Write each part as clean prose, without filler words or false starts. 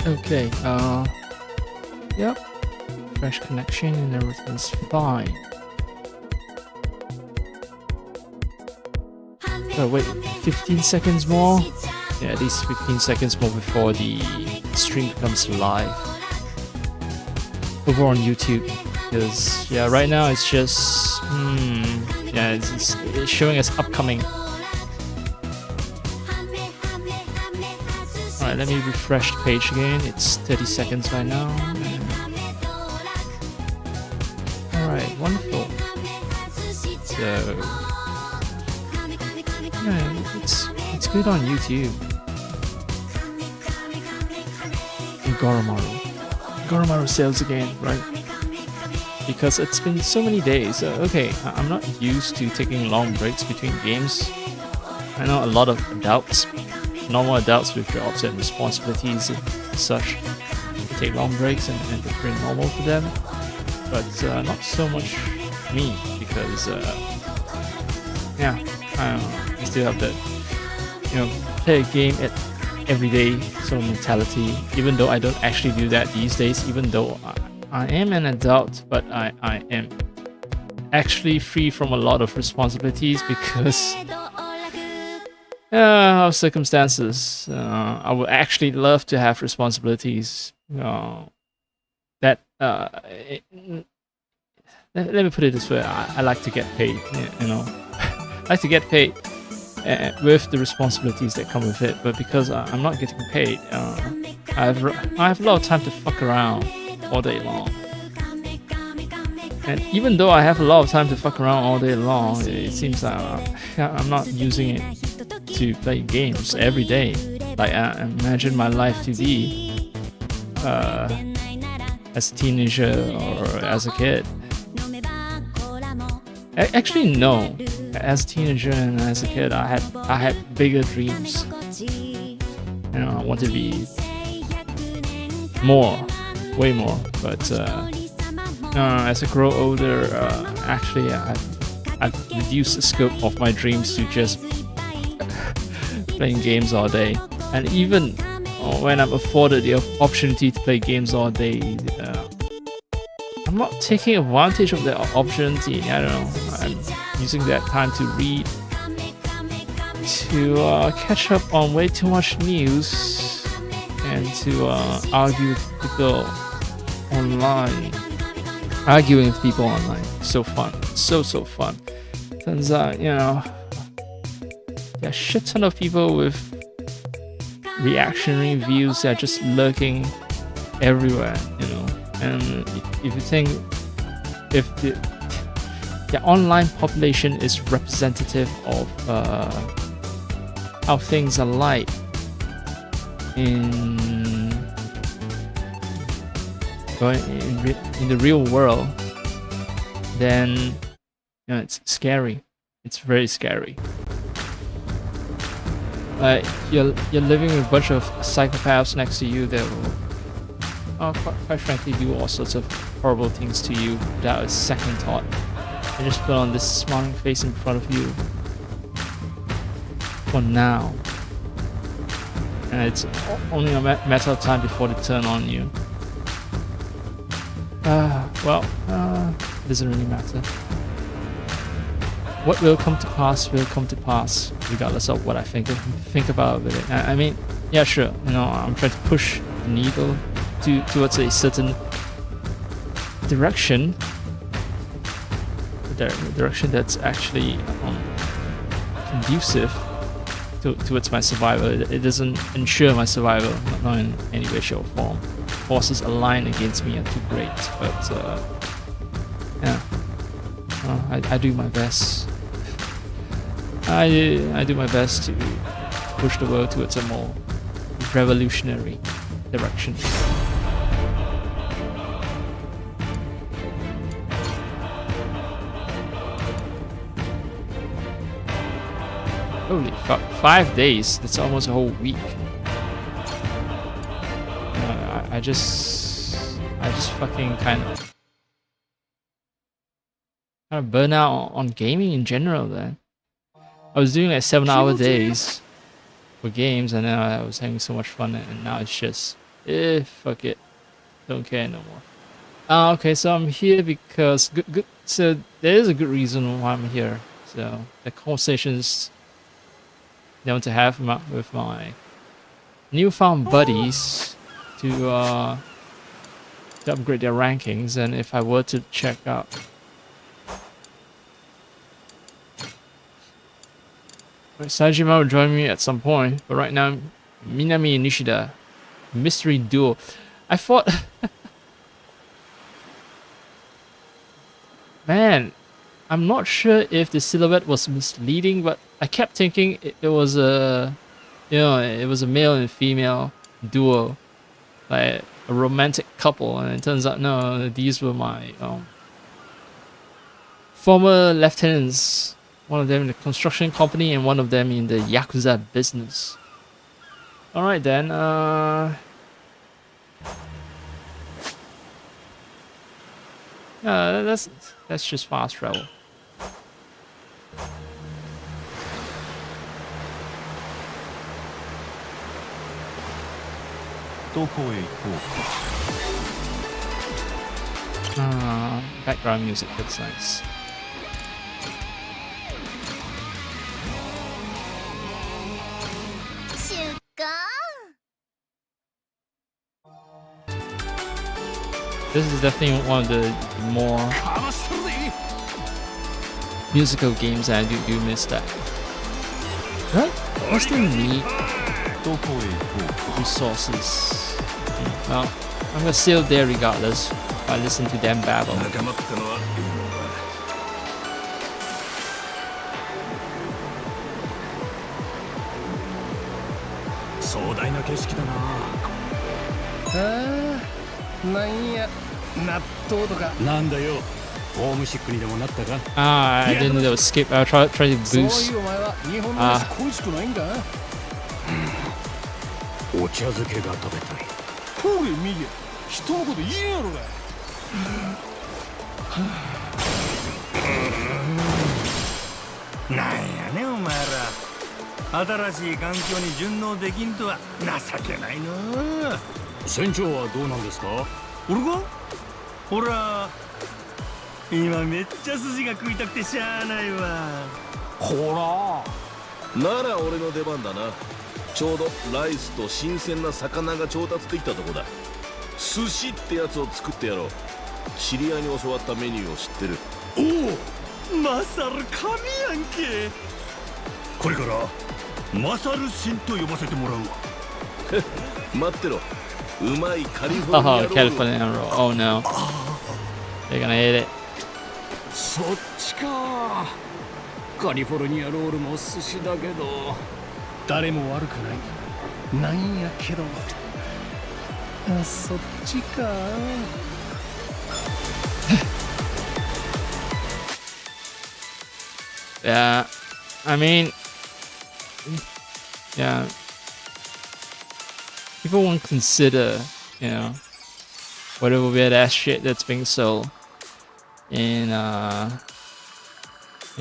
Okay, yep, fresh connection and everything's fine. Oh wait, 15 seconds more? Yeah, at least 15 seconds more before the stream becomes live over on YouTube. Because yeah, right now it's just yeah, it's showing as upcoming. Alright, let me refresh the page again. It's 30 seconds right now. Alright, wonderful. So yeah, it's good on YouTube. And Goromaru sales again, right? Because it's been so many days. Okay, I'm not used to taking long breaks between games. I know a lot of adults, normal adults with jobs and responsibilities and such, take long breaks and it's pretty normal for them. But not so much me, because yeah, I don't know, I still have that, play a game every day sort of mentality, even though I don't actually do that these days, even though I am an adult, but I am actually free from a lot of responsibilities because of circumstances. I would actually love to have responsibilities that let me put it this way, I like to get paid, I like to get paid with the responsibilities that come with it, but because I'm not getting paid, I have a lot of time to fuck around all day long. And even though I have a lot of time to fuck around all day long, it seems that I'm not using it to play games every day. Like, imagine my life to be as a teenager or as a kid. Actually, no. As a teenager and as a kid, I had bigger dreams. I wanted to be more, way more. But as I grow older, actually, I've reduced the scope of my dreams to just playing games all day. And even when I'm afforded the opportunity to play games all day, I'm not taking advantage of that opportunity. I don't know. I'm using that time to read, to catch up on way too much news, and to argue with people online. Arguing with people online, so fun, so fun. Turns out, there are a shit ton of people with reactionary views that are just lurking everywhere, And if you think if the online population is representative of how things are like in the real world, then it's scary. It's very scary. You're living with a bunch of psychopaths next to you that will, quite frankly, do all sorts of horrible things to you without a second thought. They just put on this smiling face in front of you for now, and it's only a matter of time before they turn on you. It doesn't really matter. What will come to pass will come to pass, regardless of what I think about it. I mean, yeah, sure. I'm trying to push the needle towards a certain direction, the direction that's actually conducive towards my survival. It doesn't ensure my survival, not in any way, shape, or form. Forces aligned against me are too great, but yeah, I do my best. I do my best to push the world towards a more revolutionary direction. Holy fuck, 5 days, that's almost a whole week. I just fucking kind of burn out on gaming in general then. I was doing like 7-hour days for games, and then I was having so much fun, and now it's just Fuck it. Don't care no more. Okay, so I'm here because good. So there is a good reason why I'm here. So the conversations I want to have with my newfound buddies to upgrade their rankings, and if I were to check out. Sajima will join me at some point, but right now, Minami and Nishida, mystery duo. I thought, man, I'm not sure if the silhouette was misleading, but I kept thinking it was a, it was a male and female duo, like a romantic couple, and it turns out no, these were my former lieutenants. One of them in the construction company and one of them in the Yakuza business. Alright then, that's just fast travel. Background music looks nice. This is definitely one of the more musical games, and I do miss that. Right? I still need resources. Well, I'm still there regardless if I listen to them babble. I didn't know skip. I'll try to boost. Oh, California roll. Oh no. They're gonna hit it. そっちか。カリフォルニアロールも寿司だけど、誰も悪くない。なんやけど。そっちか。Yeah, I mean, yeah. People won't consider, whatever weird ass shit that's being sold in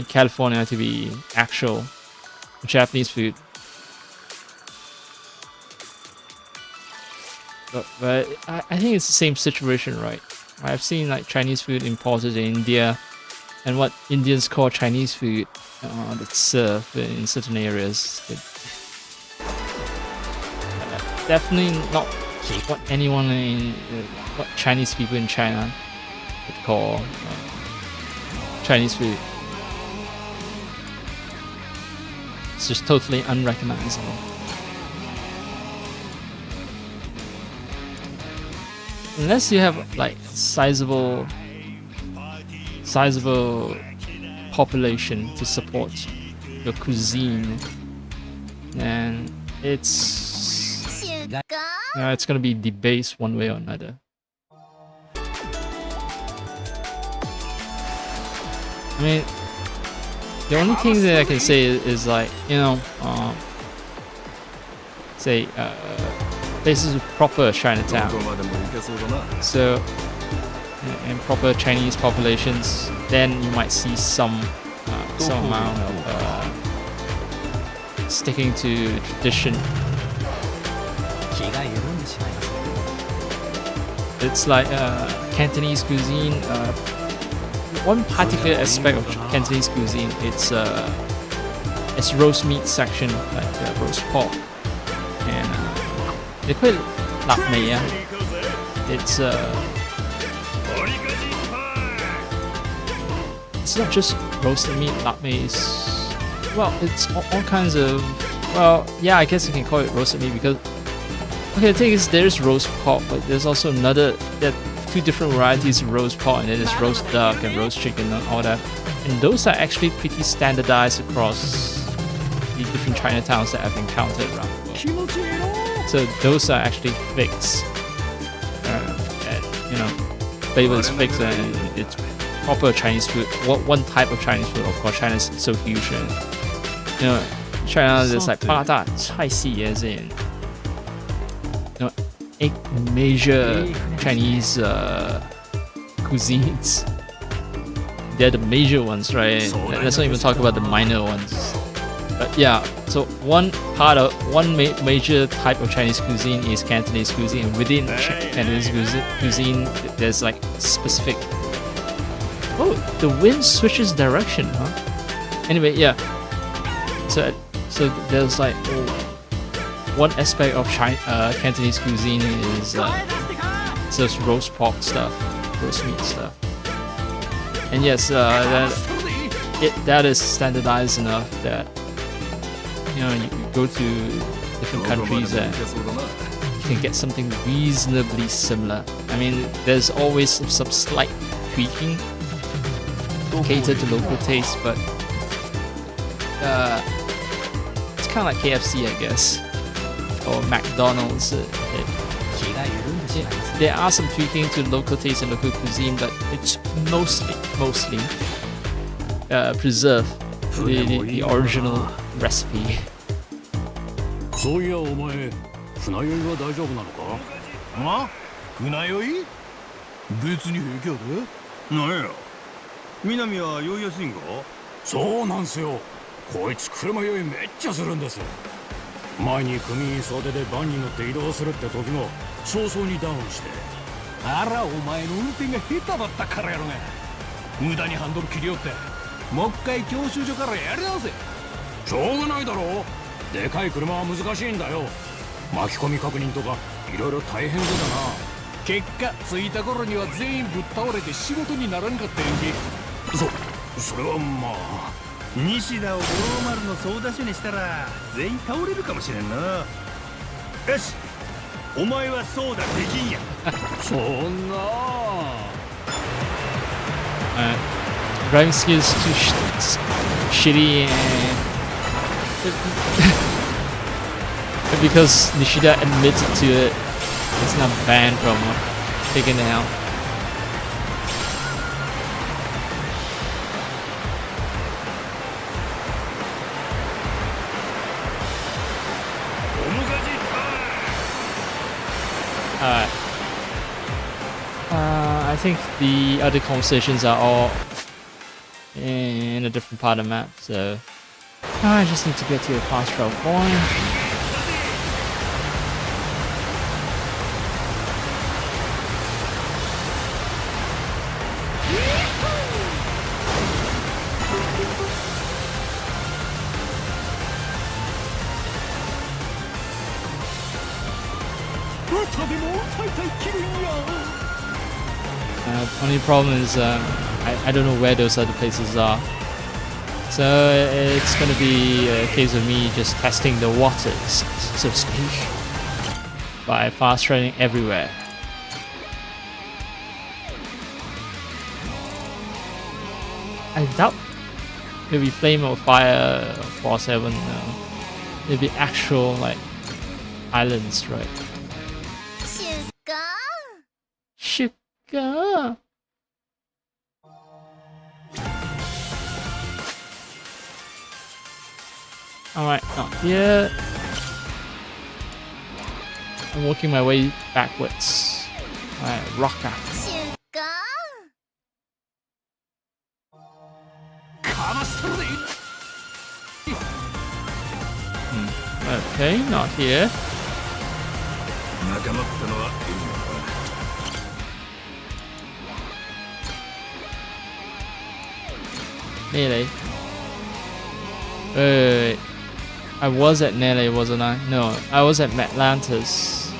California to be actual Japanese food. But I think it's the same situation, right? I've seen like Chinese food imported in India, and what Indians call Chinese food that's served in certain areas. Definitely not what anyone in what Chinese people in China would call Chinese food. It's just totally unrecognizable. Unless you have like sizable population to support your cuisine, then it's gonna be debased one way or another. I mean, the only thing that I can say is like, say places with proper Chinatown, so and proper Chinese populations, then you might see some amount of sticking to tradition. It's like Cantonese cuisine. One particular aspect of Cantonese cuisine, it's roast meat section, like roast pork, and they call it lap mei. It's not just roasted meat. Lap mei is, well, it's all kinds of, well, yeah, I guess you can call it roasted meat because, okay, the thing is there's roast pork, but there's also there are 2 different varieties of roast pork, and then there's roast duck and roast chicken and all that. And those are actually pretty standardized across the different Chinatowns that I've encountered around the world. So those are actually fixed. Flavor is fixed, and it's proper Chinese food. One type of Chinese food, of course, China is so huge. And, China there's like 八大菜系 as in 8 major Chinese cuisines. They're the major ones, right? Let's not even talk about the minor ones. But yeah, so one major type of Chinese cuisine is Cantonese cuisine. And within Cantonese cuisine, there's like specific. Oh, the wind switches direction, huh? Anyway, yeah. So there's like one aspect of Cantonese cuisine is just roast pork stuff, roast meat stuff. And yes, that is standardized enough that you go to different countries and you can get something reasonably similar. I mean, there's always some slight tweaking catered to local taste, but it's kind of like KFC, I guess, or McDonald's. There are some tweaking to local taste and local cuisine, but it's mostly preserve the original recipe. そういやお前、船酔いは大丈夫なのか？あ？船酔い？別に平気やで。なんや？南は酔いやすいんか？そうなんすよ。こいつ車酔いめっちゃするんです。前に組員袖でバンに乗って移動するって時も早々にダウンして。あらお前の運転が下手だったからやろが。無駄にハンドル切りよって。もう一回教習所からやり直せ。しょうがないだろう。でかい車は難しいんだよ。巻き込み確認とかいろいろ大変そうだな。結果着いた頃には全員ぶっ倒れて仕事にならんかったやんけ。それはまあ西田を五郎丸の操舵手にしたら全員倒れるかもしれんな。よしお前はそうだできんや。そんなDriving skills too shitty and because Nishida admitted to it, it's not banned from taking it out. Alright. I think the other conversations are all in a different part of the map, so I just need to get to a fast travel point. Only problem is I don't know where those other places are, so it's gonna be a case of me just testing the waters, so to speak, by fast traveling everywhere. I doubt it'll be Flame or Fire or Frost Heaven. It'll be actual like islands, right? Sugar. Alright, not here. I'm working my way backwards. Alright, Rocker. Okay, not here. Nele. Wait. I was at Nele, wasn't I? No, I was at Atlantis.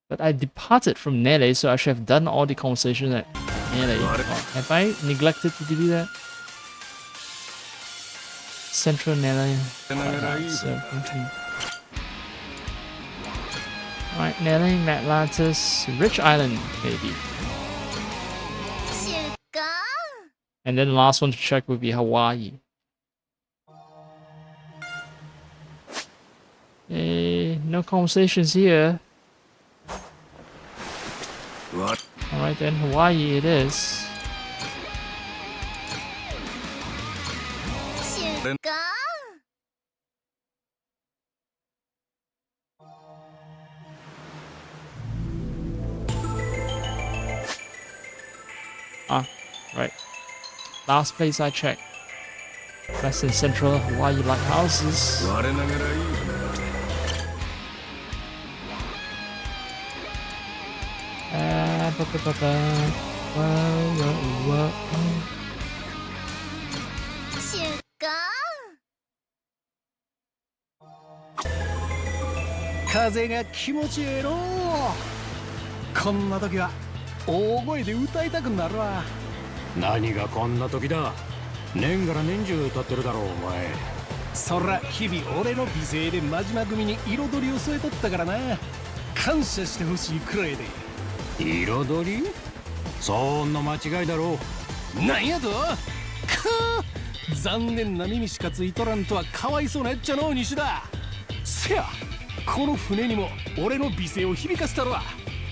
But I departed from Nele, so I should have done all the conversations at Nele. Oh, have I neglected to do that? Central Nele. Alright, Nele, Atlantis, Rich Island, maybe. And then the last one to check would be Hawaii. No conversations here. What? Alright then, Hawaii it is. Ah, right. Last place I checked. Western Central Hawaii lighthouses. Nani ga konna toki da? Nenから年中歌ってるだろうお前。そら日々俺の美声で真島組に彩りを添えとったからな。感謝してほしいくらいで。彩り？そんな間違いだろう。なんやと？残念な耳しかついとらんとはかわいそうなやっちゃの西だ。せや、この船にも俺の美声を響かせたるわ。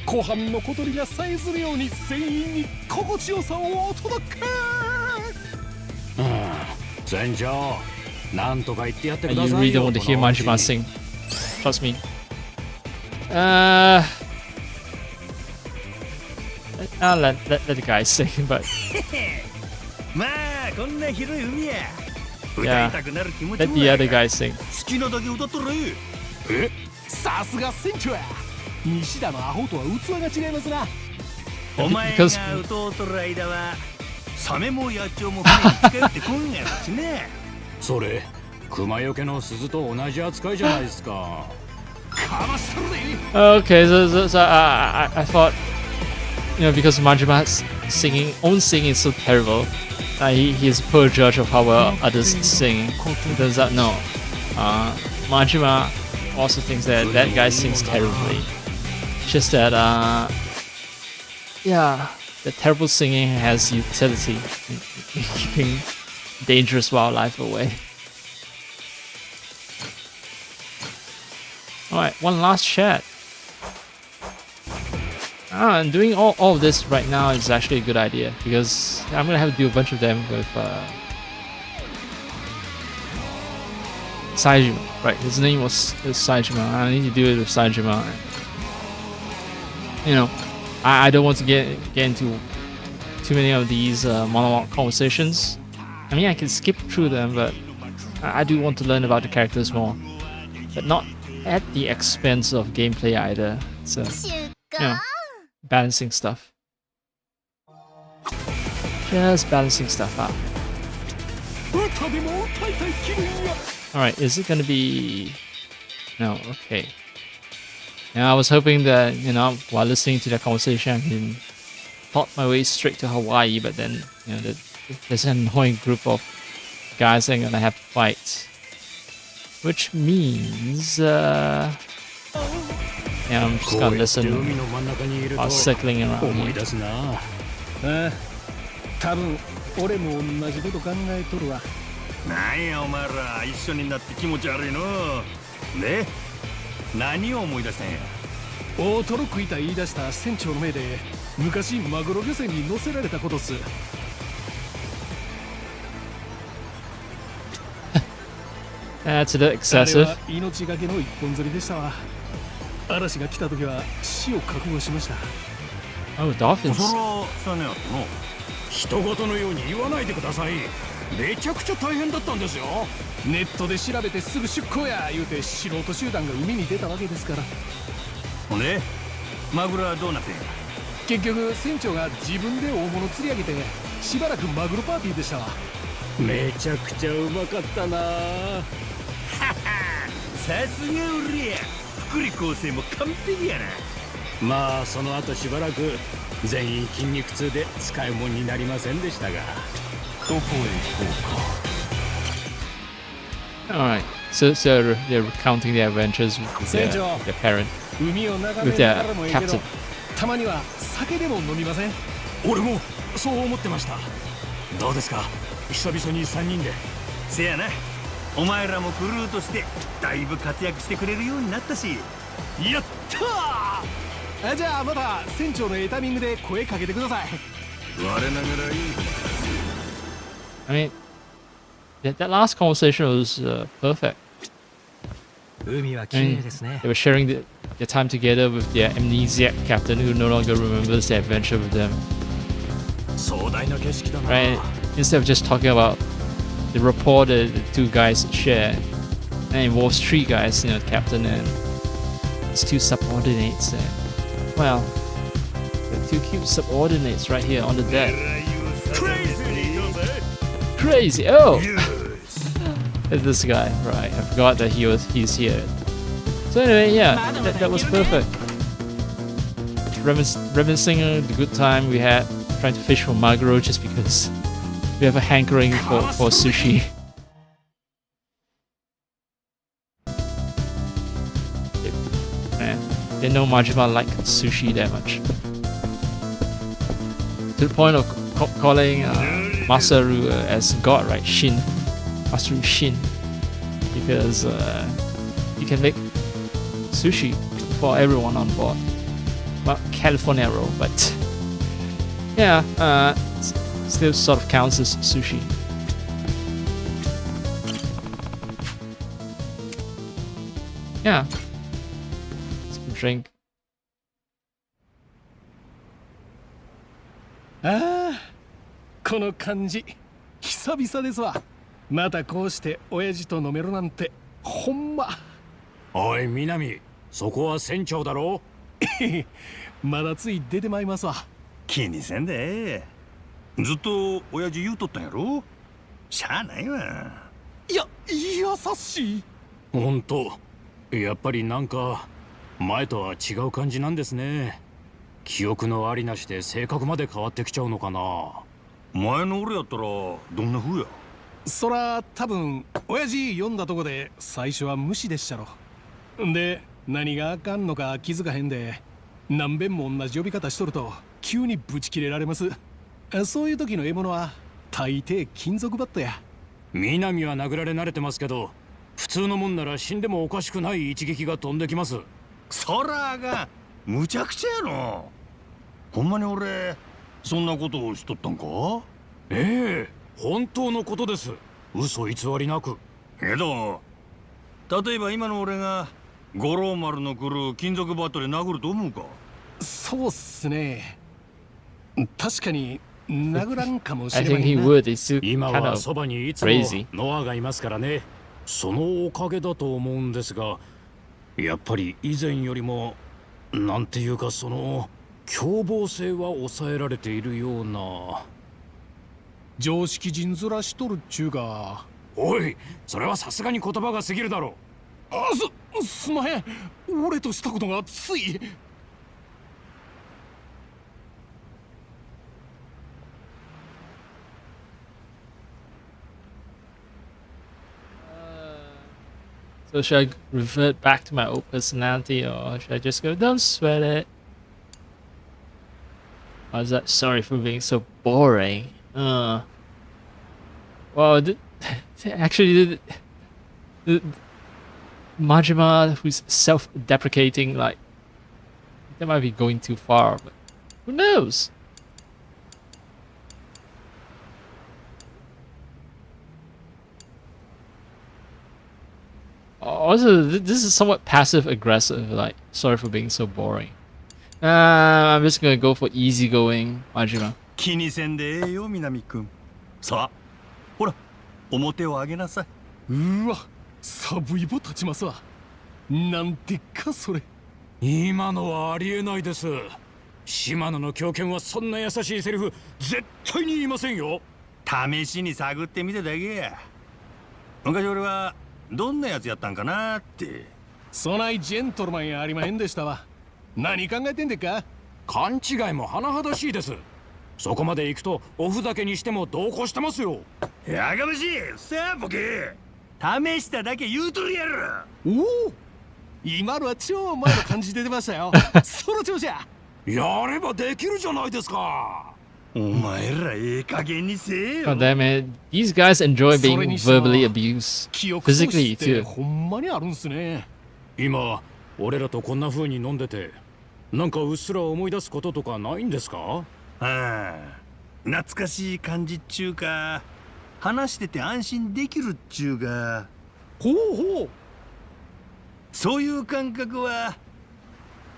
後半の小鳥がさえずるように全員に心地よさをお届け。船長、なんとか言ってやってください You よ。 really don't want to hear Manjima sing. Trust me. I'll let the guys sing, but まあこんな広い海や。 yeah, 歌いたくなる気持ち let も the other guys sing. 好きなだけ歌っとれ。さすが船長や。西田のアホとは器が違いますな。お前が歌うとる間はサメも野鳥も船に近寄ってこんやろしね。それ熊よけの鈴と同じ扱いじゃないですか。かましとるで。 Okay, so I thought, you know, because Manjima's own singing is so terrible, he's a poor judge of how well others sing. He does that? No. Manjima also thinks that that guy sings terribly. Just that, yeah, the terrible singing has utility in keeping dangerous wildlife away. Alright, one last chat. And doing all of this right now is actually a good idea because I'm gonna have to do a bunch of them with Saijima. Right, his name was Saijima. I need to do it with Saijima. You know, I don't want to get into too many of these monologue conversations. I mean, I can skip through them, but I do want to learn about the characters more, but not at the expense of gameplay either. So, you know, balancing stuff. Just balancing stuff out. Alright, is it gonna be... No, okay. Now I was hoping that, you know, while listening to that conversation I can plot my way straight to Hawaii, but then, you know, there's an annoying group of guys I'm gonna have to fight. Which means, yeah, I'm just gonna listen while circling around here. 多分俺も同じこと考えとるわ。なんやお前ら一緒になって気持ち悪いの。で、何を思い出したんや。大トロ食いた言い出した船長の命で昔マグロ漁船に乗せられたことっす。That's a bit excessive. あれは命がけの一本釣りでしたわ。嵐が来た時は死を覚悟しました。Oh, dolphins. そらさねやったの。人事のように言わないでください。めちゃくちゃ大変だったんですよ。ネットで調べてすぐ出港や言うて素人集団が海に出たわけですから。ほんでマグロはどうなってんや。結局船長が自分で大物釣り上げてしばらくマグロパーティーでしたわ。めちゃくちゃうまかったな。さすが俺や。福利厚生も完璧やな。まあその後しばらく全員筋肉痛で使い物になりませんでしたが。どこへ行こうか。 Alright, so they're recounting their adventures with their parent, 海を眺 with めな their がらもいいけど captain. たまには酒でも飲みません？俺もそう思ってました。どうですか、久々に3人で。せやな。お前らもクルーとしてだいぶ活躍してくれるようになったし。やったー。じゃあまた船長のエタミングで声かけてください。我ながらいい。 I mean, that last conversation was perfect. 海は綺 I 麗 mean, ですね。 they were sharing their time together with their amnesiac captain who no longer remembers their adventure with them. 壮大な景色だな。 Right? Instead of just talking about the rapport that the two guys share, and it involves three guys, you know, the captain and his two subordinates. And, well, the two cute subordinates right here on the deck. Crazy! Oh! It's this guy, right? I forgot that he's here. So anyway, yeah, that was perfect. Reminiscing the good time we had trying to fish for maguro just because we have a hankering for sushi. Man, didn't know Majima liked sushi that much. To the point of calling Masaru as God, right? Shin. Masaru Shin. Because you can make sushi for everyone on board. Well, California roll, but yeah, still sort of counts as sushi. Yeah. Some drink. ああ、この感じ久々ですわ。またこうして親父と飲めるなんてほんま。おい南、そこは船長だろ。まだつい出てまいりますわ。気にせんで。ずっと親父言うとったんやろ。しゃあないわ。いや、優しい。ほんと、やっぱりなんか前とは違う感じなんですね。記憶のありなしで性格まで変わってきちゃうのかな。前の俺やったらどんな風や。そら多分親父読んだとこで最初は無視でしたろ。で何があかんのか気づかへんで何遍も同じ呼び方しとると急にブチ切れられます。そういう時の獲物は大抵金属バットや。南は殴られ慣れてますけど普通のもんなら死んでもおかしくない一撃が飛んできます。そらがむちゃくちゃやの。ほんまに俺そんなことをしとったんか。ええ、本当のことです。嘘偽りなく。けど例えば今の俺が五郎丸の来る金属バットで殴ると思うか。そうっすね。確かに殴らんかもし I れま think せ he んな。 would. It's too 今 kind は of そばにいつも crazy. ノアがいますからね。そのおかげだと思うんですが、やっぱり以前よりもなんていうかその凶暴性は抑えられているような。常識人ずらしとるっちゅうが。おい、それはさすがに言葉が過ぎるだろう。すまへん。俺としたことがつい。So should I revert back to my old personality or should I just go, don't sweat it? Or is that sorry for being so boring? Well, actually, the Majima, who's self-deprecating, like, that might be going too far, but who knows? Also, this is somewhat passive-aggressive, like, sorry for being so boring. I'm just gonna go for easygoing Majima. 気にせんでええよ南君。さあほら表を上げなさい。うわ、サブイボ立ちますわ。なんてかそれ。今のはありえないです。島野の狂犬はそんな優しいセリフ絶対に言いませんよ。試しに探ってみただけや。昔俺はどんなやつやったんかなって。そないジェントルマンやありまへんでしたわ。何考えてんでっか。勘違いも甚だしいです。そこまで行くとおふざけにしても同行してますよ。やかましい。さあボケ、試しただけ言うとるやろ。おお、今のは超前の感じ出てましたよ。その調子や。やればできるじゃないですか。お前らええ加減にせえよ。 God damn it. These guys enjoy being verbally abused 記憶喪 physically 失って too. ほんまにあるんすね。今俺らとこんな風に飲んでて、なんかうっすら思い出すこととかないんですか？ああ、懐かしい感じっちゅうか、話してて安心できるっちゅうか。ほうほう。そういう感覚は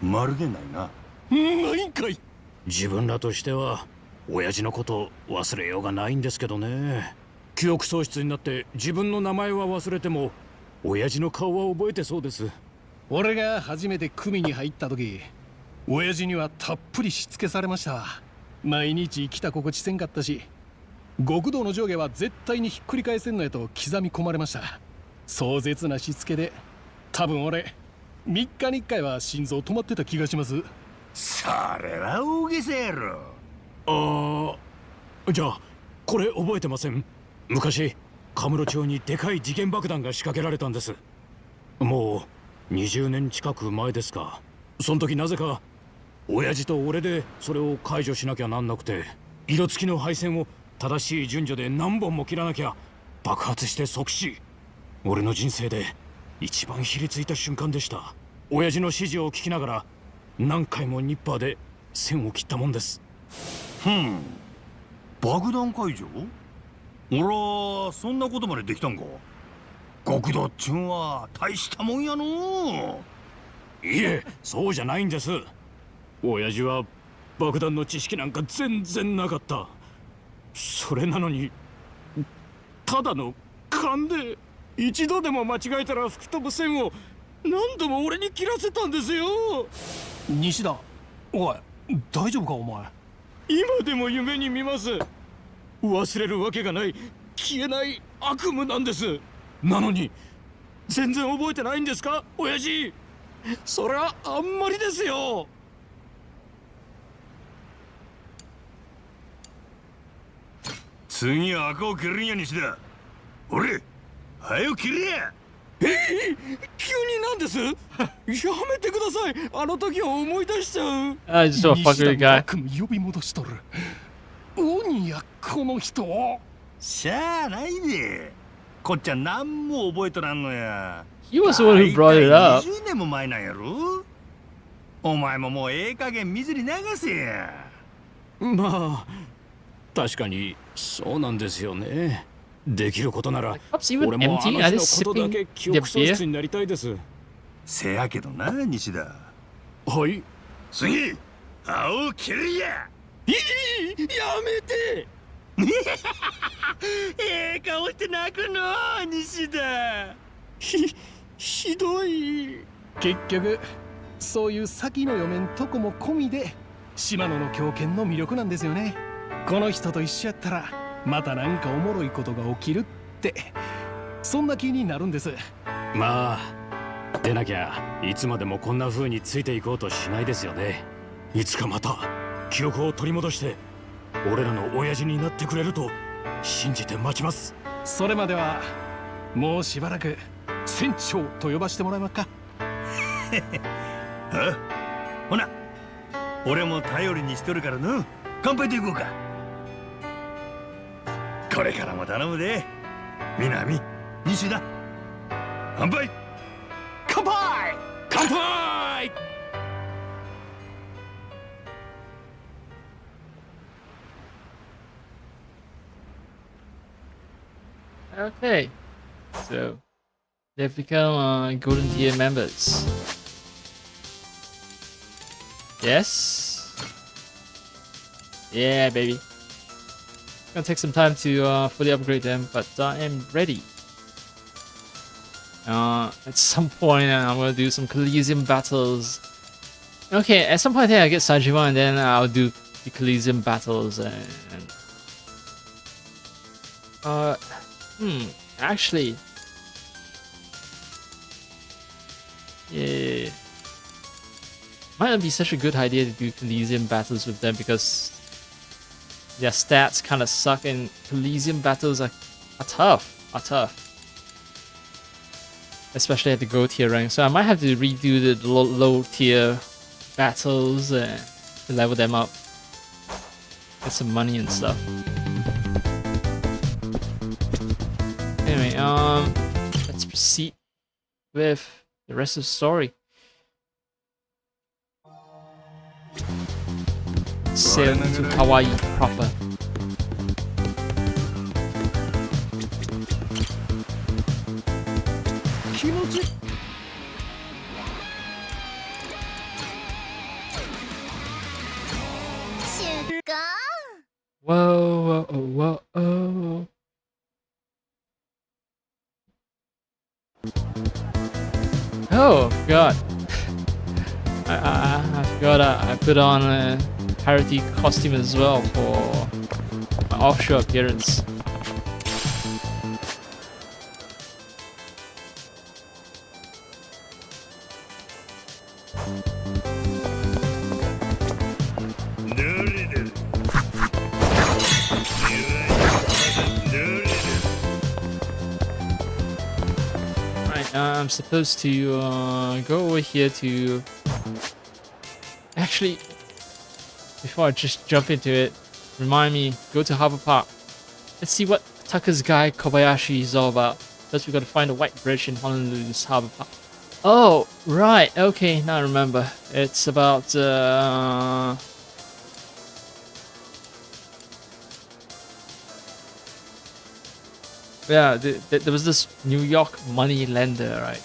まるでないな。ないんかい。自分らとしては親父のこと忘れようがないんですけどね。記憶喪失になって自分の名前は忘れても親父の顔は覚えてそうです。俺が初めて組に入った時、親父にはたっぷりしつけされましたわ。毎日来た心地せんかったし、極道の上下は絶対にひっくり返せんのやと刻み込まれました。壮絶なしつけで多分俺3日に1回は心臓止まってた気がします。それは大げさやろ。じゃあこれ覚えてません？昔カムロ町にでかい時限爆弾が仕掛けられたんです。もう20年近く前ですか。その時なぜか親父と俺でそれを解除しなきゃなんなくて、色付きの配線を正しい順序で何本も切らなきゃ爆発して即死。俺の人生で一番ひりついた瞬間でした。親父の指示を聞きながら何回もニッパーで線を切ったもんです。爆弾解除？俺はそんなことまでできたんか。極道っちゅうんは大したもんやの。いえ、そうじゃないんです。親父は爆弾の知識なんか全然なかった。それなのにただの勘で一度でも間違えたら吹き飛ぶ線を何度も俺に切らせたんですよ。西田、おい、大丈夫かお前。今でも夢に見ます。忘れるわけがない消えない悪夢なんです。なのに全然覚えてないんですか親父。それはあんまりですよ。次は赤を切るんや西田。俺早く切れや。急になんです？やめてください。あの時を思い出しちゃう。Just a fuckery guy. 呼び戻しとる。鬼やこの人。しゃあないで。こっちは何も覚えとらんのや。He was the one who brought it up. 20年も前なんやろ。お前ももうええ加減水に流せや。まあ確かにそうなんですよね。できることなら Cups even 俺もあ empty? の I 日 just のことだ sipping け記 the 憶喪失 beer. になりたいです。せやけどな西田。はい。次青を切るや。やめて。ええ顔して泣くの西田。ひどい。結局そういう先の読めんとこも込みで島野の狂犬の魅力なんですよね。この人と一緒やったらまたなんかおもろいことが起きるってそんな気になるんです。まあでなきゃいつまでもこんな風についていこうとしないですよね。いつかまた記憶を取り戻して俺らの親父になってくれると信じて待ちます。それまではもうしばらく船長と呼ばしてもらえますか。ほな俺も頼りにしとるからな。乾杯といこうか。これからも頼むで南西田。乾杯。乾杯。乾杯。Okay, so they've become golden tier members. Yes. Yeah, baby. Gonna take some time to fully upgrade them, but I am ready. At some point, I'm gonna do some Coliseum battles Okay, at some point I think I'll get Sajima and then I'll do the Coliseum battles and actually, yeah, might not be such a good idea to do Coliseum battles with them because their stats kind of suck and Coliseum battles are tough, especially at the gold tier rank. So I might have to redo the low tier battles to level them up, get some money and stuff. Anyway, let's proceed with the rest of the story. Sail to Hawaii proper. Whoa, whoa, whoa. Oh, I forgot. I forgot I put on a parody costume as well for my offshore appearance. I'm supposed to go over here to... Actually, before I just jump into it, remind me, go to Harbor Park. Let's see what Tucker's guy Kobayashi is all about. First we gotta find a white bridge in Honolulu's Harbor Park. Oh, right, okay, now I remember. It's about... Yeah, there was this New York money lender, right?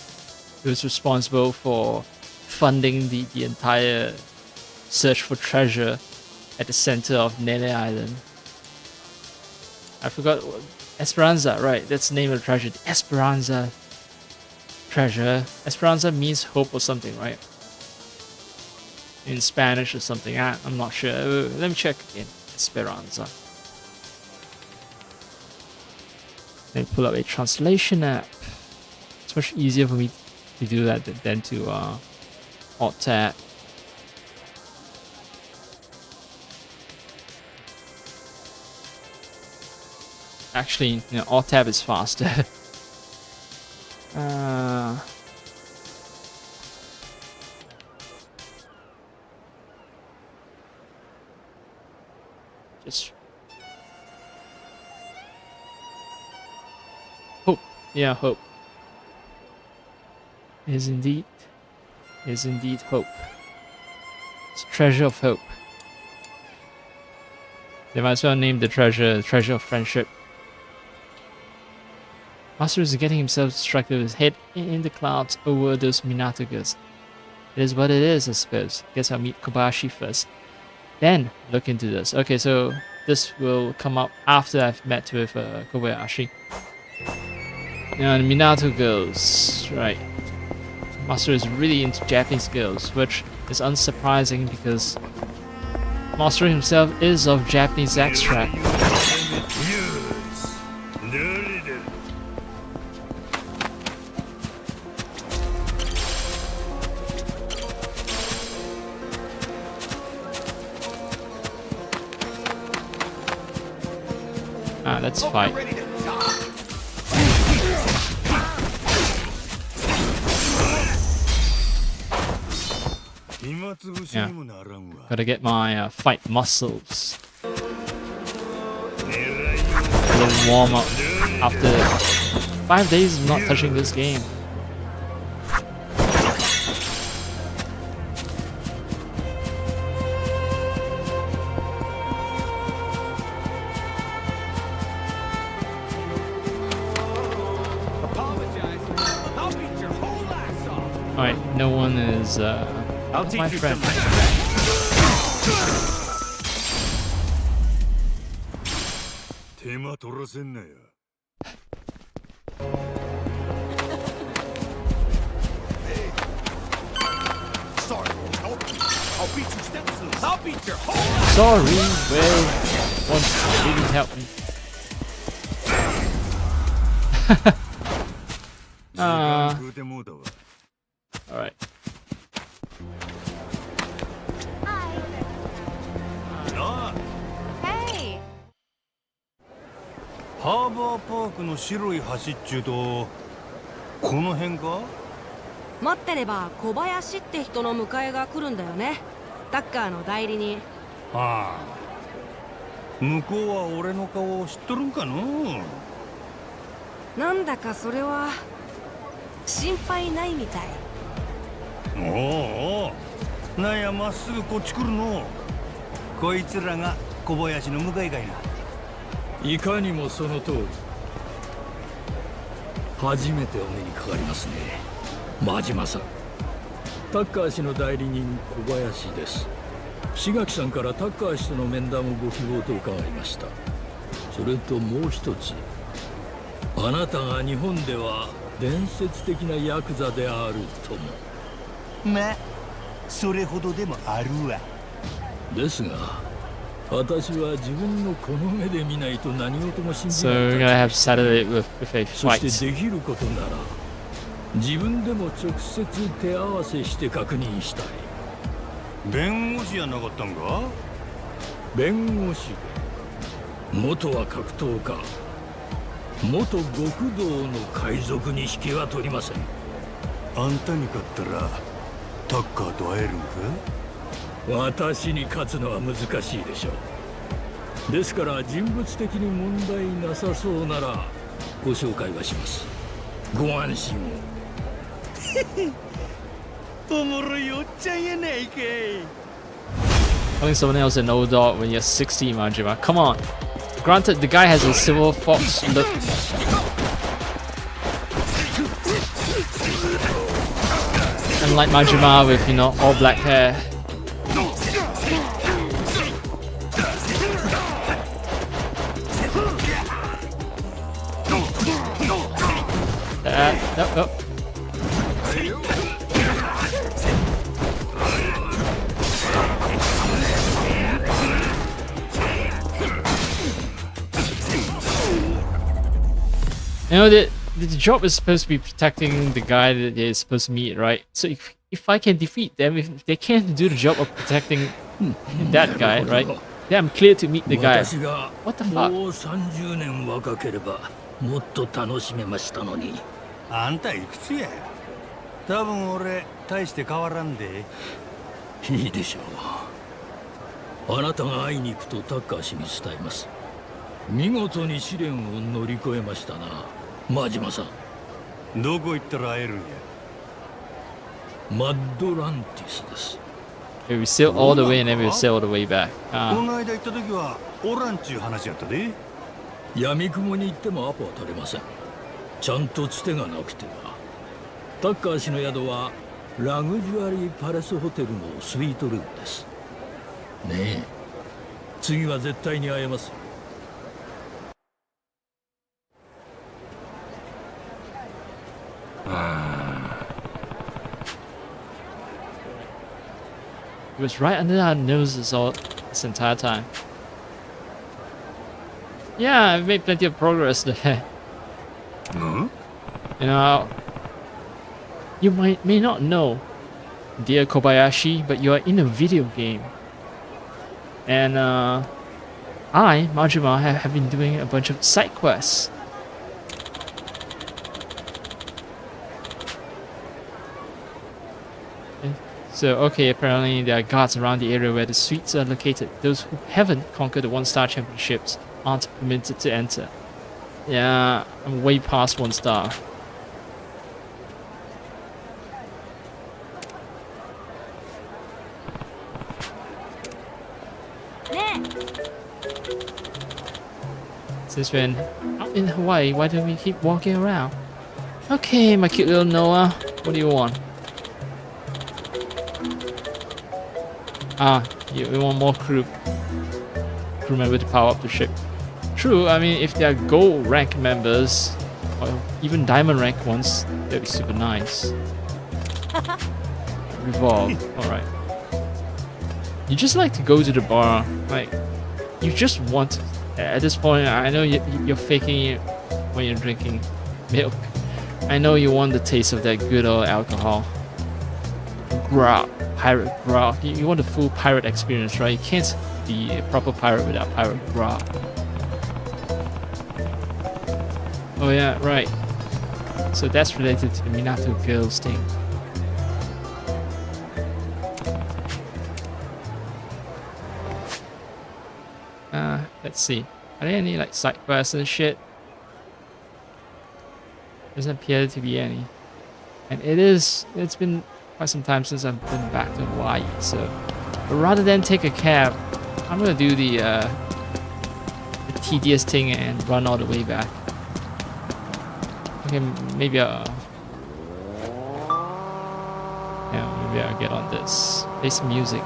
Who was responsible for funding the entire search for treasure at the center of Nele Island. I forgot Esperanza, right? That's the name of the treasure. The Esperanza treasure. Esperanza means hope or something, right? In Spanish or something. I'm not sure. Let me check again. Esperanza. Let me pull up a translation app. It's much easier for me to do that than to alt tab. Actually, alt tab is faster. Just hope. Yeah, hope. Is indeed hope. It's treasure of hope. They might as well name the treasure of friendship. Master is getting himself distracted with his head in the clouds over those Minato girls. It is what it is, I suppose. Guess I'll meet Kobayashi first. Then look into this. Okay, so this will come up after I've met with Kobayashi. Now the Minato girls, right. Master is really into Japanese girls, which is unsurprising because Master himself is of Japanese extract. Let's fight. Yeah, gotta get my fight muscles. A little warm up after 5 days of not touching this game. Alright, no one is I'll teach my you friend. some I'll beat your whole Sorry, Will. Won't really help me. Alright. ハーバーパークの白い橋っちゅうとこの辺か？待ってれば小林って人の迎えが来るんだよね。タッカーの代理人。ああ、向こうは俺の顔を知っとるんかの？なんだかそれは心配ないみたい。おお、なんやまっすぐこっち来るの。こいつらが小林の迎えがいな。いかにもその通り。初めてお目にかかりますね、真島さん。タッカー氏の代理人小林です。志垣さんからタッカー氏との面談をご希望と伺いました。それともう一つ、あなたが日本では伝説的なヤクザであるとも。まあそれほどでもあるわ。ですが私は自分のこの目で見ないと何事も信じ So ない we're たち gonna have Saturday with a そし fight. てできることなら自分でも直接手合わせして確認したい。弁護士やなかったんか？弁護士で元は格闘家、元極道の海賊に引きは取りません。あんたに勝ったらタッカーと会えるんか？私に勝つのは難しいでしょう。ですから人物的に問題なさそうならご紹介はします。ご安心を。おもろいおっちゃんやないかい。 Calling someone else an old dog when you're 60, Majima. Come on. Granted, the guy has a silver fox look. Unlike Majima with, you know, all black hair. Oh. You know, the job is supposed to be protecting the guy that they're supposed to meet, right? So if I can defeat them, if they can't do the job of protecting that guy, right? Then I'm clear to meet the guy. What the fuck? もう30年若ければもっと楽しめましたのに。あんたいくつや？多分俺大して変わらんで。いいでしょう。あなたが会いに行くとタッカー氏に伝えます。見事に試練を乗り越えましたな、真島さん。どこ行ったら会えるんや？マッドランティスです。We sail all the way and then we sail all the way back. この間行った時はおらんちゅう話やったで。闇雲に行ってもアポは取れません。ちゃんとつてがなくては。タッカー氏の宿はラグジュアリーパレスホテルのスイートルームです。ねえ、次は絶対に会えます。It was right under our noses all this entire time. Yeah, I've made plenty of progress there. You know, you may not know, dear Kobayashi, but you are in a video game. And I, Majima, have been doing a bunch of side quests. So, okay, apparently there are guards around the area where the suites are located. Those who haven't conquered the one-star championships aren't permitted to enter. Yeah, I'm way past 1 star. Since we're out in Hawaii, why don't we keep walking around? Okay, my cute little Noah, what do you want? Ah, you want more crew member to power up the ship. True, I mean, if they are gold rank members, or even diamond rank ones, that'd be super nice. Revolve, alright. You just like to go to the bar, like you just want. At this point, I know you're faking it when you're drinking milk. I know you want the taste of that good old alcohol. Grog, pirate grog. You want the full pirate experience, right? You can't be a proper pirate without pirate grog. Oh yeah, right. So that's related to the Minato girls thing. Let's see. Are there any like side quests and shit? Doesn't appear to be any. And it's been quite some time since I've been back to Hawaii, so but rather than take a cab, I'm gonna do the tedious thing and run all the way back. Okay, maybe I'll get on this. Play some music.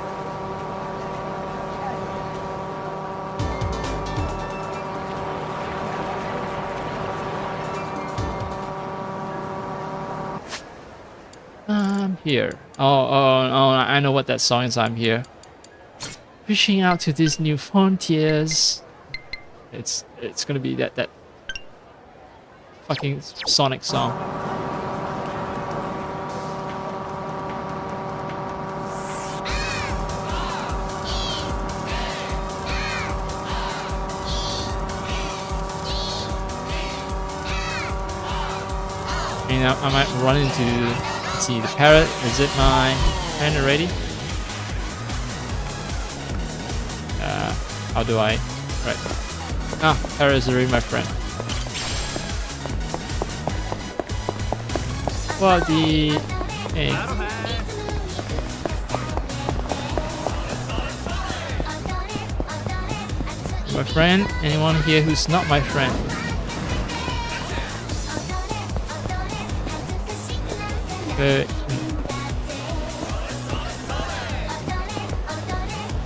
I'm here. Oh, I know what that song is. I'm here. Reaching out to these new frontiers. It's gonna be that fucking Sonic song. You know, I might run into, let's see, the parrot. Is it my friend already? How do I? Right. Ah, parrot is already my friend. Well, the... Hey. My friend? Anyone here who's not my friend?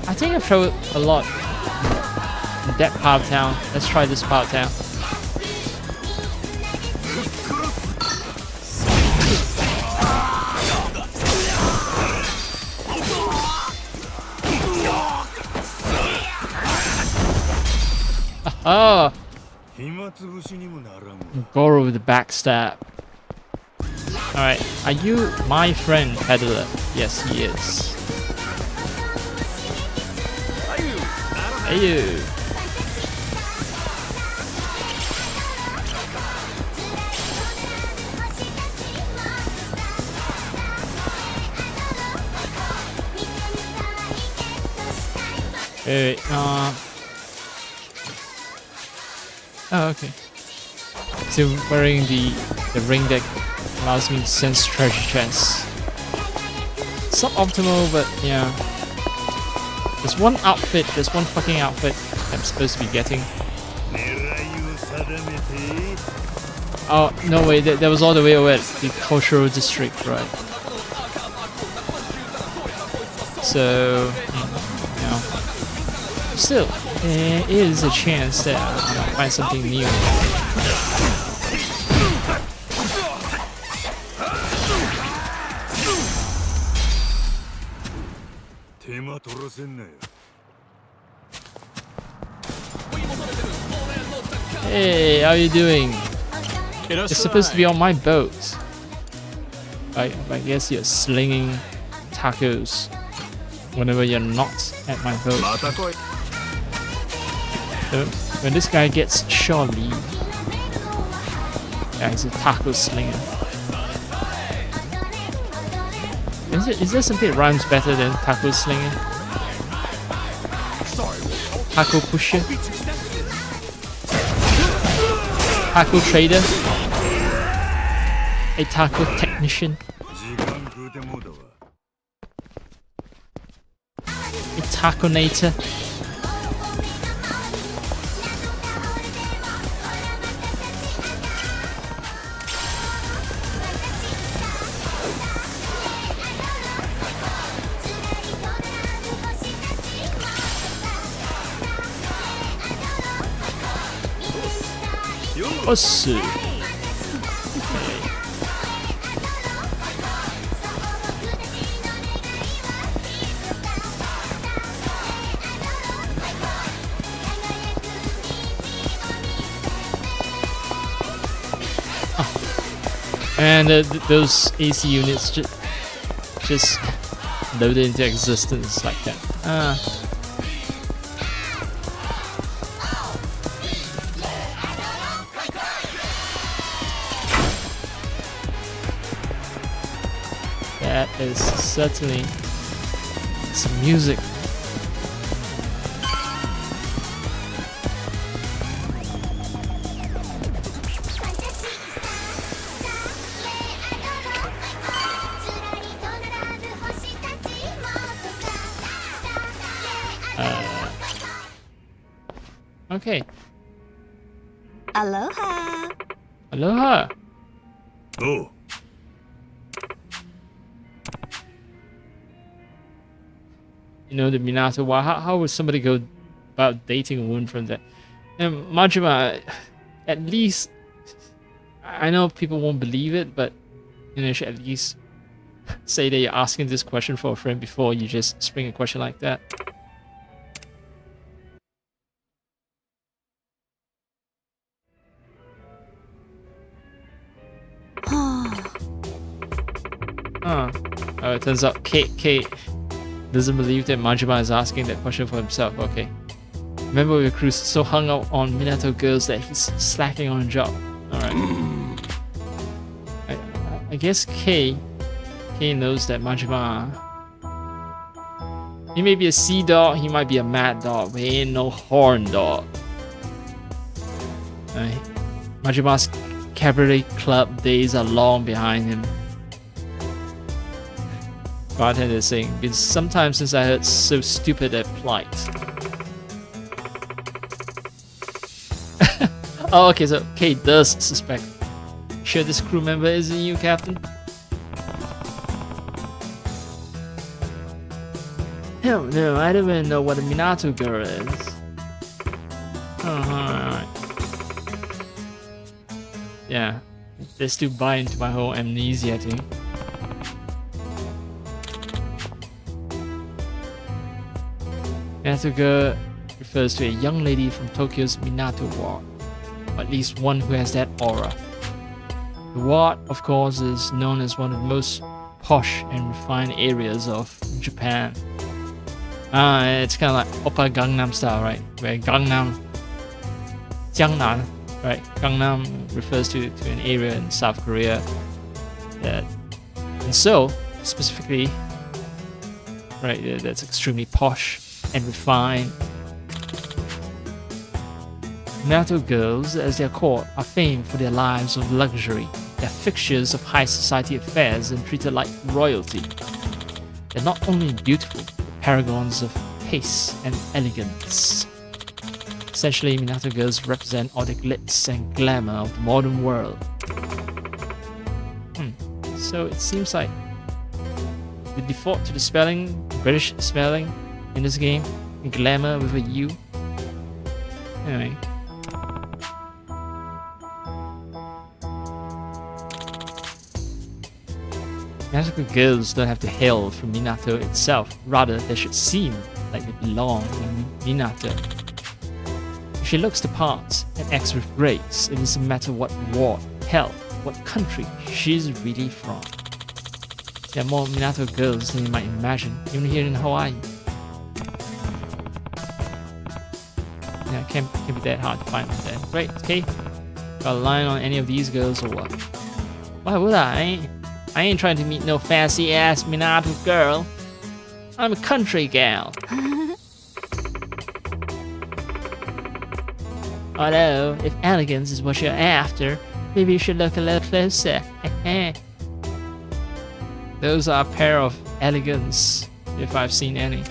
I think I've traveled a lot in that part of town. Let's try this part of town. Oh! Goro with the backstab. Alright, are you my friend, peddler? Yes, he is. Hey you! Wait, oh, okay. So wearing the ring that allows me to sense treasure chests. Suboptimal, but yeah. There's one fucking outfit I'm supposed to be getting. Oh, no way, that was all the way over at the cultural district, right? So, you know. Still, there is a chance that I might find something new. Hey, how you doing? It's supposed to be on my boat. I guess you're slinging tacos whenever you're not at my boat. So when this guy gets surely, yeah, he's a taco slinger. Is there something that rhymes better than taco slinger? Taco pusher? Taco trader? A taco technician? A taconator? Osu. And those AC units just loaded into existence like that. That is certainly some music. Okay. Aloha. Aloha. Oh. You know the Minato. Wow, how would somebody go about dating a woman from that? And Majima, at least I know people won't believe it, but you should at least say that you're asking this question for a friend before you just spring a question like that. Oh, it turns out Kate doesn't believe that Majima is asking that question for himself. Okay. Remember your crew's so hung up on Minato girls that he's slacking on a job. Alright. I guess Kei knows that Majima... He may be a sea dog, he might be a mad dog, but he ain't no horn dog. Majima's cabaret club days are long behind him. Bartender saying, "Been some time since I heard so stupid a plight." Oh, okay, so Kate does suspect. Sure this crew member isn't you, Captain? Hell no, I don't even know what a Minato girl is. Alright. Yeah, they still buy into my whole amnesia thing. Minato girl refers to a young lady from Tokyo's Minato ward, or at least one who has that aura. The ward, of course, is known as one of the most posh and refined areas of Japan. It's kind of like Oppa Gangnam style, right? Where Gangnam, Jiangnan, right? Gangnam refers to an area in South Korea. And so, specifically, right, that's extremely posh and refined. Minato girls, as they are called, are famed for their lives of luxury. They're fixtures of high society affairs and treated like royalty. They're not only beautiful, but paragons of taste and elegance. Essentially, Minato girls represent all the glitz and glamour of the modern world. So it seems like the default to the spelling, British spelling in this game, glamour with a U. Anyway. Magical girls don't have to hail from Minato itself, rather they should seem like they belong in Minato. If she looks the part and acts with grace, it doesn't matter what ward, hell, what country she's really from. There are more Minato girls than you might imagine, even here in Hawaii. Yeah, can't be that hard to find one there. Great, okay. Got a line on any of these girls or what? Why would I? I ain't trying to meet no fancy ass Minato girl. I'm a country gal. Although, if elegance is what you're after, maybe you should look a little closer. Those are a pair of elegance, if I've seen any.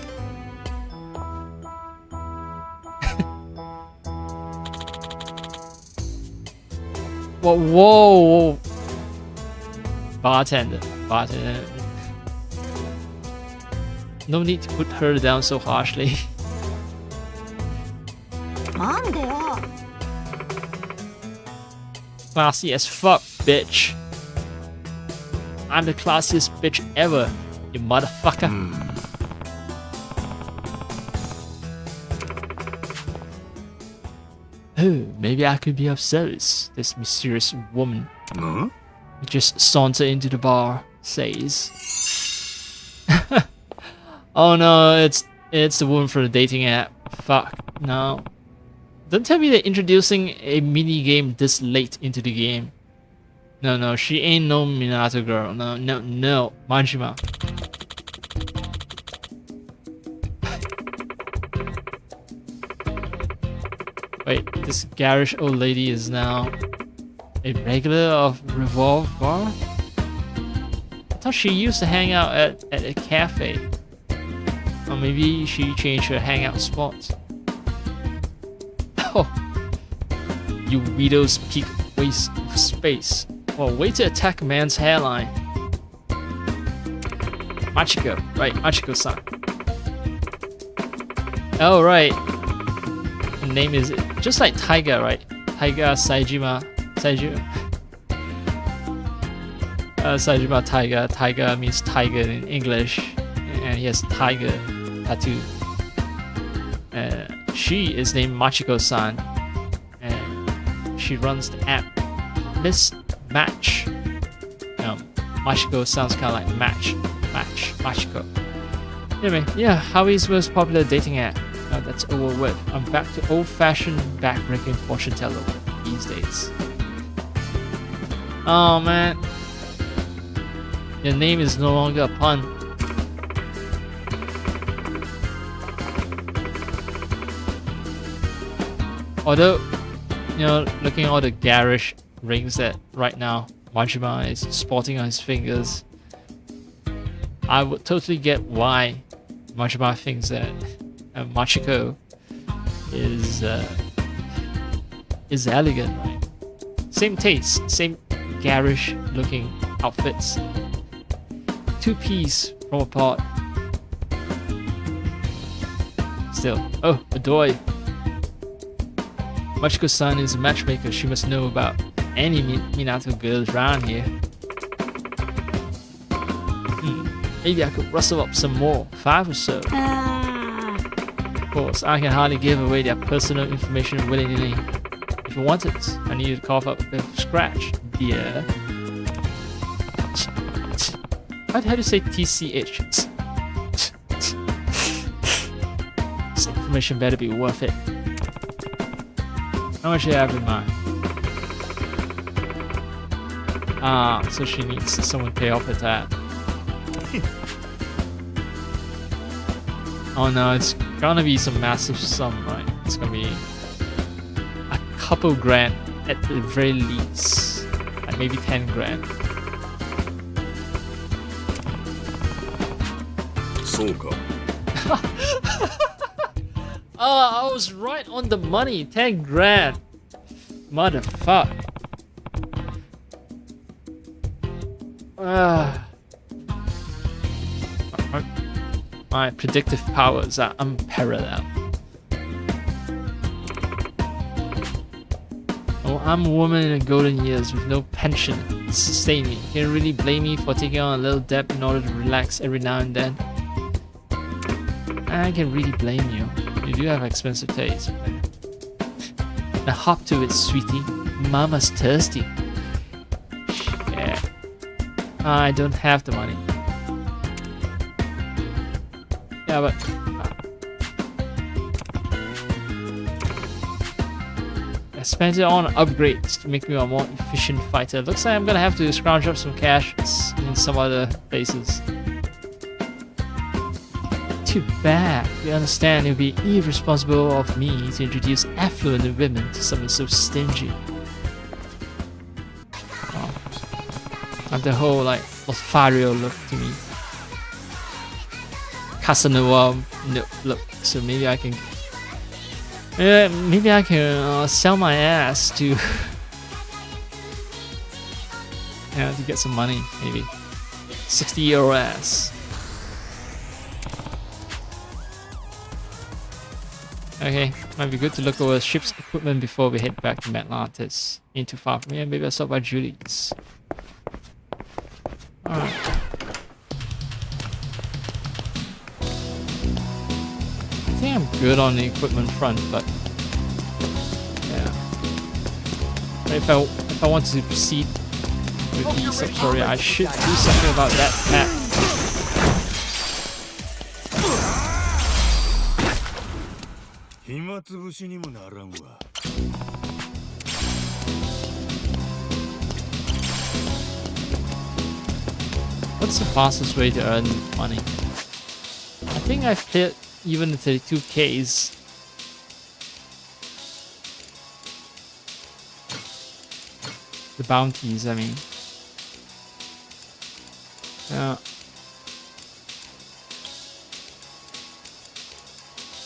Whoa. Bartender. No need to put her down so harshly. Classy as fuck, bitch. I'm the classiest bitch ever, you motherfucker. Oh, maybe I could be of service, this mysterious woman. Huh? Just saunter into the bar, says. Oh no, it's the woman from the dating app. Fuck, no. Don't tell me they're introducing a mini game this late into the game. No, she ain't no Minato girl. No, Majima. Wait, this garish old lady is now a regular of Revolve Bar? I thought she used to hang out at a cafe. Or maybe she changed her hangout spot. Oh, you widow's peak waste of space. Oh, way to attack a man's hairline. Machiko, right, Machiko-san. Oh, right. Her name is just like Taiga, right? Taiga Saejima. Saejima Taiga. Taiga means tiger in English. And he has tiger tattoo. She is named Machiko-san. And she runs the app Miss Match. Machiko sounds kind of like Machiko. Anyway, yeah, Howie's most popular dating app. Now that's over with. I'm back to old-fashioned backbreaking fortune teller these days. Oh man, your name is no longer a pun. Although, looking at all the garish rings that right now Majima is sporting on his fingers, I would totally get why Majima thinks that Machiko is elegant, right? Same taste, same garish looking outfits. Two-piece from apart. Still, oh, Adoy. Machiko-san is a matchmaker. She must know about any Minato girls around here. Maybe I could rustle up some more. 5 or so. Of course, I can hardly give away their personal information willy-nilly. If you want it, I need you to cough up a bit of scratch, dear. How do you say TCH? This information better be worth it. How much do you have in mind? So she needs someone to pay off her tab. Oh no, it's gonna be some massive sum, right? It's gonna be a couple grand at the very least. Like maybe 10 grand. Oh, I was right on the money. 10 grand. Motherfuck. My predictive powers are unparalleled. Oh, I'm a woman in the golden years with no pension to sustain me. Can you really blame me for taking on a little debt in order to relax every now and then? I can really blame you. You do have expensive taste. Now hop to it, sweetie. Mama's thirsty. Shit. I don't have the money. Yeah, but I spent it on upgrades to make me a more efficient fighter. Looks like I'm gonna have to scrounge up some cash in some other places. Too bad. You understand it would be irresponsible of me to introduce affluent women to someone so stingy. Oh. Have the whole like Lothario look to me. Casanova look. So maybe I can sell my ass to to get some money, maybe 60-year-old ass. Okay, might be good to look over the ship's equipment before we head back to Atlantis. Ain't too far from here. Maybe I'll stop by Julie's. Alright. I think I'm good on the equipment front, but yeah. if I want to proceed with the sub-story, I should do something about that map. What's the fastest way to earn money? I think I've hit even the 32Ks. The bounties, I mean.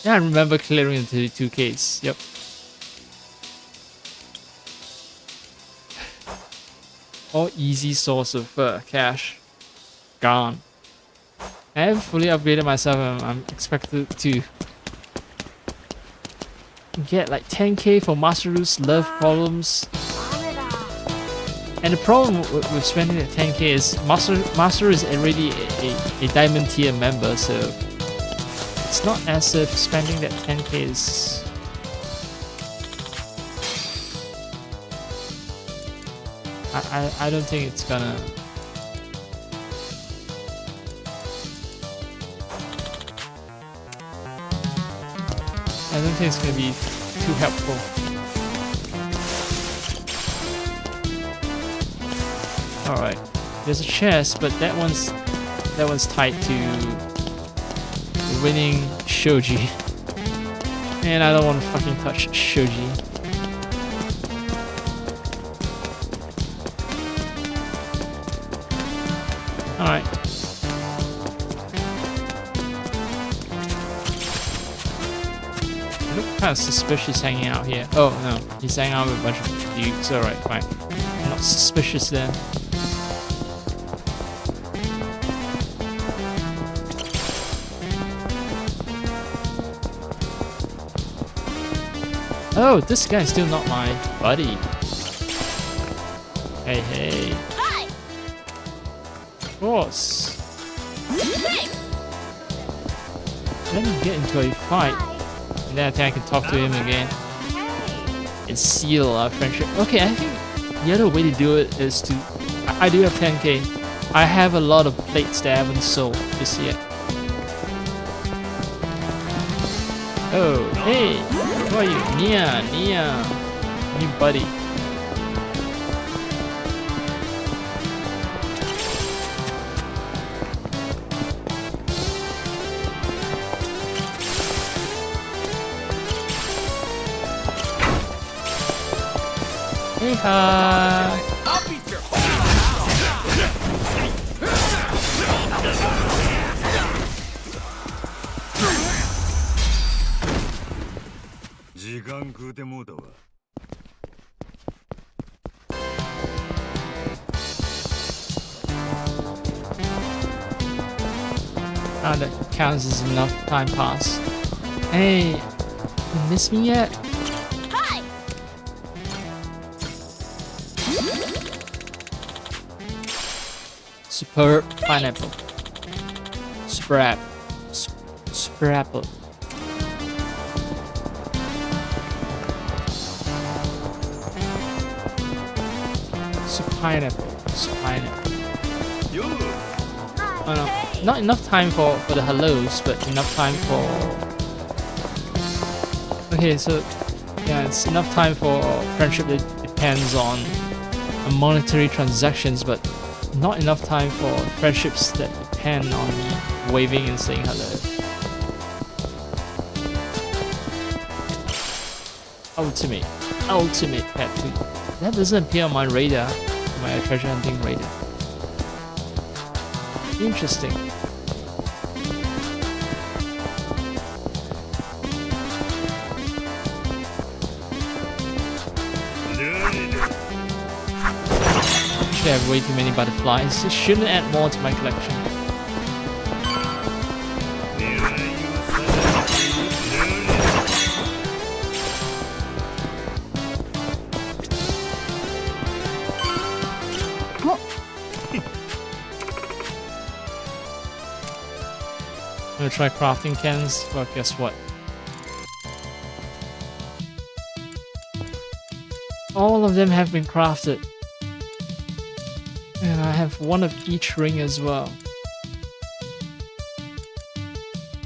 Yeah, I remember clearing the 32Ks. Yep. All easy source of cash. Gone. I haven't fully upgraded myself. I'm expected to get like 10K for Masaru's love problems. And the problem with spending the 10K is Masaru is already a diamond tier member, so it's not as if spending that 10K is... I don't think it's gonna... I don't think it's gonna be too helpful. Alright, there's a chest, but that one's tied to the winning Shoji. And I don't want to fucking touch Shoji. Alright. I look kind of suspicious hanging out here. Oh no, he's hanging out with a bunch of dudes. Alright, fine. I'm not suspicious then. Oh, this guy's still not my buddy. Hey, hey. Hi. Of course. Let me get into a fight. And then I think I can talk to him again. And seal our friendship. Okay, I think the other way to do it is to... I do have 10K. I have a lot of plates that I haven't sold this year. Oh, hey! Who are you? Nia! New buddy. Hey, hi! I'll beat your 時間食うてもうたわ。Ah, that counts as enough time pass. Hey, you miss me yet? Hi. Super pineapple. Super apple. Super apple. Super pineapple. Super pineapple. Oh no. Not enough time for the hellos, but enough time for... Okay, so... Yeah, it's enough time for friendship that depends on monetary transactions, but not enough time for friendships that depend on me waving and saying hello. Ultimate pet food. That doesn't appear on my radar, my treasure hunting radar. Interesting. Actually, I have way too many butterflies. It shouldn't add more to my collection. I'm gonna try crafting cans. Well, guess what? All of them have been crafted. And I have one of each ring as well.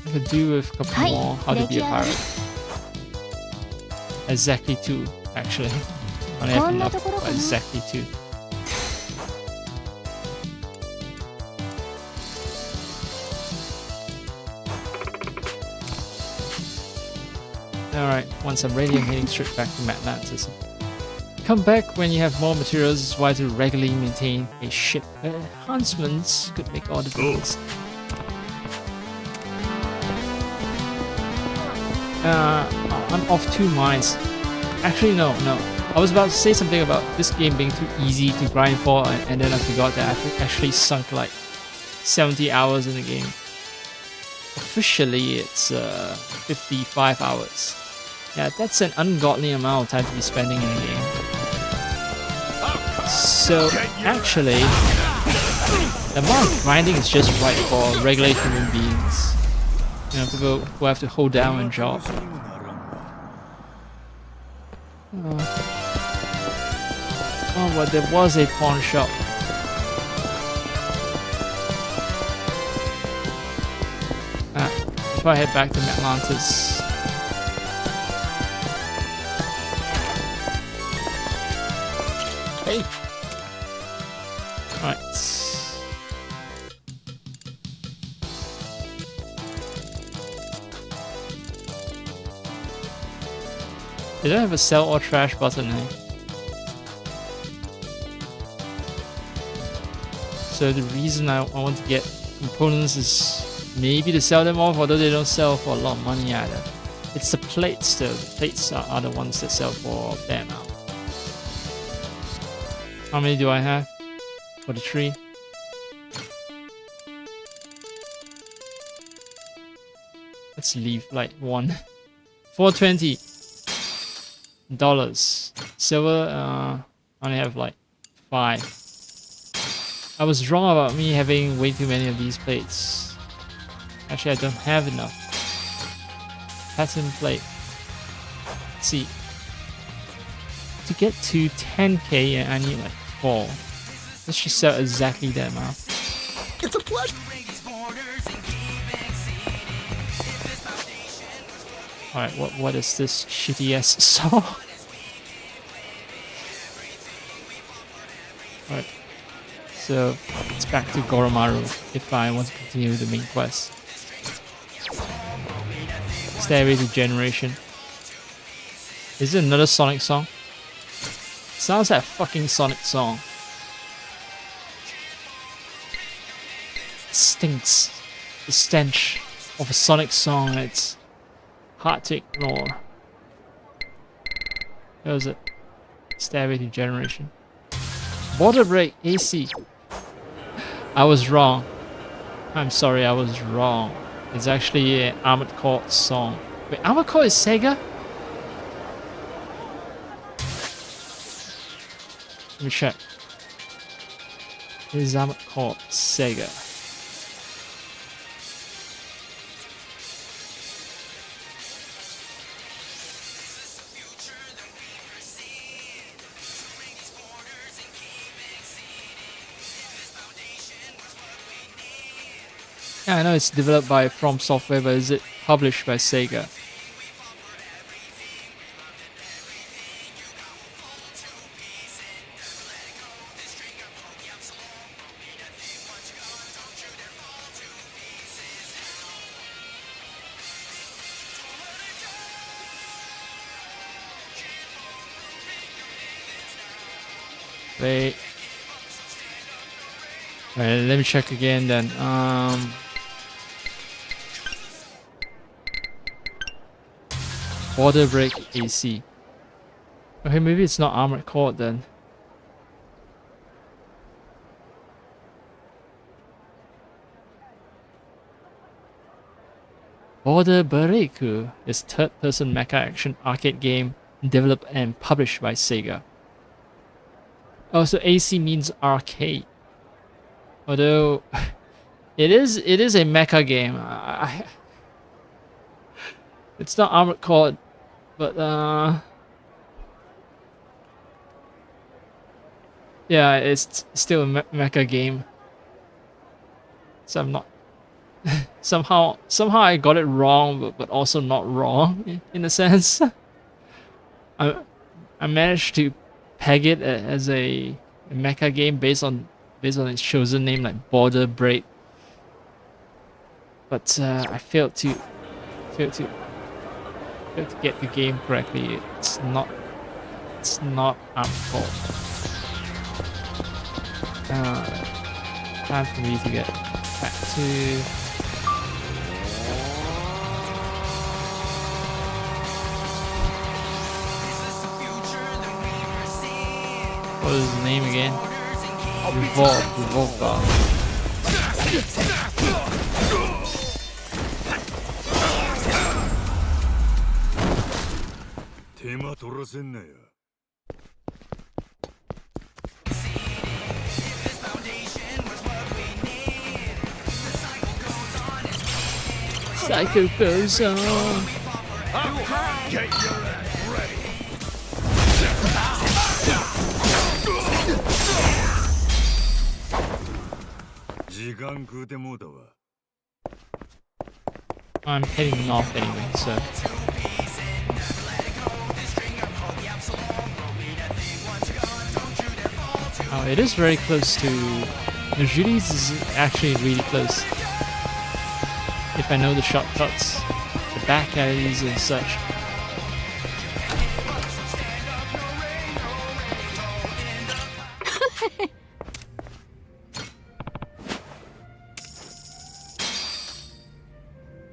I could do with a couple more how to be a pirate. Exactly 2, actually. I only have enough for exactly 2. Alright, once I'm ready, I'm heading straight back to Atlantis. Come back when you have more materials. It's wise to regularly maintain a ship. Enhancements could make all the difference. I'm off 2 minds. Actually, no. I was about to say something about this game being too easy to grind for, and then I forgot that I've actually sunk like 70 hours in the game. Officially, it's 55 hours. Yeah, that's an ungodly amount of time to be spending in the game. So, actually, the amount of grinding is just right for regular human beings. You know, people who have to hold down a job. Oh, well, there was a pawn shop. Before I head back to Atlantis. Hey! Alright. They don't have a sell or trash button, eh? So the reason I want to get components is maybe to sell them off, although they don't sell for a lot of money either. It's the plates though. The plates are the ones that sell for a fair amount. How many do I have? 43. Let's leave like 1. $420. Silver, I only have like 5. I was wrong about me having way too many of these plates. Actually, I don't have enough. Pattern plate. Let's see. To get to 10k, I need like 4. Let's just sell exactly that amount. It's a pleasure. Alright, what is this shitty ass song? Alright. So it's back to Goromaru if I want to continue the main quest. Stairway to Generation. Is it another Sonic song? Sounds like a fucking Sonic song. It stinks. The stench of a Sonic song. It's hard to ignore. Where was it? Stairway to Generation. Border Break AC. I was wrong. I'm sorry, I was wrong. It's actually an Armored Core song. Wait, Armored Core is Sega? Let me check. Is Armored Core Sega? Yeah, I know it's developed by From Software, but is it published by Sega? Wait. Alright, let me check again then. Border Break AC. Okay, maybe it's not Armored Core then. Border Break is a third-person mecha action arcade game developed and published by Sega. Oh, so AC means arcade. Although it is a mecha game. It's not Armored Core, but Yeah, it's still a mecha game. So I'm not somehow I got it wrong, but also not wrong in a sense. I I managed to peg it as a mecha game based on its chosen name like Border Break, but I failed to get the game correctly. It's not Arm's fault. Time for me to get back to. What is his name again? Revolve God. 手間取らせんなよ。Cycle goes on. Get your ass ready. 時間食うてもうたわ。I'm heading north anyway, so. Oh, it is very close to. The Judy's is actually really close. If I know the shortcuts, the back alleys and such.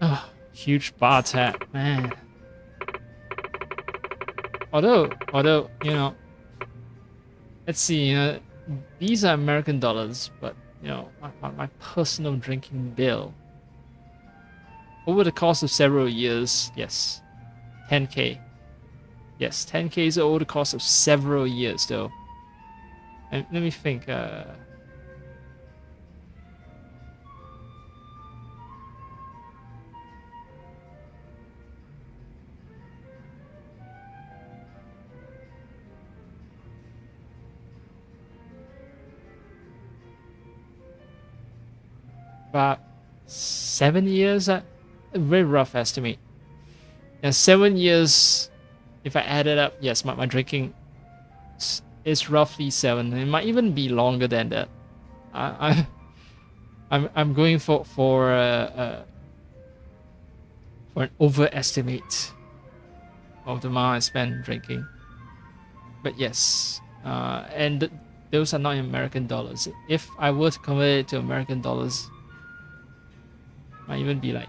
Oh, huge bar attack, man. Although, you know, let's see, you know, these are American dollars, but, you know, my personal drinking bill. Over the course of several years, yes, 10K. Yes, 10K is over the course of several years, though. And let me think, about 7 years, a very rough estimate. Now 7 years, if I add it up, yes, my drinking is roughly 7. It might even be longer than that. I'm going for an overestimate of the amount I spend drinking. But yes, and those are not in $American. If I were to convert it to $American, might even be like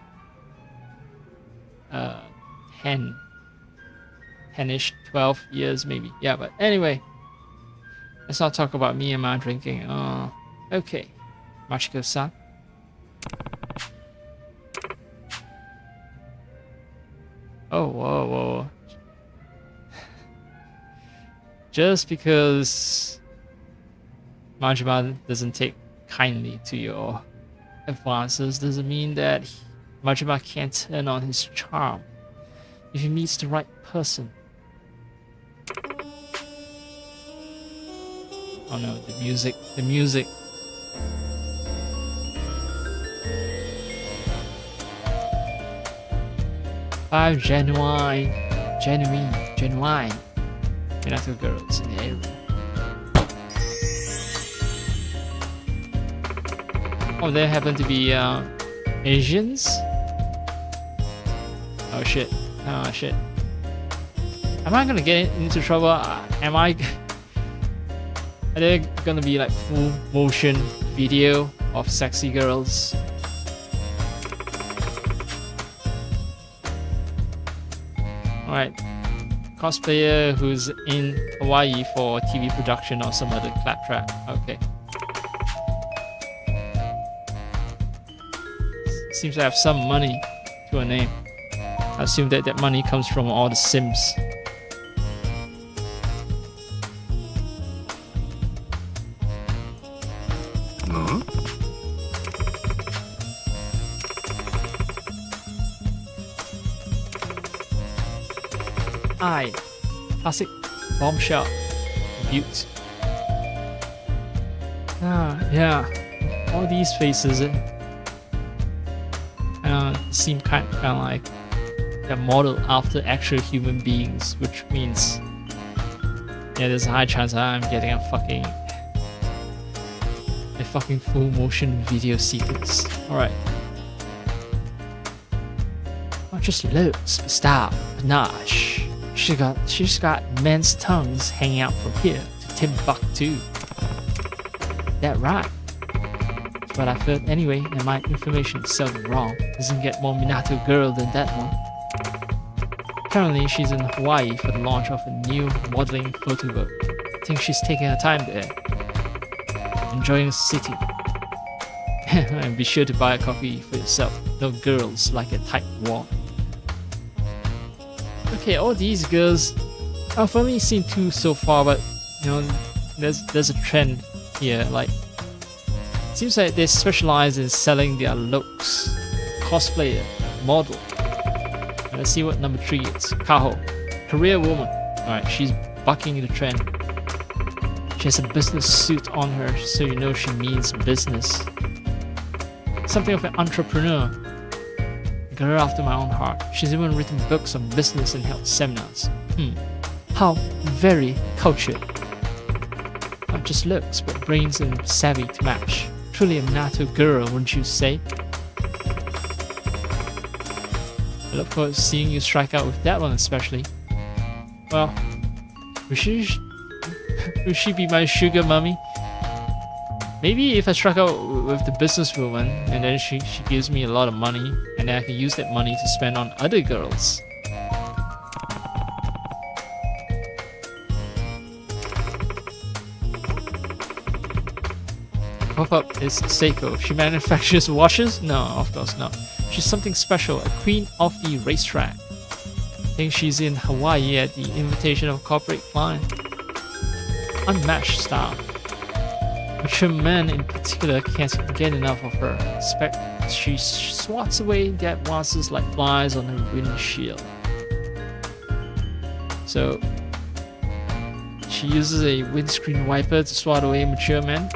10-ish, 12 years maybe. Yeah, but anyway, let's not talk about me and my drinking. Okay, Machiko-san. Oh, whoa. Just because Majima doesn't take kindly to your advances doesn't mean that Majima can't turn on his charm if he meets the right person. Oh no, the music. 5 genuine Minato girls in the area. Oh, they happen to be Asians? Oh shit. Am I gonna get into trouble? Are there gonna be like full motion video of sexy girls? Alright. Cosplayer who's in Hawaii for TV production or some other claptrap. Okay. Seems to have some money to her name. I assume that money comes from all the Sims. Huh? Classic bombshell. Butte. Yeah. All these faces seem kind of like they're modeled after actual human beings, which means yeah, there's a high chance I'm getting a fucking full motion video sequence. Alright. Not just looks, but style, panache. She's got men's tongues hanging out from here to Timbuktu. That right? That's what I felt anyway, and my information is seldom wrong. Doesn't get more Minato girl than that one. Currently, she's in Hawaii for the launch of a new modeling photo book. I think she's taking her time there, enjoying the city. And be sure to buy a copy for yourself. No girls like a tight wall. Okay, all these girls, I've only seen 2 so far, but you know, there's a trend here. Like, seems like they specialize in selling their looks. Cosplayer, model. Let's see what number 3 is. Kaho, career woman. Alright, she's bucking the trend. She has a business suit on her, so you know she means business. Something of an entrepreneur. A girl after my own heart. She's even written books on business and held seminars. How very cultured. Not just looks, but brains and savvy to match. Truly a Minato girl, wouldn't you say? I look forward to seeing you strike out with that one especially. Well, will she be my sugar mummy? Maybe if I strike out with the businesswoman and then she gives me a lot of money and then I can use that money to spend on other girls. Pop-up is Seiko. She manufactures watches? No, of course not. She's something special, a queen of the racetrack. I think she's in Hawaii at the invitation of a corporate client. Unmatched style. Mature men in particular can't get enough of her. Expect she swats away dead monsters like flies on her windshield. So she uses a windscreen wiper to swat away mature men?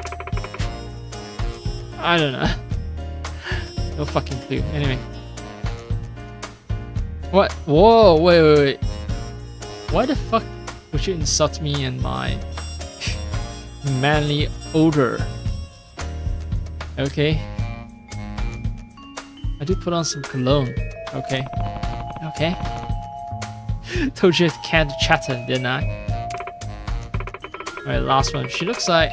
I don't know. No fucking clue. Anyway. What? Whoa, wait. Why the fuck would you insult me and my manly odor? Okay. I do put on some cologne. Okay. Told you I can't chatter, didn't I? Alright, last one. She looks like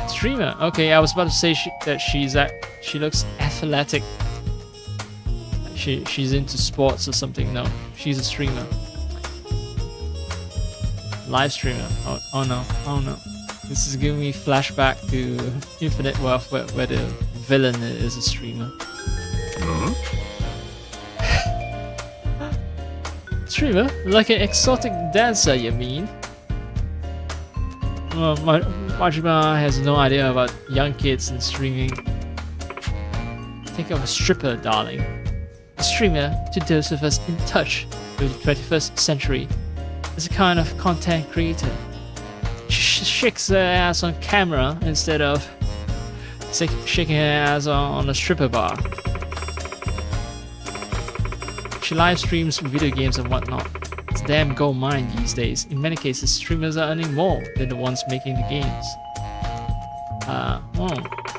streamer. Okay, I was about to say she looks athletic. She's into sports or something. No, she's a streamer. Live streamer. Oh no. This is giving me flashback to Infinite Wealth where the villain is a streamer. Streamer? Like an exotic dancer, you mean? Majima has no idea about young kids and streaming. Think of a stripper, darling. A streamer, to those of us in touch with the 21st century, is a kind of content creator. She shakes her ass on camera instead of shaking her ass on a stripper bar. She live streams video games and whatnot. It's a damn gold mine these days. In many cases, streamers are earning more than the ones making the games.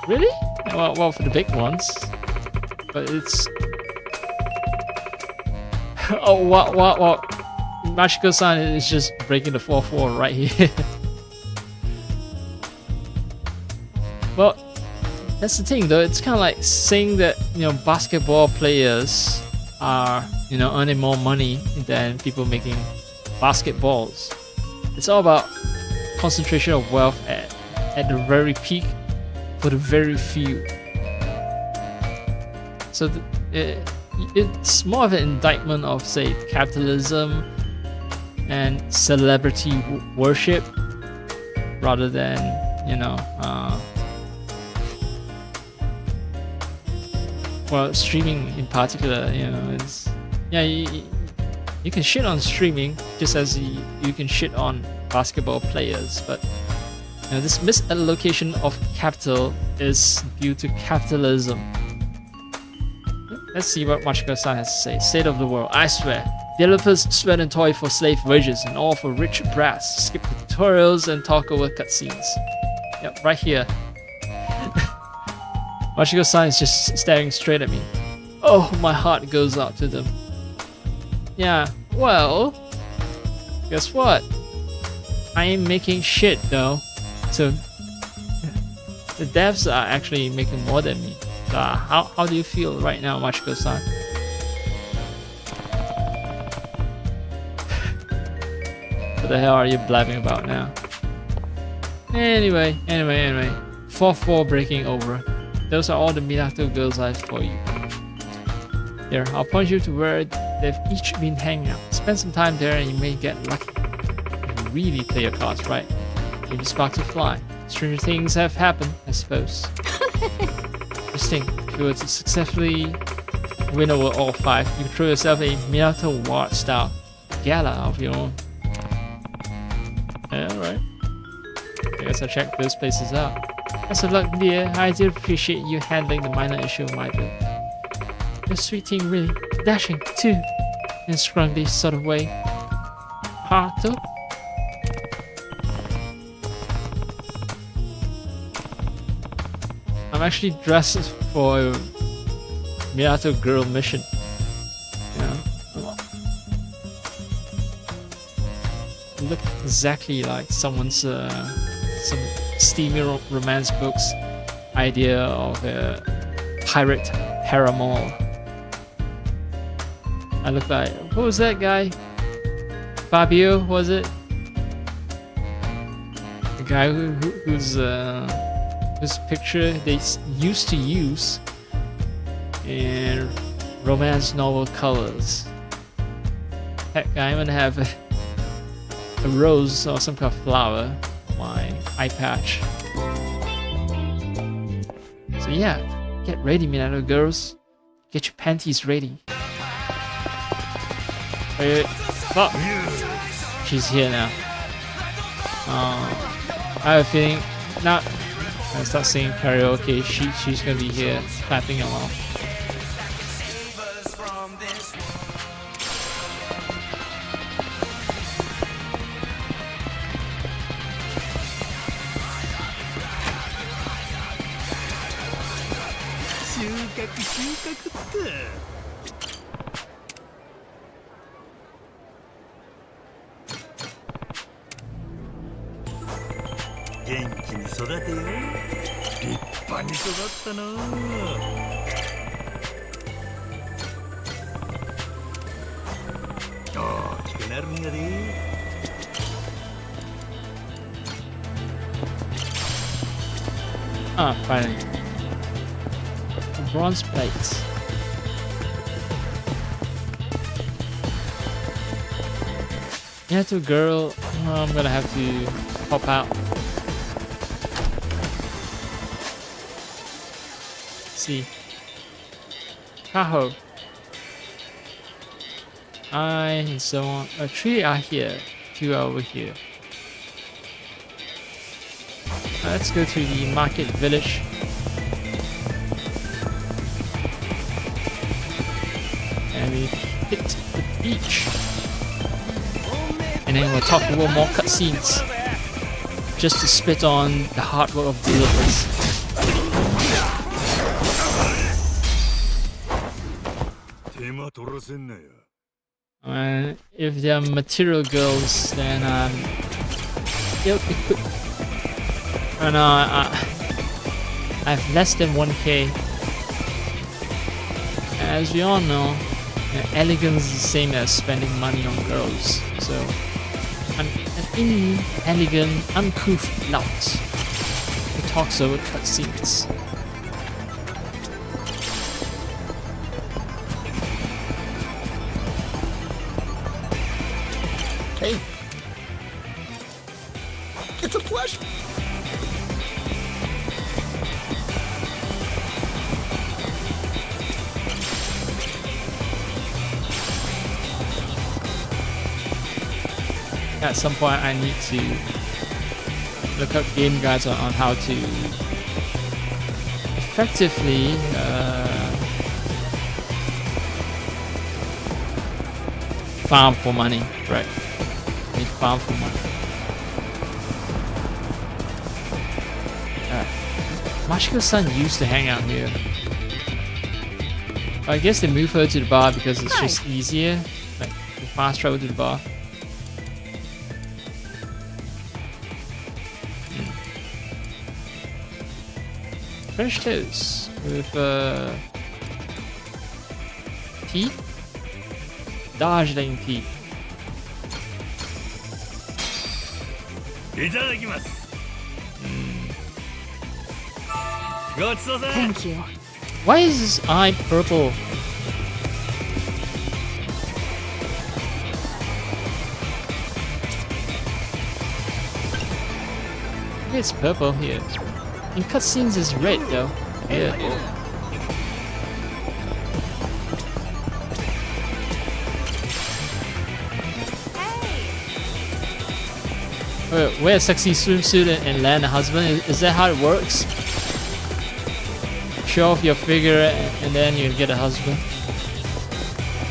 Really? Well, for the big ones. But it's... Oh, what? Machiko-san is just breaking the 4th wall right here. Well, that's the thing though. It's kind of like saying that, basketball players are, earning more money than people making basketballs. It's all about concentration of wealth at the very peak for the very few. So it's more of an indictment of, say, capitalism and celebrity worship rather than, well, streaming in particular, it's... Yeah, you can shit on streaming just as you can shit on basketball players, but Now, this misallocation of capital is due to capitalism. Let's see what Machiko-san has to say. State of the world. I swear. Developers sweat and toil for slave wages and all for rich brats. Skip the tutorials and talk over cutscenes. Yep, right here. Machiko-san is just staring straight at me. Oh, my heart goes out to them. Yeah, well, guess what? I ain't making shit though. So the devs are actually making more than me. How do you feel right now, Machiko-san? What the hell are you blabbing about now? Anyway. 4-4 breaking over. Those are all the Minato girls' lives for you. Here, I'll point you to where they've each been hanging out. Spend some time there and you may get lucky. If you really play your cards right, maybe sparks will fly. Stranger things have happened, I suppose. Interesting. If you were to successfully win over all 5, you can throw yourself a Minato Ward style gala of your own. Yeah, alright. I guess I'll check those places out. Best of luck, dear. I do appreciate you handling the minor issue of my build. You're a sweet thing, really. Dashing, too. In a scrumpy sort of way. Hato? I'm actually dressed for a Minato girl mission. Yeah. Look exactly like someone's some steamy romance books idea of a pirate paramour. I look like, what was that guy? Fabio, was it? The guy whose picture they used to use in romance novel colors. Heck, I'm gonna have a rose or some kind of flower on my eye patch. So yeah, get ready, Minato girls. Get your panties ready. Wait, fuck. She's here now. I have a feeling not. I start singing karaoke. She's gonna be here clapping along. Ah, finally. Bronze plates. Yeah, to a girl, I'm gonna have to pop out. Let's see. Kaho. And so on. 3 are here, 2 are over here. Let's go to the market village. And we hit the beach. And then we'll talk about more cutscenes. Just to spit on the hard work of developers. And if they're material girls, then they'll equip. And I have less than 1k. As we all know, elegance is the same as spending money on girls. So I'm an inelegant, uncouth lout who talks over cutscenes. Hey, it's a pleasure. At some point I need to look up game guides on how to effectively farm for money, right? Need farm for money. Mashiko's son used to hang out here. I guess they moved her to the bar because it's just easier, like to fast travel to the bar. French toast with tea, Darjeeling tea. いただきます。ごちそうさん。 Thank you. Why is his eye purple? It's purple here. In cutscenes, it's red though. Yeah. Wear a sexy swimsuit and land a husband? Is that how it works? Show off your figure and then you get a husband.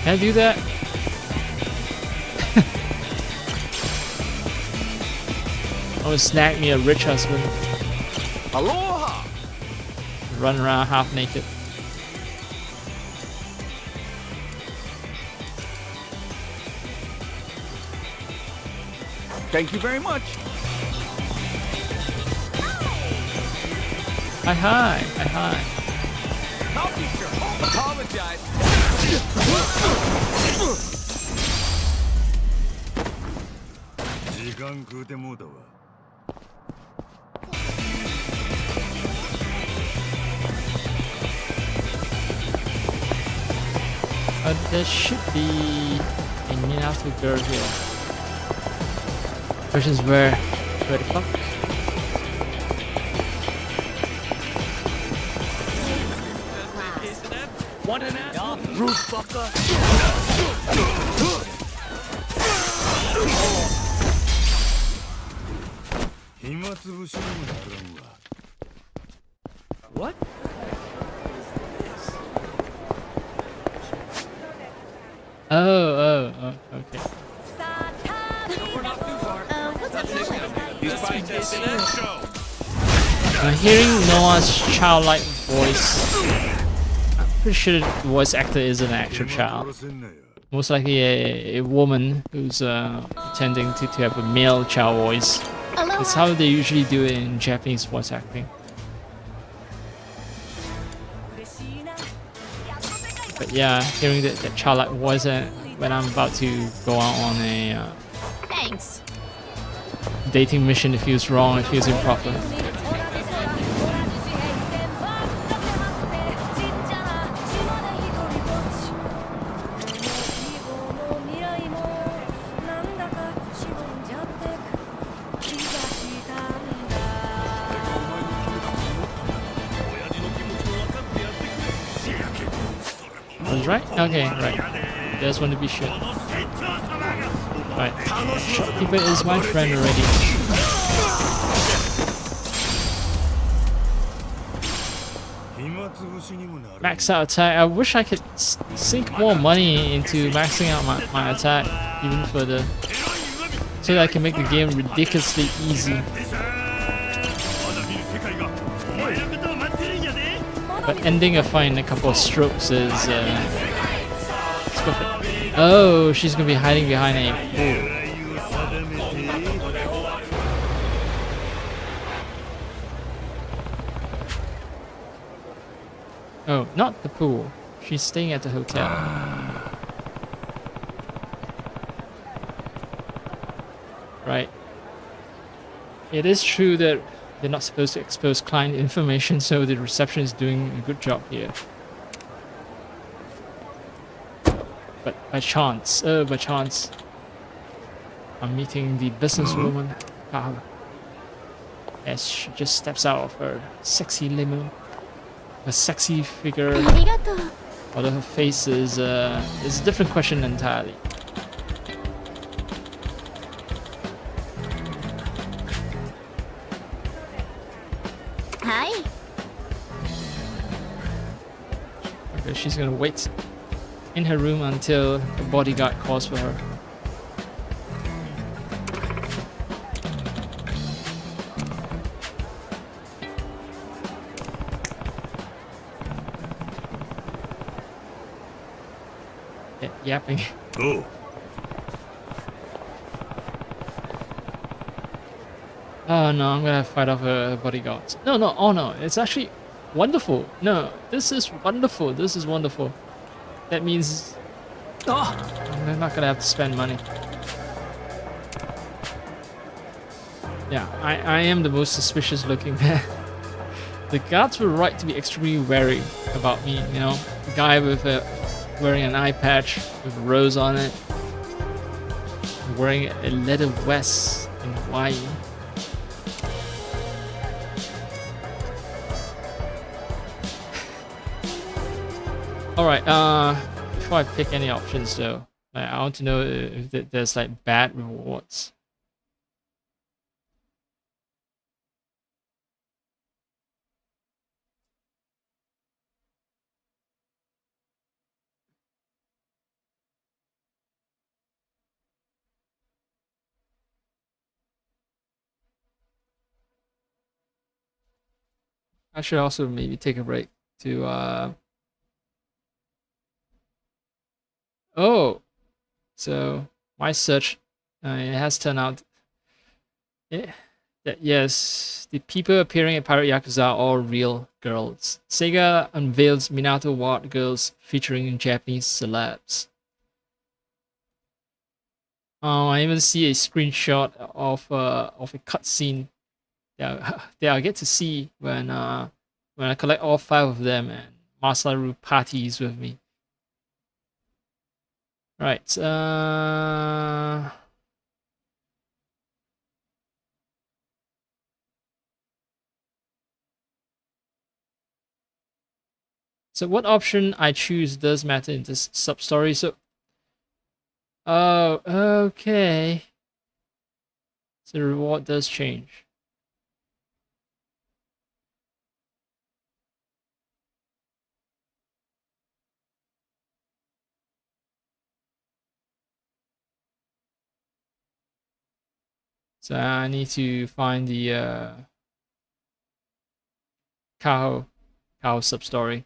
Can I do that? I want to snag me a rich husband. Aloha. Run around half naked. Thank you very much. Hi hi, hi hi. I'll be sure. Apologize. 時間食うてもうたわ。 There should be a Minato girl here. Question is where the fuck? One and a half. Roof fucker. What? Oh, okay. I'm hearing Noah's childlike voice. I'm pretty sure the voice actor is an actual child. Most likely a woman who's pretending to have a male child voice. That's how they usually do it in Japanese voice acting. But yeah, hearing that childlike voice when I'm about to go out on a Thanks. dating mission, it feels wrong, it feels improper. Was right? Okay, right. Just want to be sure. Right. Shopkeeper is my friend already. Max out attack. I wish I could sink more money into maxing out my attack even further, so that I can make the game ridiculously easy. But ending a fight in a couple of strokes is it's perfect. Oh, she's gonna be hiding behind a pool. Oh, not the pool. She's staying at the hotel. Right. It is true that they're not supposed to expose client information, so the reception is doing a good job here. But by chance, I'm meeting the businesswoman, as she just steps out of her sexy limo. A sexy figure, although her face is a different question entirely. はい。 Okay, she's gonna wait in her room until the bodyguard calls for her. Yeah, yapping. おう。 Oh no, I'm gonna fight off a bodyguard. No, no, oh no, it's actually wonderful. No, this is wonderful. This is wonderful. That means I'm not gonna have to spend money. Yeah, I am the most suspicious looking man. The guards were right to be extremely wary about me, you know. The guy with wearing an eye patch with a rose on it, wearing a leather vest in Hawaii. Alright, before I pick any options though, I want to know if there's like bad rewards. I should also maybe take a break to oh, so my search it has turned out that yes, the people appearing in Pirate Yakuza are all real girls. Sega unveils Minato Ward girls featuring Japanese celebs. I even see a screenshot of a cutscene that I get to see when I collect all 5 of them and Masaru parties with me. Right. So what option I choose does matter in this sub-story. So, oh, okay. So the reward does change. So I need to find the Kaho sub-story.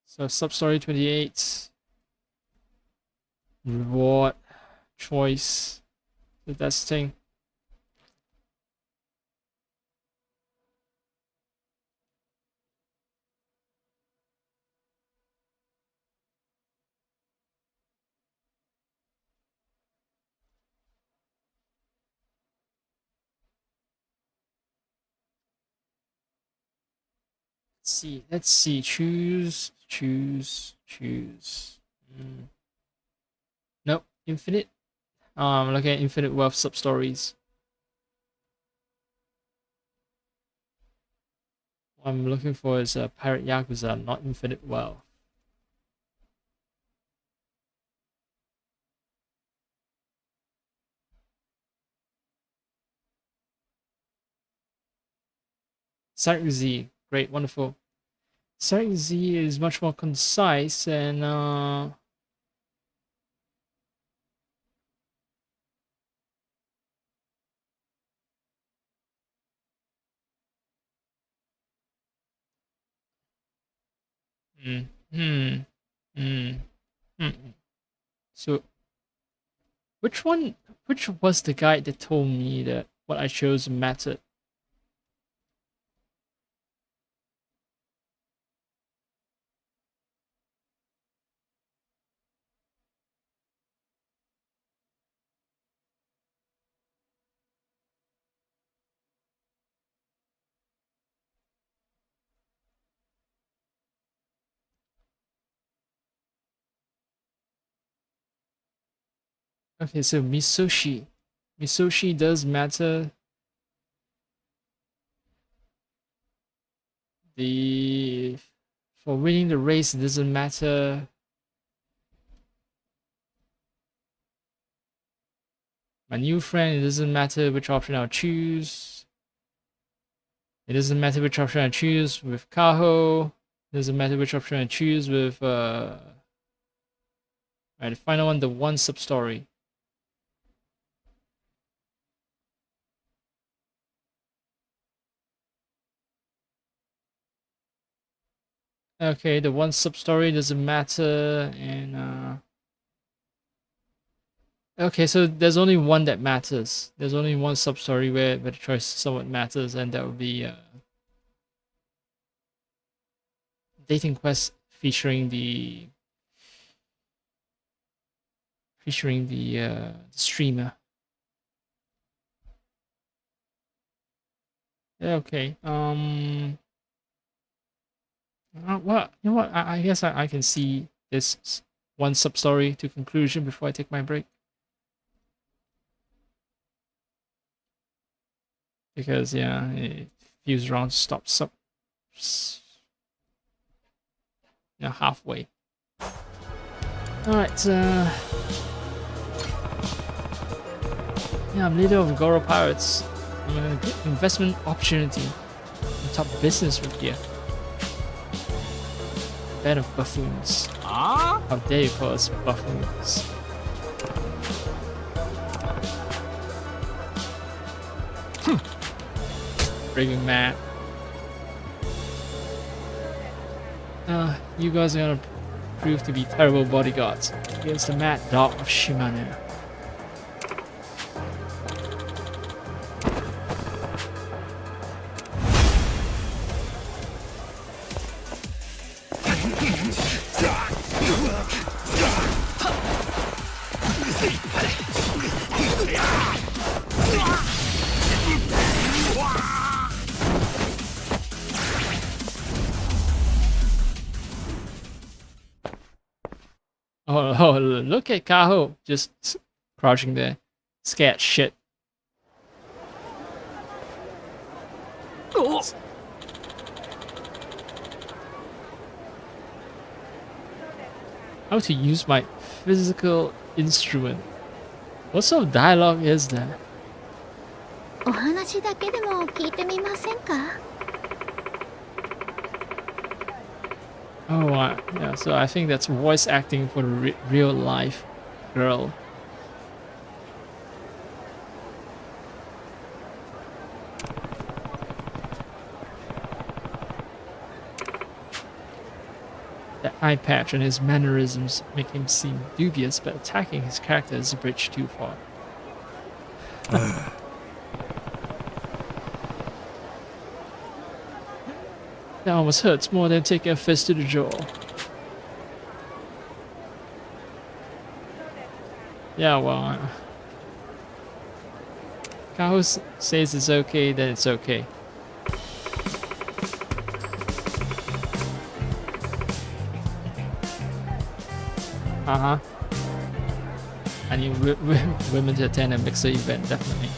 So sub-story 28. Reward. Choice. So that's the thing. Let's see. Choose. Nope. Infinite. I'm looking at Infinite Wealth sub-stories. What I'm looking for is a Pirate Yakuza, not Infinite Wealth. Sight Z. Great, wonderful. Sight Z is much more concise and hmm, hmm, hmm, hmm. So which was the guide that told me that what I chose mattered? Okay, so Misoshi. Misoshi does matter. for winning the race, it doesn't matter. My new friend, it doesn't matter which option I'll choose. It doesn't matter which option I choose with Kaho. It doesn't matter which option I choose with Alright, the final one, the one sub-story. Okay, the one sub-story doesn't matter, and okay, so there's only one that matters. There's only one sub-story where the choice somewhat matters, and that would be dating quest featuring the streamer. Yeah, okay. Well, you know what? I guess I can see this one sub-story to conclusion before I take my break. Because, yeah, it feels wrong to stop halfway. Alright, yeah, I'm leader of Goro Pirates. I'm a good investment opportunity. I'm top business with here. Band of buffoons. How dare you call us buffoons? Raving mad. You guys are gonna prove to be terrible bodyguards against the mad dog of Shimano. Oh, look at Kaho just crouching there, scared shit. How to use my physical instrument? What sort of dialogue is that? お話だけでも聞いてみませんか? Oh, yeah, so I think that's voice acting for the real life girl. The eye patch and his mannerisms make him seem dubious, but attacking his character is a bridge too far. That almost hurts more than taking a fist to the jaw. Yeah, well, Kaho says it's okay, then it's okay. I need women to attend a mixer event, definitely.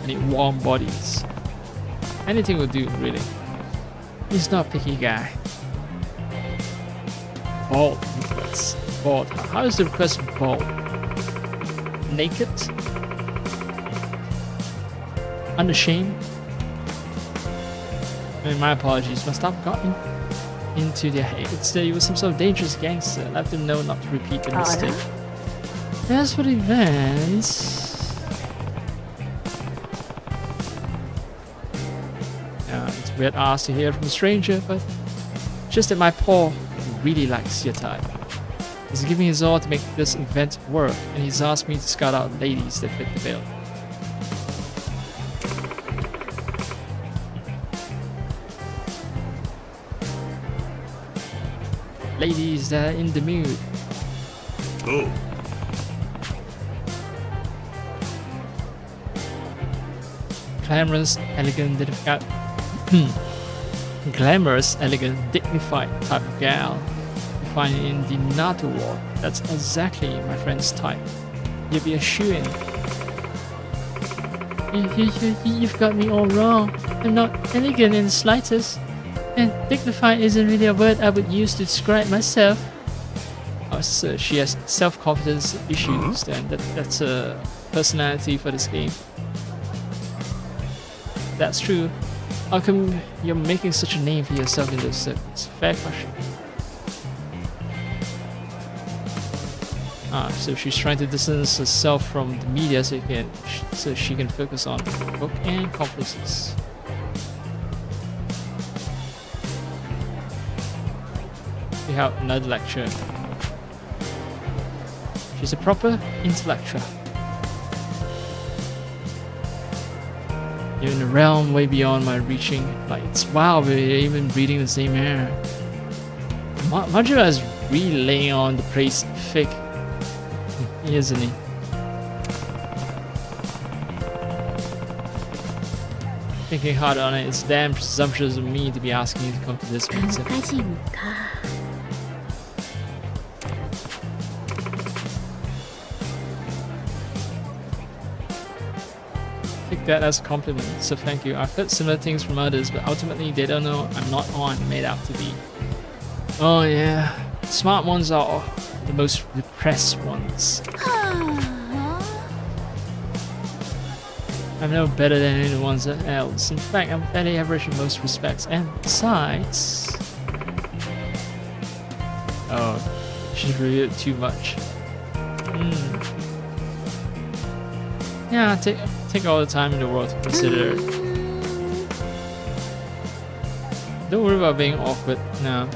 I need warm bodies. Anything will do, really. He's not a picky guy. Bald request. Bald. How is the request bald? Naked? Unashamed? I mean, my apologies. Must have gotten into their heads that he was some sort of dangerous gangster. Let them know not to repeat the mistake. As for the events... it's weird asked to hear from a stranger, but just that my paw really likes your type. He's giving his all to make this event work, and he's asked me to scout out ladies that fit the bill. Ladies that are in the mood. Oh. Glamorous, elegant, glamorous, elegant, dignified type of gal you find in the Nato war. That's exactly my friend's type. You'll be a shoo-in. You've got me all wrong. I'm not elegant in the slightest. And dignified isn't really a word I would use to describe myself. So she has self-confidence issues, then that's a personality for this game. That's true. How come you're making such a name for yourself in those circles? Fair question. So she's trying to distance herself from the media so she can focus on book and conferences. We have another lecture. She's a proper intellectual. You're in a realm way beyond my reaching. Like, it's wow, we're even breathing the same air. Majima is really laying on the praise thick, isn't he? Thinking hard on it, it's damn presumptuous of me to be asking you to come to this meeting. 歌人か。Take that as a compliment, so thank you. I've heard similar things from others, but ultimately they don't know I'm not all I'm made out to be. Oh yeah, smart ones are the most repressed ones. I'm no better than anyone else. In fact, I'm fairly average in most respects. And besides... Oh, she's revealed too much. Yeah, take all the time in the world to consider. Don't worry about being awkward now.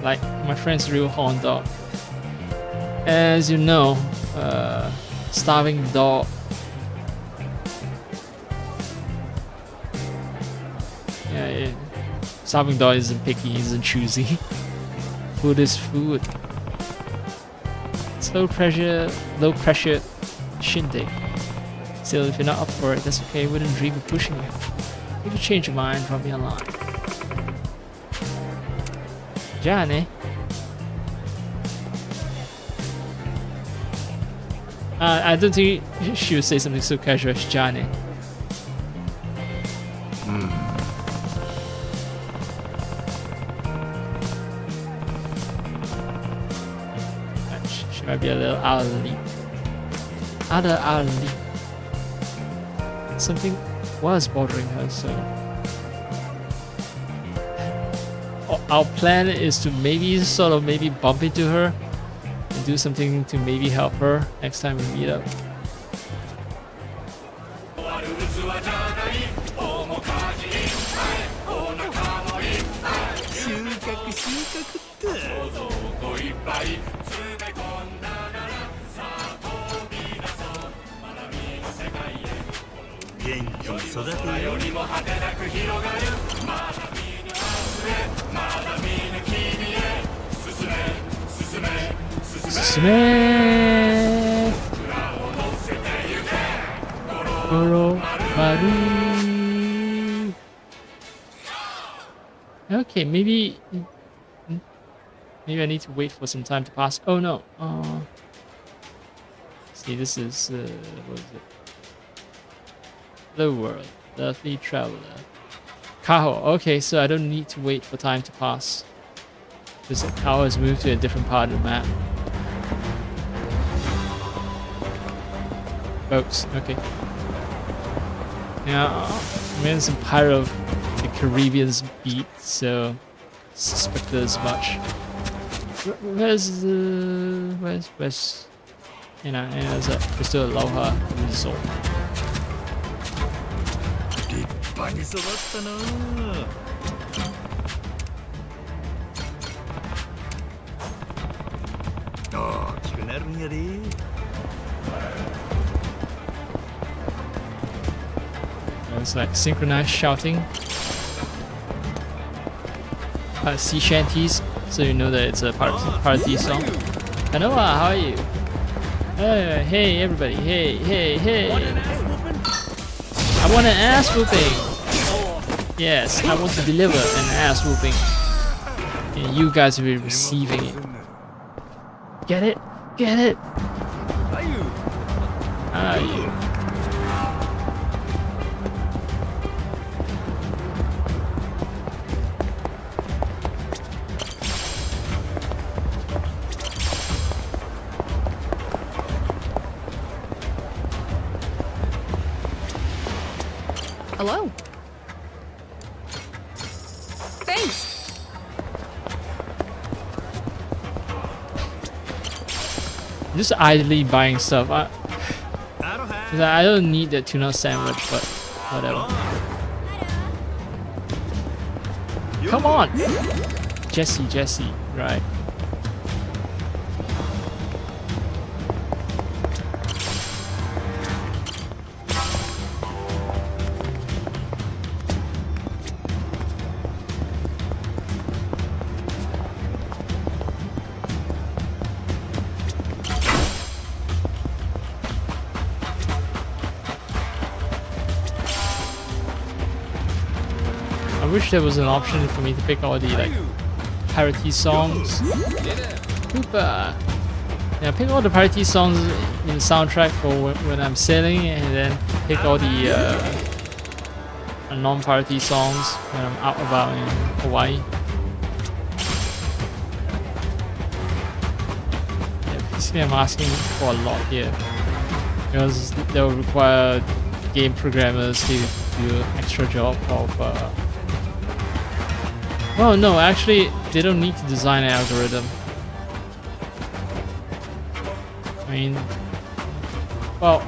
Like my friend's real horn dog. As you know, starving dog. Yeah, starving dog isn't picky, isn't choosy. Food is food. It's low pressure shindig. Still, if you're not up for it, that's okay. Wouldn't dream of pushing you. If you change your mind, drop me a line. Johnny. I don't think she would say something so casual as Johnny. She might be a little out of the league. Out of the league. Something was bothering her, so our plan is to maybe bump into her and do something to maybe help her next time we meet up. Goromaru. Okay, maybe I need to wait for some time to pass. Oh no. See, this is what is it? Hello world, lovely traveler. Kaho. Okay, so I don't need to wait for time to pass. Because Kaho has moved to a different part of the map. Boats. Okay. Now, I'm in some Pirate of the Caribbean's beat, so suspected as much. Where's you know, and there's a Crystal Aloha Resort. It's like synchronized shouting. Sea shanties, so you know that it's a party song. Kanoa, how are you? Hey everybody, hey. I want an ass whooping. Yes, I want to deliver an ass whooping. And you guys will be receiving it. Get it? Get it? How are you? Hello. Thanks. Just idly buying stuff. I don't need the tuna sandwich, but whatever. Come on! Jesse, right. I wish there was an option for me to pick all the like parody songs. Cooper. Yeah, pick all the parody songs in the soundtrack for when I'm sailing, and then pick all the non-parody songs when I'm out about in Hawaii. Yeah, basically I'm asking for a lot here, because that will require game programmers to do an extra job of well, no, actually, they don't need to design an algorithm. I mean, well,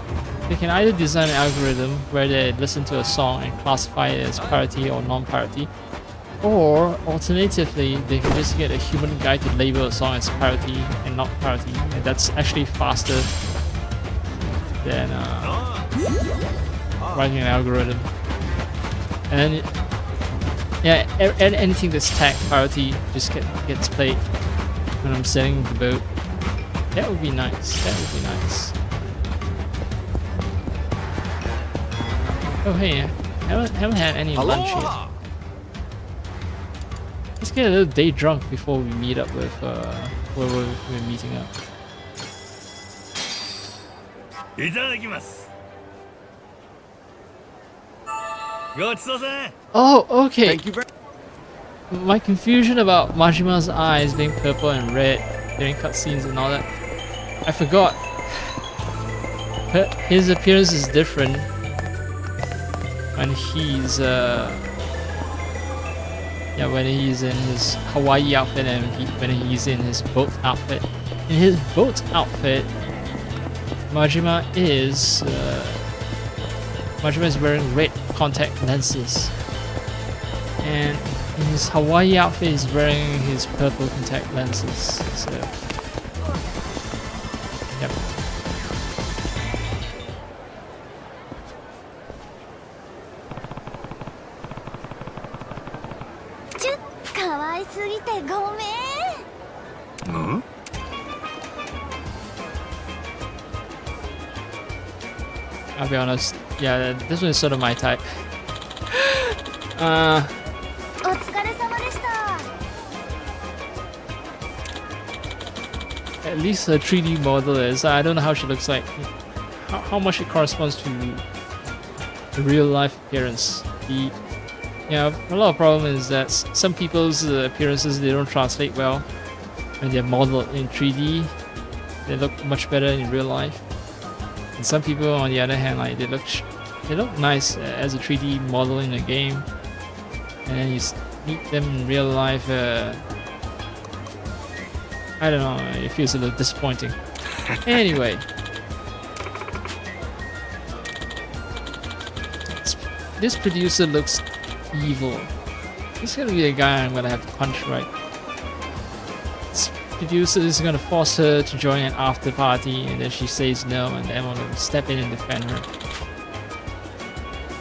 they can either design an algorithm where they listen to a song and classify it as parody or non-parody, or alternatively, they can just get a human guy to label a song as parody and not parody, and that's actually faster than writing an algorithm. And yeah, anything that's tagged parody just gets played when I'm sailing the boat. That would be nice. That would be nice. Oh hey, haven't had any lunch yet. Let's get a little day drunk before we meet up with where we're meeting up. いただきます。ごちそうさん。 Oh, okay. My confusion about Majima's eyes being purple and red during cutscenes and all that. I forgot. His appearance is different when he's when he's in his Hawaii outfit and when he's in his boat outfit. In his boat outfit, Majima is wearing red contact lenses, and in his Hawaii outfit he's wearing his purple contact lenses. So, yep. I'll be honest, yeah, this one is sort of my type. At least her 3D model is. I don't know how she looks like. How much it corresponds to the real life appearance. A lot of problem is that some people's appearances, they don't translate well when they're modeled in 3D. They look much better in real life. And some people, on the other hand, like they look nice as a 3D model in a game, and then you meet them in real life. I don't know. It feels a little disappointing. Anyway, this producer looks evil. He's gonna be the guy I'm gonna have to punch, right? This producer is gonna force her to join an after party, and then she says no, and then I'm gonna step in and defend her.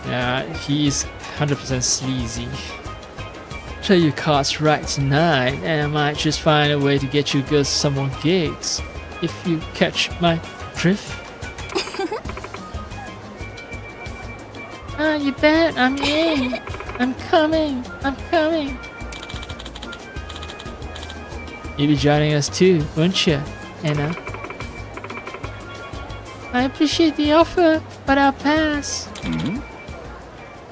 Yeah, he's 100% sleazy. Play your cards right tonight, and I might just find a way to get you girls some more gigs. If you catch my drift. You bet I'm in. I'm coming. You'll be joining us too, won't you, Anna? I appreciate the offer, but I'll pass.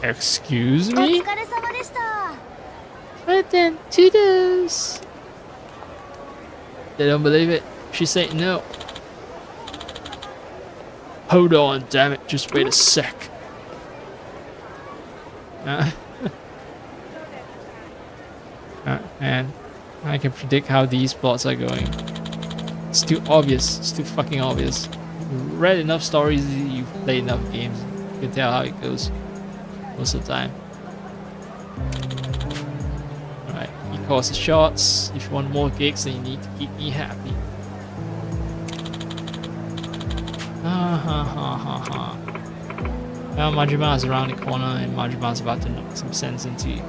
Excuse me? Right then, toodles. They don't believe it. She said no. Hold on, damn it. Just wait a sec. And I can predict how these plots are going. It's too obvious. It's too fucking obvious. You've read enough stories, you've played enough games. You can tell how it goes most of the time. Alright, he calls the shots. If you want more gigs, then you need to keep me happy. Well, Majima is around the corner and Majima is about to knock some sense into you.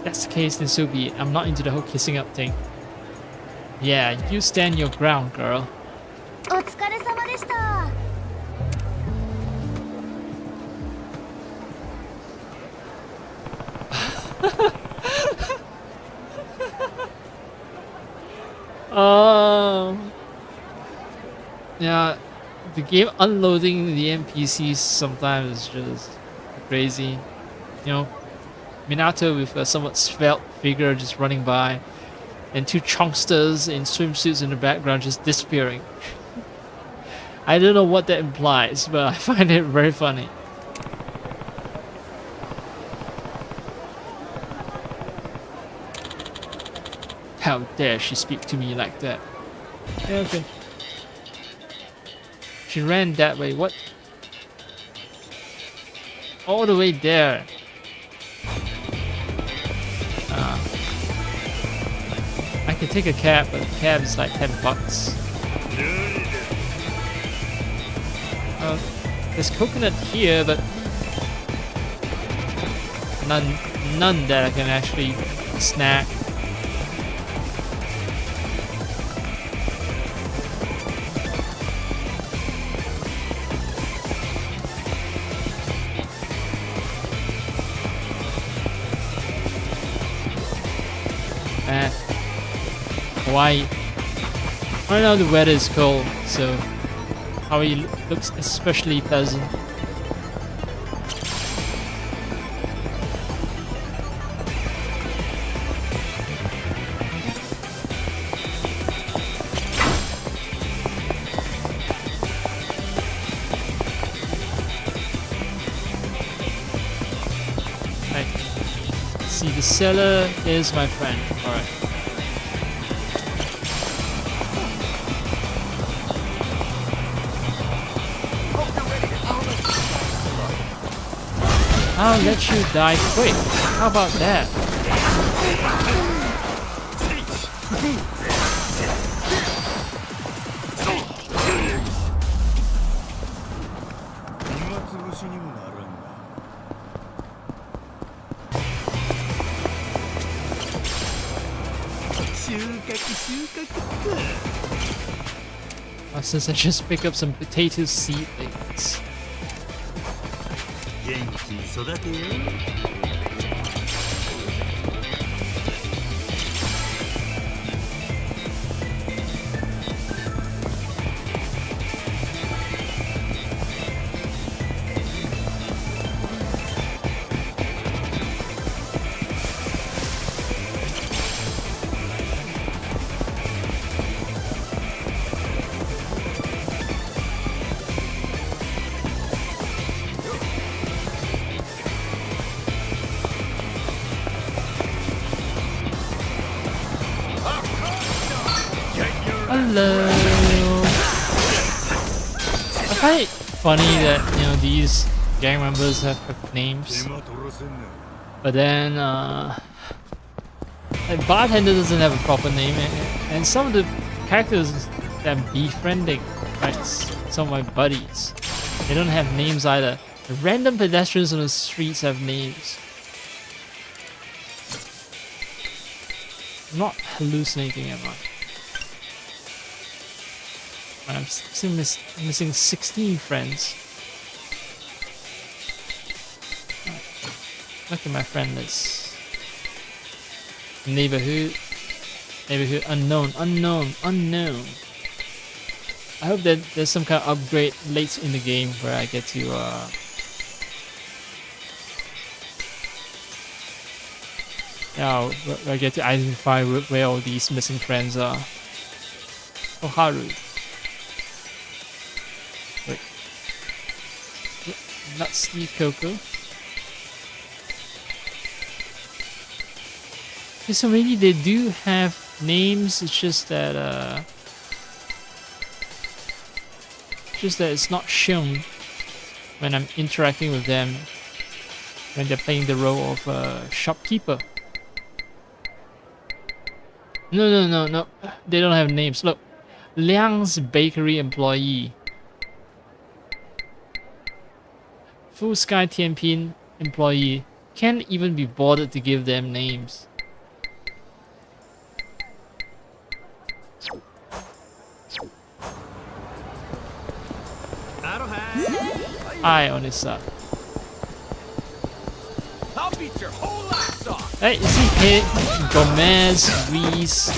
That's the case, then so be it. I'm not into the whole kissing up thing. Yeah, you stand your ground, girl. お疲れ様でした。 Yeah, the game unloading the NPCs sometimes is just crazy. You know, Minato with a somewhat svelte figure just running by, and two chunksters in swimsuits in the background just disappearing. I don't know what that implies, but I find it very funny. How dare she speak to me like that? Yeah, okay. She ran that way. What? All the way there. I could take a cab, but the cab is like $10. There's coconut here, but none that I can actually snack. Hawaii. Right now the weather is cold, so Hawaii looks especially pleasant. Right. See, the seller is my friend. Alright. I'll let you die quick. How about that? Since I just picked up some potato seedlings. 元気に育てよ。Hello. I find it funny that, you know, these gang members have names, but then like bartender doesn't have a proper name, and some of the characters that I'm befriending, right, some of my buddies, they don't have names either. The random pedestrians on the streets have names. I'm not hallucinating, am I? I'm still missing 16 friends. Look at my friend list. Neighborhood unknown. I hope that there's some kind of upgrade late in the game where I get to Now I get to identify where all these missing friends are. Oh, Haru. Wait. Not Steve Coco. Okay, so maybe they do have names, it's just that it's not shown when I'm interacting with them when they're playing the role of a shopkeeper. No. They don't have names. Look. Liang's bakery employee. Full Sky Tianpin employee. Can't even be bothered to give them names. Eye on his side. I'll beat your whole ass off. Hey, is he hit? Gomez, Reese.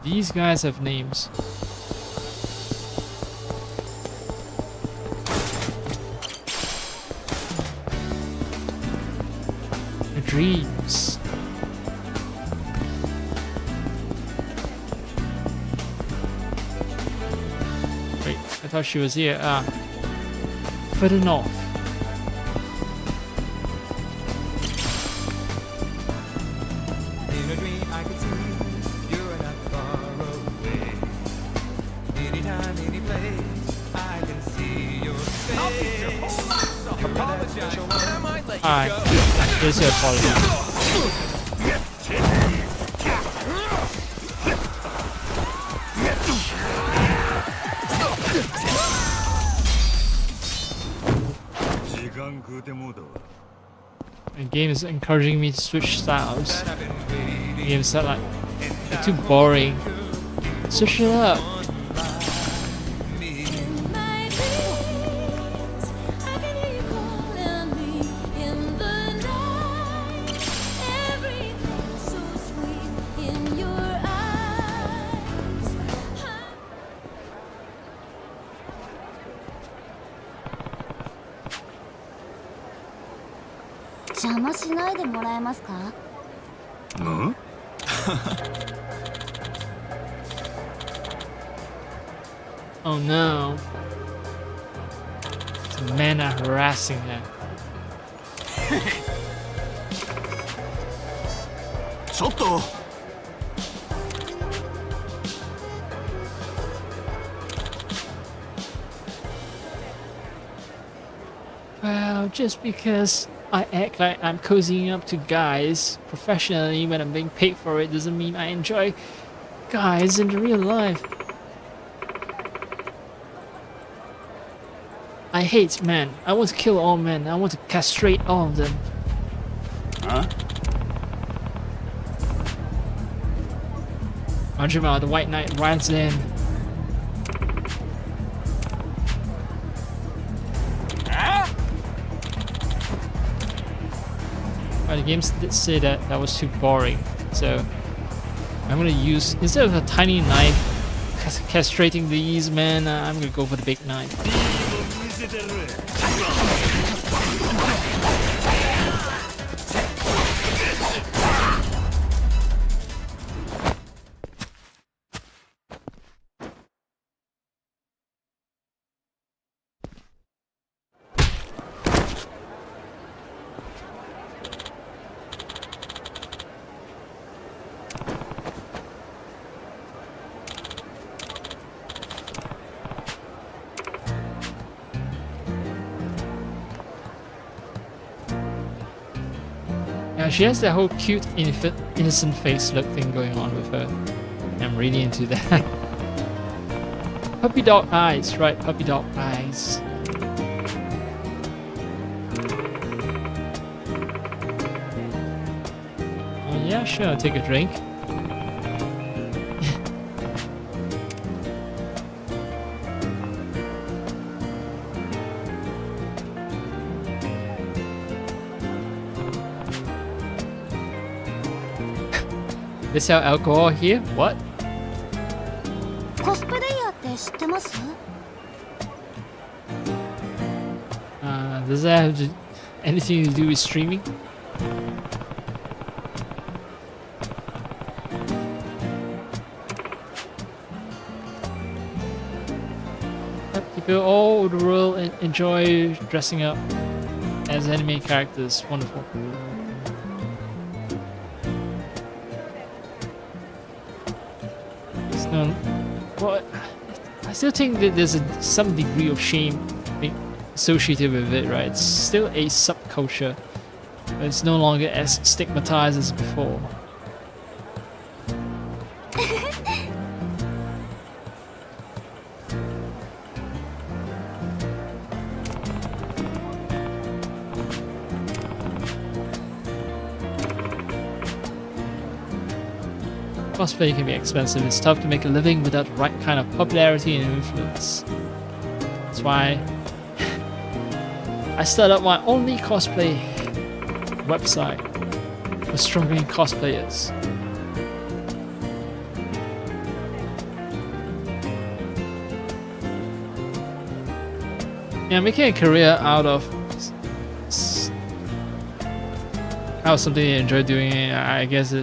These guys have names. Dreams. Wait, I thought she was here. Further north. In a dream I could see you are not far away. Anytime, any place, I can see your face. I'll beat your whole ass off. Apologize, but I might let you Alright, go. here's your apology. The game is encouraging me to switch styles. The game said like, you're too boring. Switch it up. Oh no. The men are harassing her. Well, just because I act like I'm cozying up to guys professionally when I'm being paid for it doesn't mean I enjoy guys in real life. I hate men. I want to kill all men. I want to castrate all of them. Huh? Majima, the White Knight, rides in. The games did say that that was too boring, so I'm gonna use, instead of a tiny knife castrating these men, I'm gonna go for the big knife. Yeah, she has that whole cute, innocent face look thing going on with her. I'm really into that. Puppy dog eyes, right? Puppy dog eyes. Yeah, sure, I'll take a drink. They sell alcohol here? What? Does that have anything to do with streaming? People all over the world enjoy dressing up as anime characters. Wonderful. So, well, I still think that there's some degree of shame associated with it, right? It's still a subculture, but it's no longer as stigmatized as before. Cosplay can be expensive. It's tough to make a living without the right kind of popularity and influence. That's why I started up my only cosplay website for struggling cosplayers. Yeah, making a career out of something you enjoy doing, I guess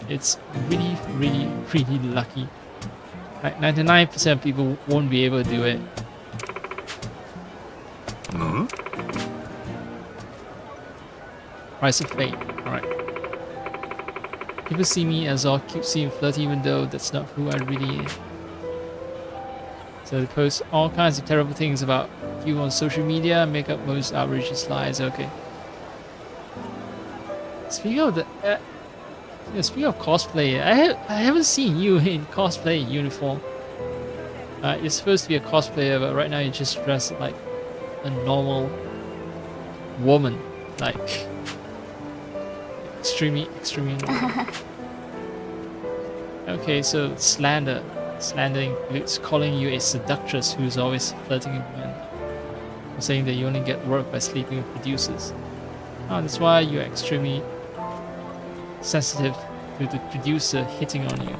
it's really lucky. Like 99% of people won't be able to do it. Price of fame. Alright. People see me as all cutesy and flirty, even though that's not who I really am. So they post all kinds of terrible things about you on social media, make up most outrageous lies. Okay. Speaking of the, speaking of cosplay, I haven't seen you in cosplay uniform. You're supposed to be a cosplayer, but right now you're just dressed like a normal woman, like extremely. Okay, so slander. Slander includes calling you a seductress who's always flirting with men, or saying that you only get work by sleeping with producers. Oh, that's why you're extremely sensitive to the producer hitting on you.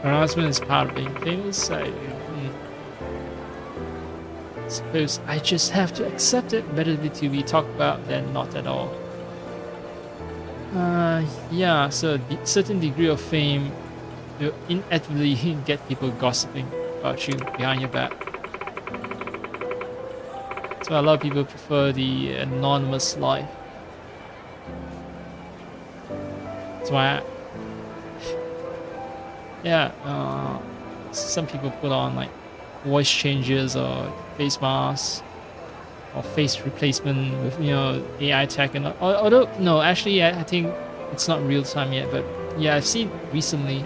Harassment is part of being famous. I suppose I just have to accept it. Better to be talked about than not at all. Yeah, so a certain degree of fame will inevitably get people gossiping about you behind your back. So a lot of people prefer the anonymous life. That's why some people put on like voice changes or face masks or face replacement with AI tech, and although no, actually I think it's not real time yet, but yeah, I've seen recently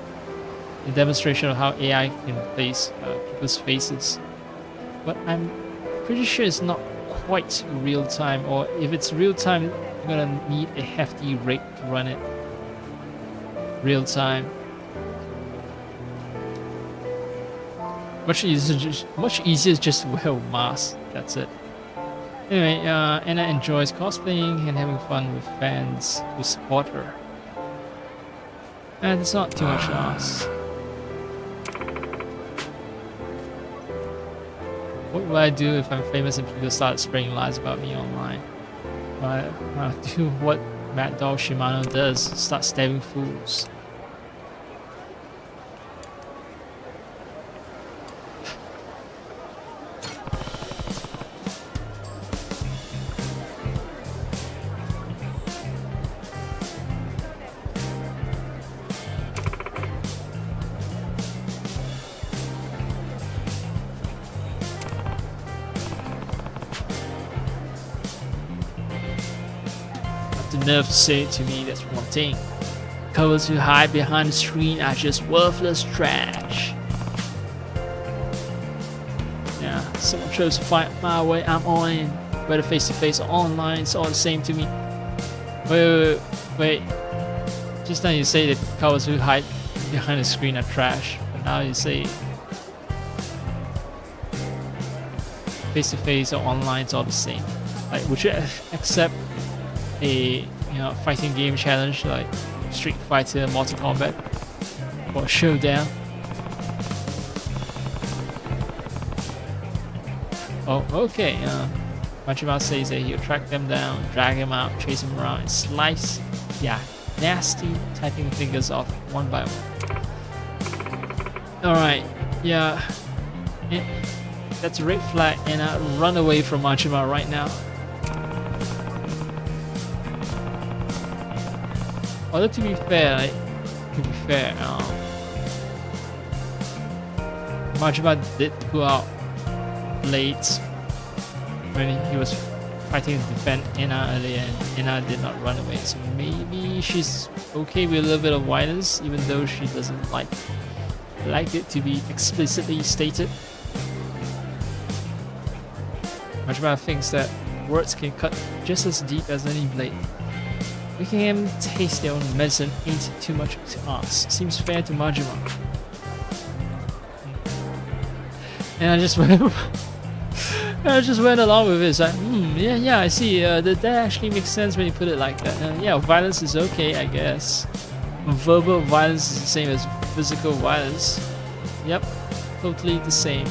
a demonstration of how AI can replace people's faces, but I'm pretty sure it's not quite real time, or if it's real time, you're gonna need a hefty rig to run it real time. Much easier just to wear a mask. That's it. Anyway, Anna enjoys cosplaying and having fun with fans who support her. And it's not too much to ask. What will I do if I'm famous and people start spreading lies about me online? I'll do what Mad Dog Shimano does, start stabbing fools. The nerve to say it to me, that's one thing. Covers who hide behind the screen are just worthless trash. Yeah, someone tries to fight my way, I'm all in. Whether face to face or online, it's all the same to me. Wait. Just now you say that covers who hide behind the screen are trash, but now you say face to face or online, it's all the same. Like, would you accept a fighting game challenge like Street Fighter Mortal Kombat or Showdown? Oh, okay. Majima says that he'll track them down, drag him out, chase him around, and slice, yeah, nasty typing fingers off one by one. Alright, yeah. That's a red flag, and I run away from Majima right now. Although to be fair, Majima did pull out blades when he was fighting to defend Anna earlier, and Anna did not run away. So maybe she's okay with a little bit of violence, even though she doesn't like it to be explicitly stated. Majima thinks that words can cut just as deep as any blade. Making them taste their own medicine ain't too much to ask. Seems fair to Majima. And I just went along with it. It's like, yeah, I see. That actually makes sense when you put it like that. Yeah, violence is okay, I guess. Verbal violence is the same as physical violence. Yep, totally the same.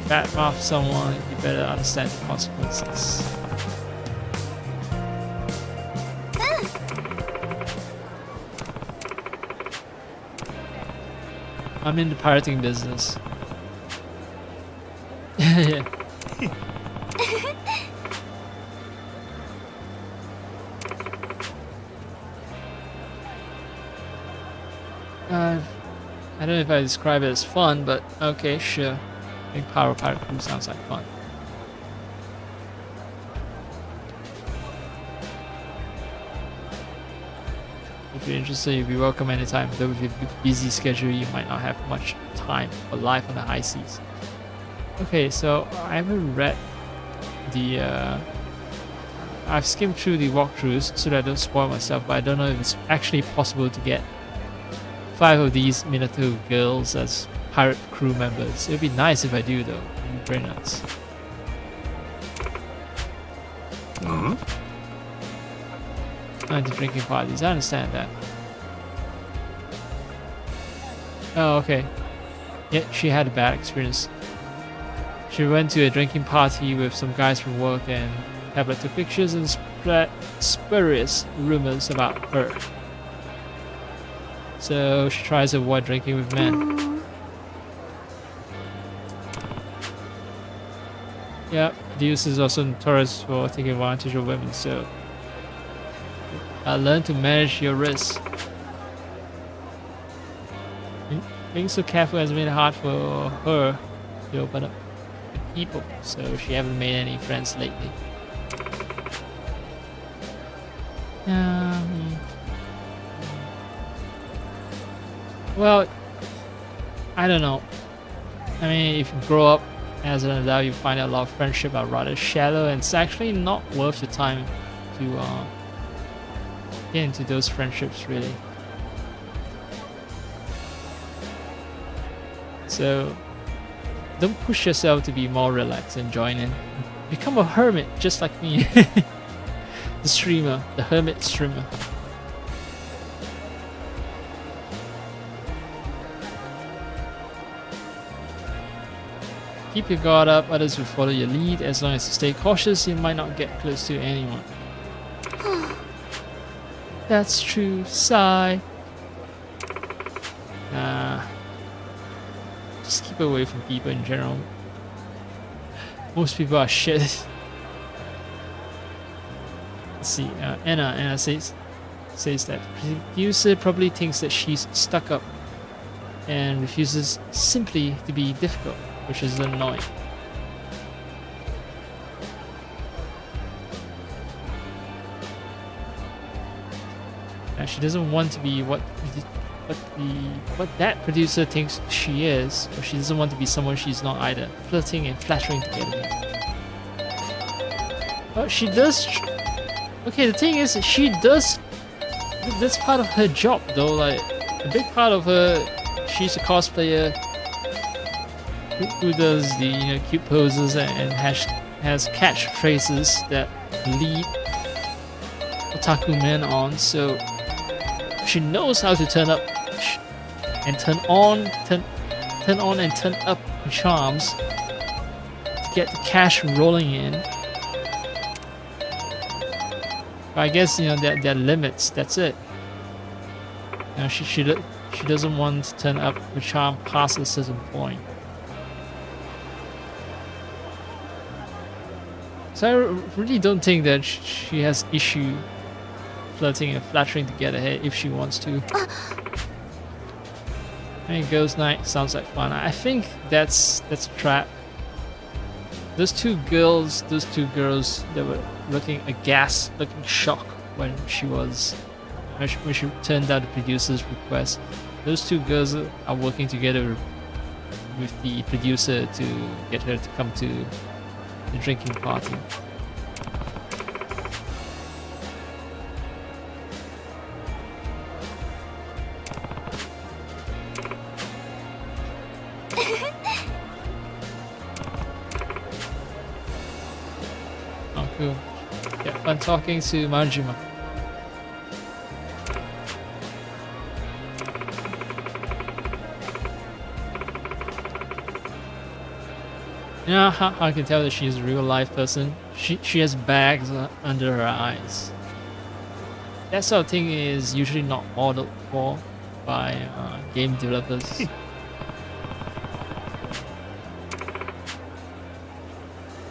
Badmouth someone, you better understand the consequences. I'm in the pirating business. Yeah. I don't know if I describe it as fun, but okay, sure. I think Pirate Crew sounds like fun. If you're interested, you'll be welcome anytime. Though with your busy schedule, you might not have much time for life on the high seas. Okay, so I haven't read the... I've skimmed through the walkthroughs so that I don't spoil myself, but I don't know if it's actually possible to get 5 of these Minato girls as pirate crew members. It would be nice if I do, though. It would be very nice. The drinking parties, I understand that. Oh, okay. Yeah, she had a bad experience. She went to a drinking party with some guys from work, and Tablet took pictures and spread spurious rumors about her. So she tries to avoid drinking with men. Yeah, Deus is also notorious for taking advantage of women, so learn to manage your risks. Being so careful has made it hard for her to open up to people, so she hasn't made any friends lately. Well, I don't know. I mean, if you grow up as an adult, you find out a lot of friendship are rather shallow, and it's actually not worth the time to get into those friendships, really. So don't push yourself to be more relaxed and join in. Become a hermit, just like me. The streamer, the hermit streamer. Keep your guard up, others will follow your lead. As long as you stay cautious, you might not get close to anyone. That's true, sigh. Just keep away from people in general. Most people are shit. Let's see, Anna says that the producer probably thinks that she's stuck up and refuses simply to be difficult, which is annoying. And she doesn't want to be what that producer thinks she is, or she doesn't want to be someone she's not either. Flirting and flattering together. Well, she does. Okay, the thing is, she does. That's part of her job, though. Like, a big part of her, she's a cosplayer. who does the cute poses and has catchphrases that lead otaku men on. So she knows how to turn up and turn on and turn up her charms to get the cash rolling in. But I guess there are limits. That's it. She doesn't want to turn up her charm past a certain point. So I really don't think that she has issue flirting and flattering to get ahead if she wants to. Hey, girls' night sounds like fun. I think that's a trap. Those two girls that were looking aghast, looking shocked when she turned down the producer's request. Those two girls are working together with the producer to get her to come to the drinking party. Oh, cool. Yeah, fun talking to Manjima. How I can tell that she's a real life person. She has bags under her eyes. That sort of thing is usually not modeled for by game developers.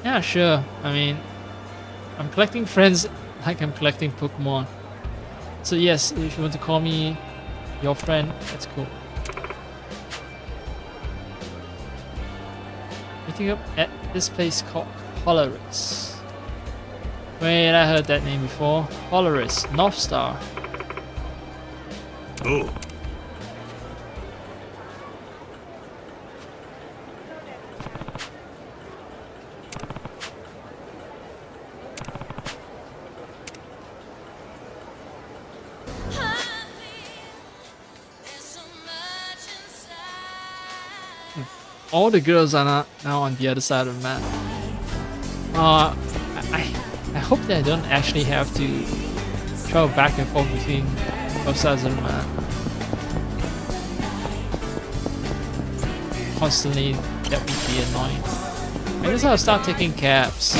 Yeah, sure. I mean, I'm collecting friends like I'm collecting Pokemon. So yes, if you want to call me your friend, that's cool. Meeting up at this place called Polaris. Wait, I heard that name before. Polaris, North Star. Oh. All the girls are now on the other side of the map. I hope that I don't actually have to travel back and forth between both sides of the map. Constantly, that would be annoying. I guess I'll start taking cabs.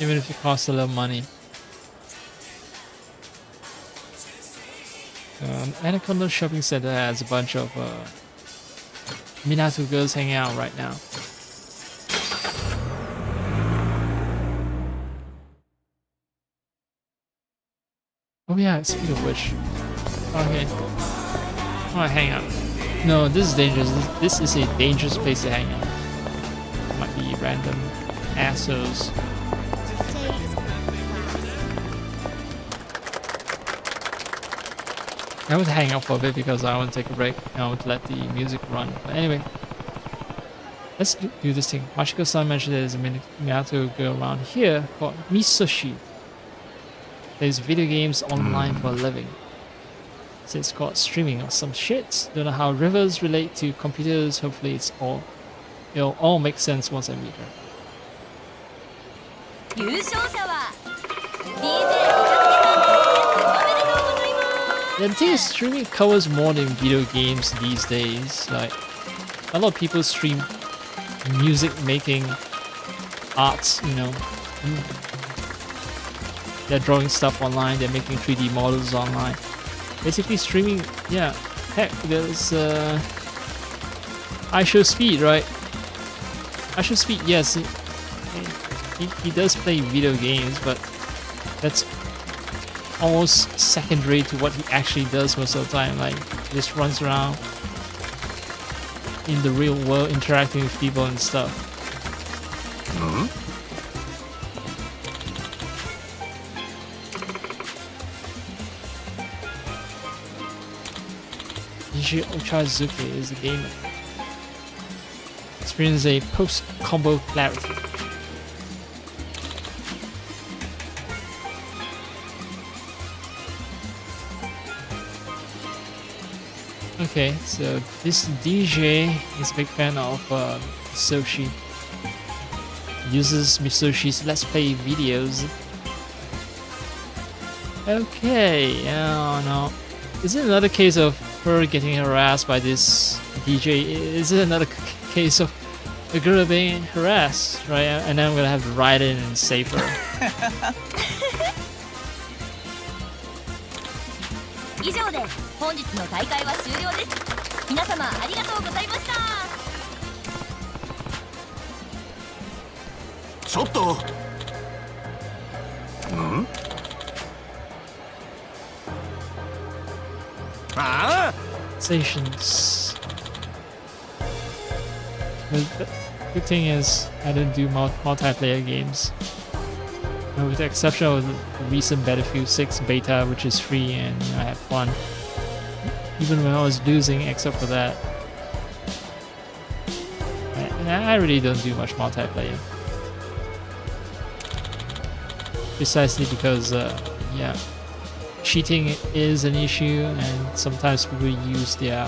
Even if it costs a little money. Anaconda Shopping Center has a bunch of Minato girls hanging out right now. Oh yeah, speaking of which. Okay. I wanna hang out. No, this is dangerous. This is a dangerous place to hang out. Might be random assholes. I want to hang out for a bit because I want to take a break. I want to let the music run. But anyway, let's do this thing. Machiko-san mentioned there's a Minato girl around here called Misoshi. Plays video games online for a living. So it's called streaming or some shit. Don't know how rivers relate to computers. Hopefully it'll all make sense once I meet her. The thing is, streaming covers more than video games these days. Like, a lot of people stream music making, arts, They're drawing stuff online, they're making 3D models online. Basically streaming, yeah. Heck, there's I Show Speed, right? I Show Speed, yes. He does play video games, but that's almost secondary to what he actually does most of the time. Like, he just runs around in the real world interacting with people and stuff. Nishi Ochazuke is the gamer. It's experience a post-combo clarity. Okay, so this DJ is a big fan of Misoshi. Uses Misoshi's Let's Play videos. Okay, oh no. Is it another case of her getting harassed by this DJ? Is it another case of a girl being harassed, right? And then I'm gonna have to ride in and save her. 以上で本日の大会は終了です。皆様ありがとうございました。ちょっと。ああ Stations. The good thing is I don't do multiplayer games. With the exception of the recent Battlefield 6 beta, which is free and I had fun. Even when I was losing, except for that. I really don't do much multiplayer. Precisely because, yeah, cheating is an issue and sometimes people use their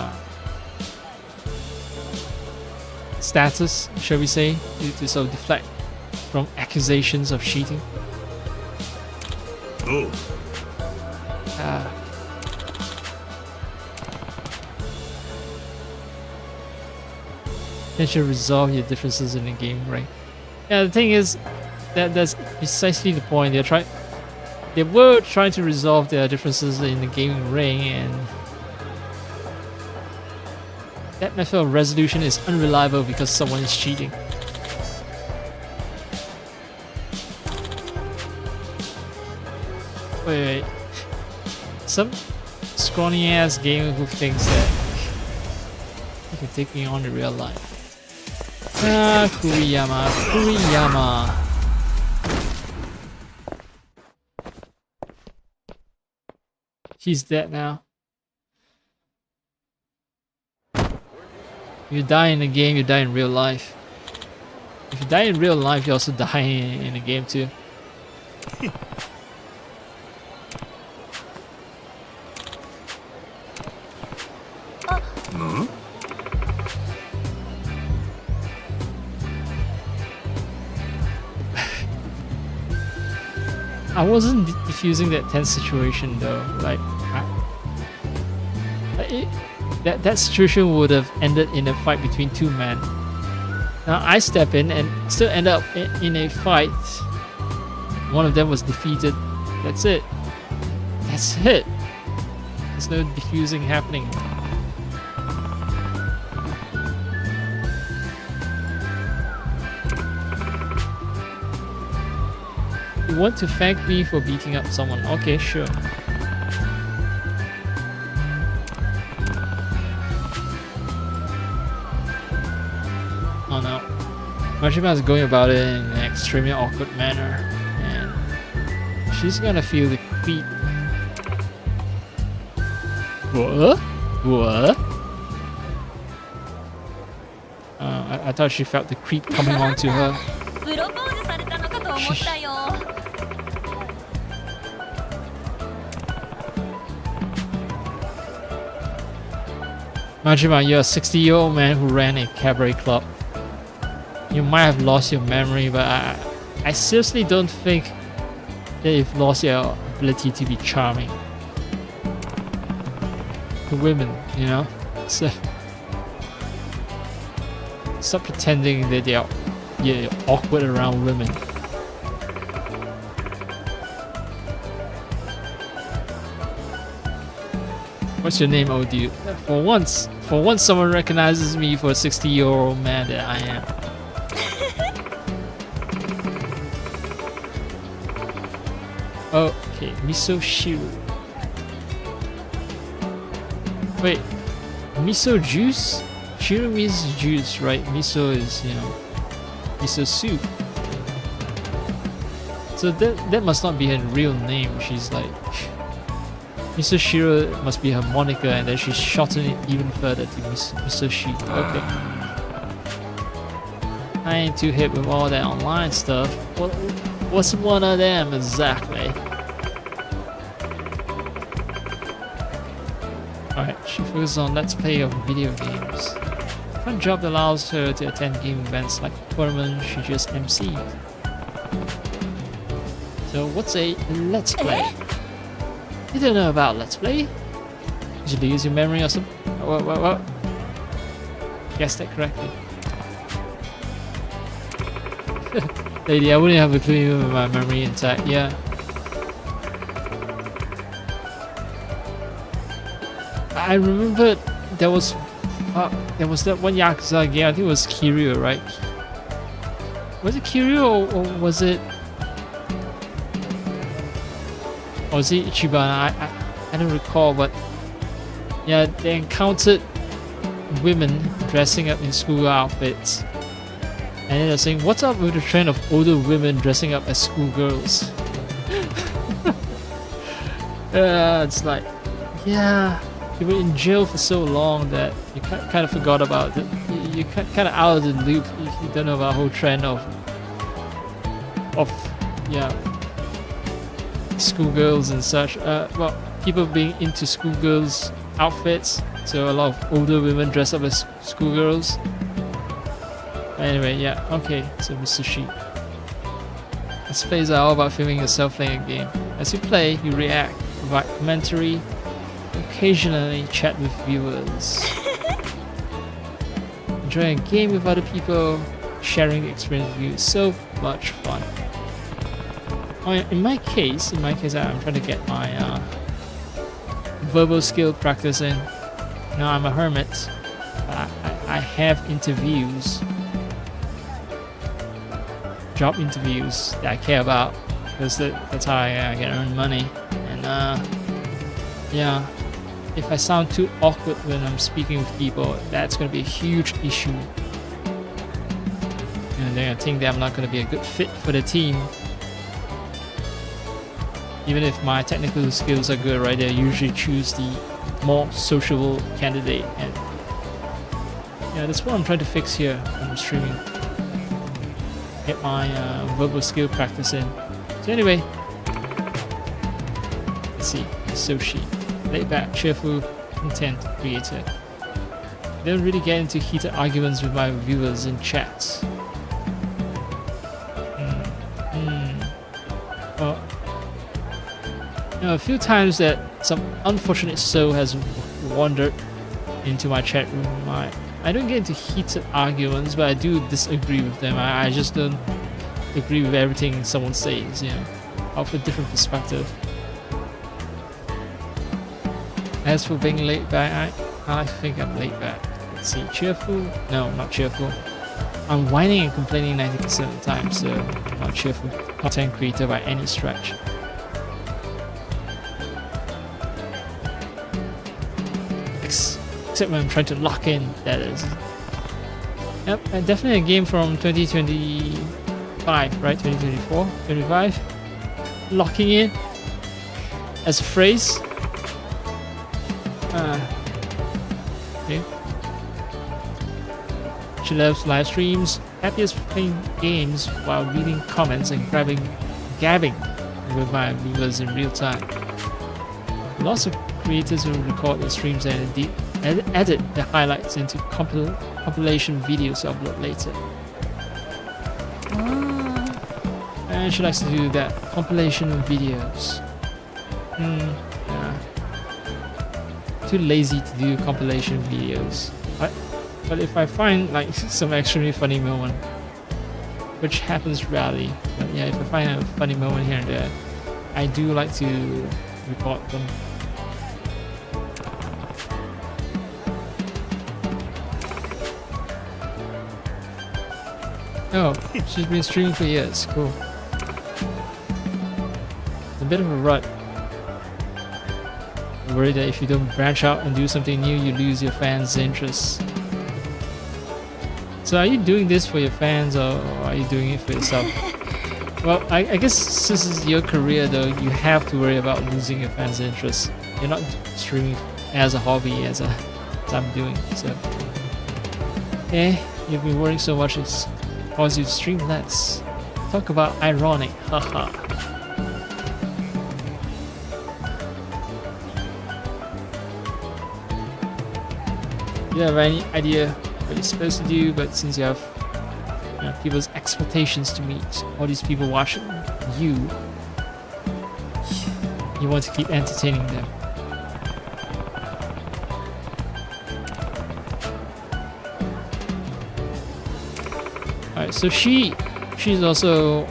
status, shall we say, to sort of deflect from accusations of cheating. Oh. You should resolve your differences in the game, right? Yeah, the thing is that's precisely the point. They were trying to resolve their differences in the gaming ring, and that method of resolution is unreliable because someone is cheating. Wait. Some scrawny ass gamer who thinks that he can take me on in real life. Ah, Kuriyama. He's dead now. You die in the game, you die in real life. If you die in real life, you also die in the game too. I wasn't defusing that tense situation though. That situation would have ended in a fight between two men. Now I step in and still end up in a fight. One of them was defeated. That's it. That's it. There's no defusing happening. You want to thank me for beating up someone? Okay, sure. Oh no. Majima is going about it in an extremely awkward manner, and she's gonna feel the creep. What? What? I thought she felt the creep coming onto her. プロポーズされたのかと思ったよ。Majima, you're a 60-year-old man who ran a cabaret club. You might have lost your memory, but I seriously don't think that you've lost your ability to be charming. To women, you know? So, stop pretending that you're awkward around women. What's your name, old dude? For once someone recognizes me for a 60-year-old man that I am. Okay, miso shiru. Wait, miso juice? Shiru means juice, right? Miso is, miso soup. So that must not be her real name. She's like... Miso Shiro must be her moniker, and then she shortened it even further to Miso Shiro. Okay. I ain't too hip with all that online stuff. What's one of them exactly? Alright, she focuses on let's play of video games. Fun job that allows her to attend game events like the tournament she just emceed. So what's a let's play? You don't know about let's play? Did you lose your memory or something? What? Guessed that correctly. Lady, I wouldn't have a clue even with my memory intact. Yeah. I remember there was that one Yakuza game. I think it was Kiryu, right? Was it Kiryu or was it? Or was it Ichiban? I don't recall, but yeah, they encountered women dressing up in school outfits. And then they're saying, what's up with the trend of older women dressing up as schoolgirls? It's like, yeah, you were in jail for so long that you kind of forgot about it. You're kind of out of the loop. You don't know about the whole trend of yeah, schoolgirls and such. Well, people being into schoolgirls outfits. So a lot of older women dress up as schoolgirls. Anyway, yeah, okay, so Mr. Sheep. Let's plays are all about feeling yourself playing a game. As you play, you react, provide commentary, occasionally chat with viewers. Enjoying a game with other people, sharing the experience with you is so much fun. In my case, I'm trying to get my verbal skill practice in. Now I'm a hermit, but I have interviews. Job interviews that I care about because that's how I can earn money. And yeah, if I sound too awkward when I'm speaking with people, that's going to be a huge issue. And they're going to think that I'm not going to be a good fit for the team. Even if my technical skills are good, right? They usually choose the more sociable candidate. And yeah, that's what I'm trying to fix here when I'm streaming. Get my verbal skill practice in. So anyway, let's see. Soshi, laid back, cheerful, content creator. I don't really get into heated arguments with my viewers in chats. Well, you know, a few times that some unfortunate soul has wandered into my chat room. I don't get into heated arguments, but I do disagree with them. I just don't agree with everything someone says, you know. I offer a different perspective. As for being laid back, I think I'm laid back. Let's see, cheerful? No, I'm not cheerful. I'm whining and complaining 90% of the time, so I'm not cheerful content creator by any stretch. Except when I'm trying to lock in, that is. Yep, and definitely a game from 2025, right? 2024? 25? Locking in as a phrase. Okay. She loves live streams, happiest playing games while reading comments and gabbing with my viewers in real time. Lots of creators who record their streams and indeed edit the highlights into compilation videos to upload later. And she likes to do that, compilation videos. Yeah. Too lazy to do compilation videos. But if I find like some extremely funny moment, which happens rarely, but yeah, if I find a funny moment here and there, I do like to record them. Oh, she's been streaming for years. Cool. A bit of a rut. I'm worried that if you don't branch out and do something new, you lose your fans' interest. So are you doing this for your fans or are you doing it for yourself? Well, I guess since it's your career though, you have to worry about losing your fans' interest. You're not streaming as a hobby as I'm doing. So, you've been worrying so much. It's cause you to stream less. Talk about ironic, haha. You have any idea what you're supposed to do, but since you have people's expectations to meet, all these people watching you want to keep entertaining them. Alright, so she's also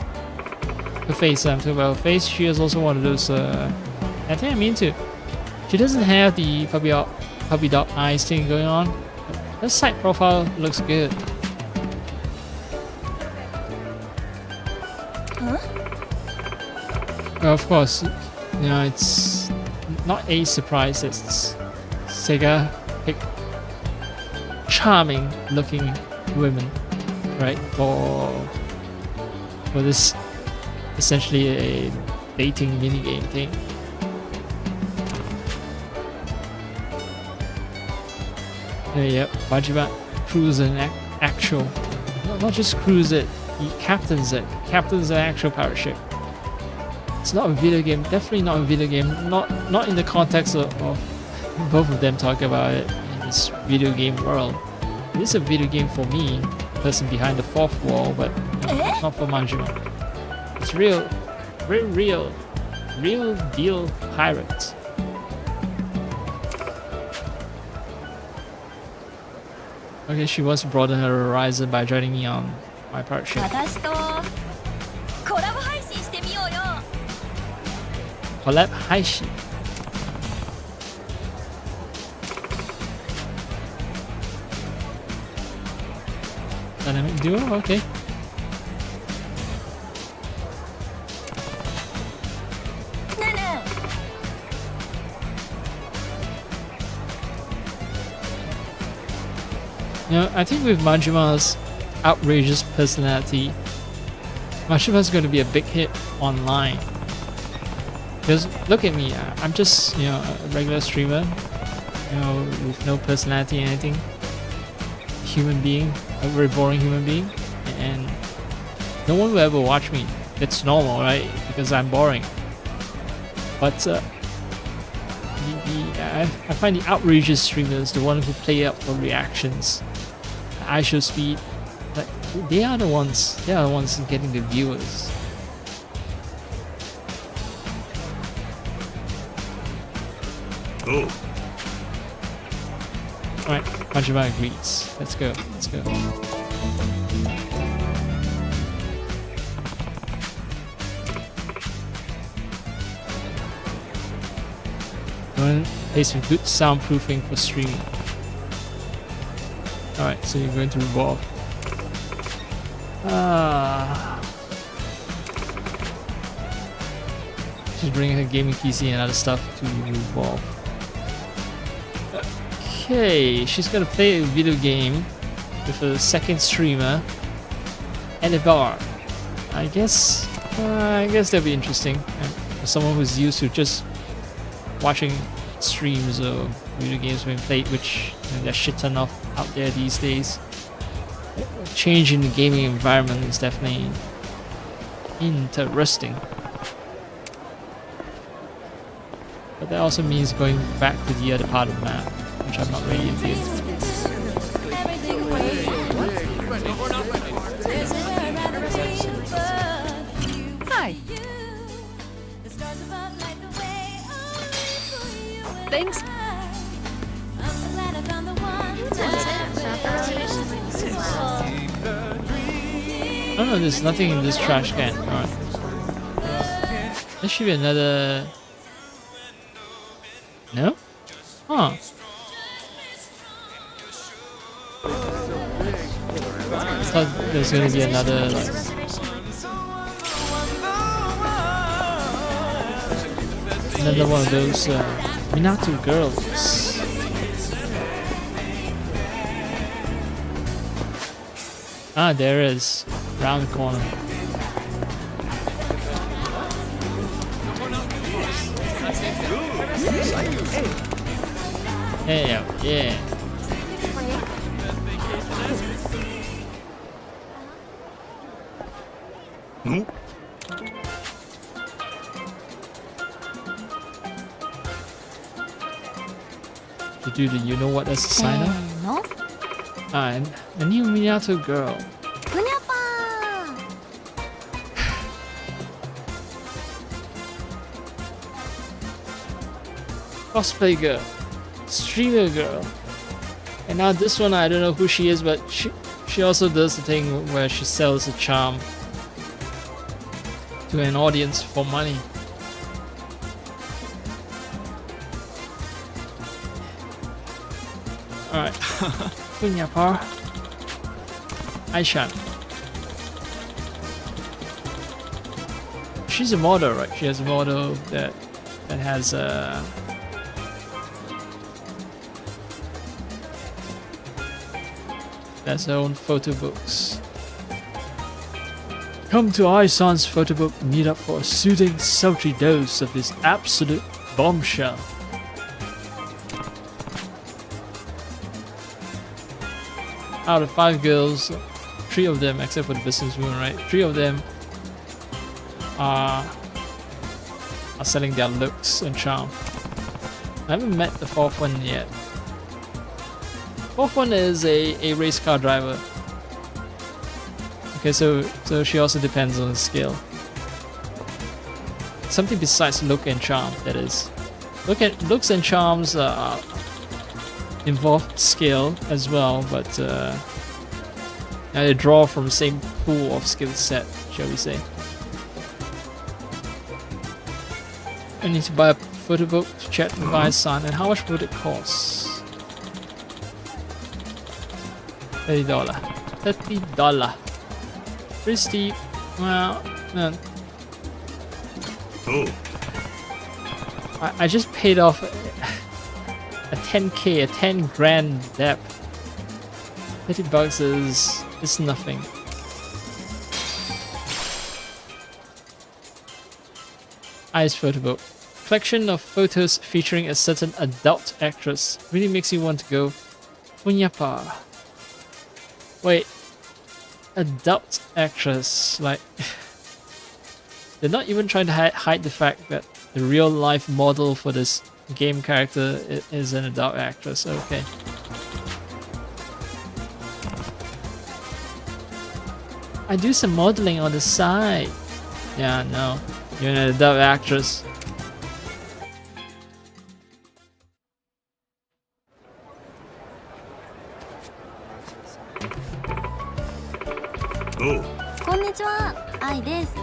the face. I'm talking about her face. She is also one of those I think I'm into. She doesn't have the puppy dog eyes thing going on. Her side profile looks good. Well, of course, it's not a surprise that Sega picked charming looking women, right? For this essentially a dating minigame thing. Yep, Majima crews an actual, not just crews it, he captains it. Captains an actual pirate ship. It's not a video game, definitely not a video game, not in the context of both of them talking about it in this video game world. It is a video game for me, person behind the fourth wall, but not for Majima. It's real deal pirates. Okay, she wants to broaden her horizon by joining me on my pirate ship. 私とコラボ配信してみようよ。 Collab 配信。Dynamic duo? Okay. I think with Majima's outrageous personality, Majima's going to be a big hit online. Because look at me, I'm just a regular streamer, with no personality or anything. Human being, a very boring human being, and no one will ever watch me. It's normal, right? Because I'm boring. But I find the outrageous streamers, the ones who play up for reactions, eye show speed, like they are the ones getting the viewers. Oh. Alright, Majima agrees. Let's go. Go and play some good soundproofing for streaming. Alright, so you're going to revolve. She's bringing her gaming PC and other stuff to revolve. Okay, she's gonna play a video game with a second streamer and a bar. I guess that'll be interesting. And for someone who's used to just watching streams of video games being played, which there's shit ton of out there these days. Change in the gaming environment is definitely interesting. But that also means going back to the other part of the map, which I'm not ready to do. Hi. Thanks. Oh no, there's nothing in this trash can. Alright. There should be another... No? Huh. I thought there was gonna be another, like... Another one of those Minato girls. Ah, there it is. Round the corner. Yeah. to do the you know what as a せ sign up. ーの And a new Minato girl. ふにゃぱー Cosplay girl. Streamer girl. And now this one, I don't know who she is, but she also does the thing where she sells a charm to an audience for money. Alright. Punyapar. Aishan. She's a model, right? She has a model that has that's her own photo books. Come to Aisan's photo book meetup for a soothing, sultry dose of this absolute bombshell. Out of 5 girls, 3 of them, except for the businesswoman, right? 3 of them are selling their looks and charm. I haven't met the 4th one yet. 4th one is a race car driver. Okay, so she also depends on the skill. Something besides look and charm, that is. Looks and charms involve skill as well, but they draw from the same pool of skill set, shall we say. I need to buy a photo book to chat with my son, and how much would it cost? $30. $30. Pretty steep. Well, no. Oh. I just paid off a 10k, a 10 grand debt. $30 is nothing. Ice photo book. Collection of photos featuring a certain adult actress. Really makes you want to go Funyapa. Wait. Adult actress. Like they're not even trying to hide the fact that the real life model for this game character is an adult actress. Okay. I do some modeling on the side. Yeah, no. You're an adult actress. Oh. こんにちは、愛です。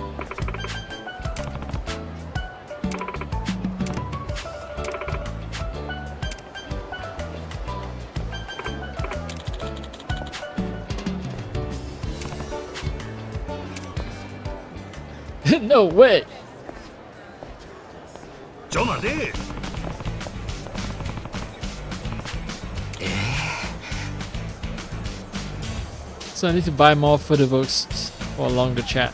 No way! ちょ待て。 So I need to buy more photo books for a longer chat.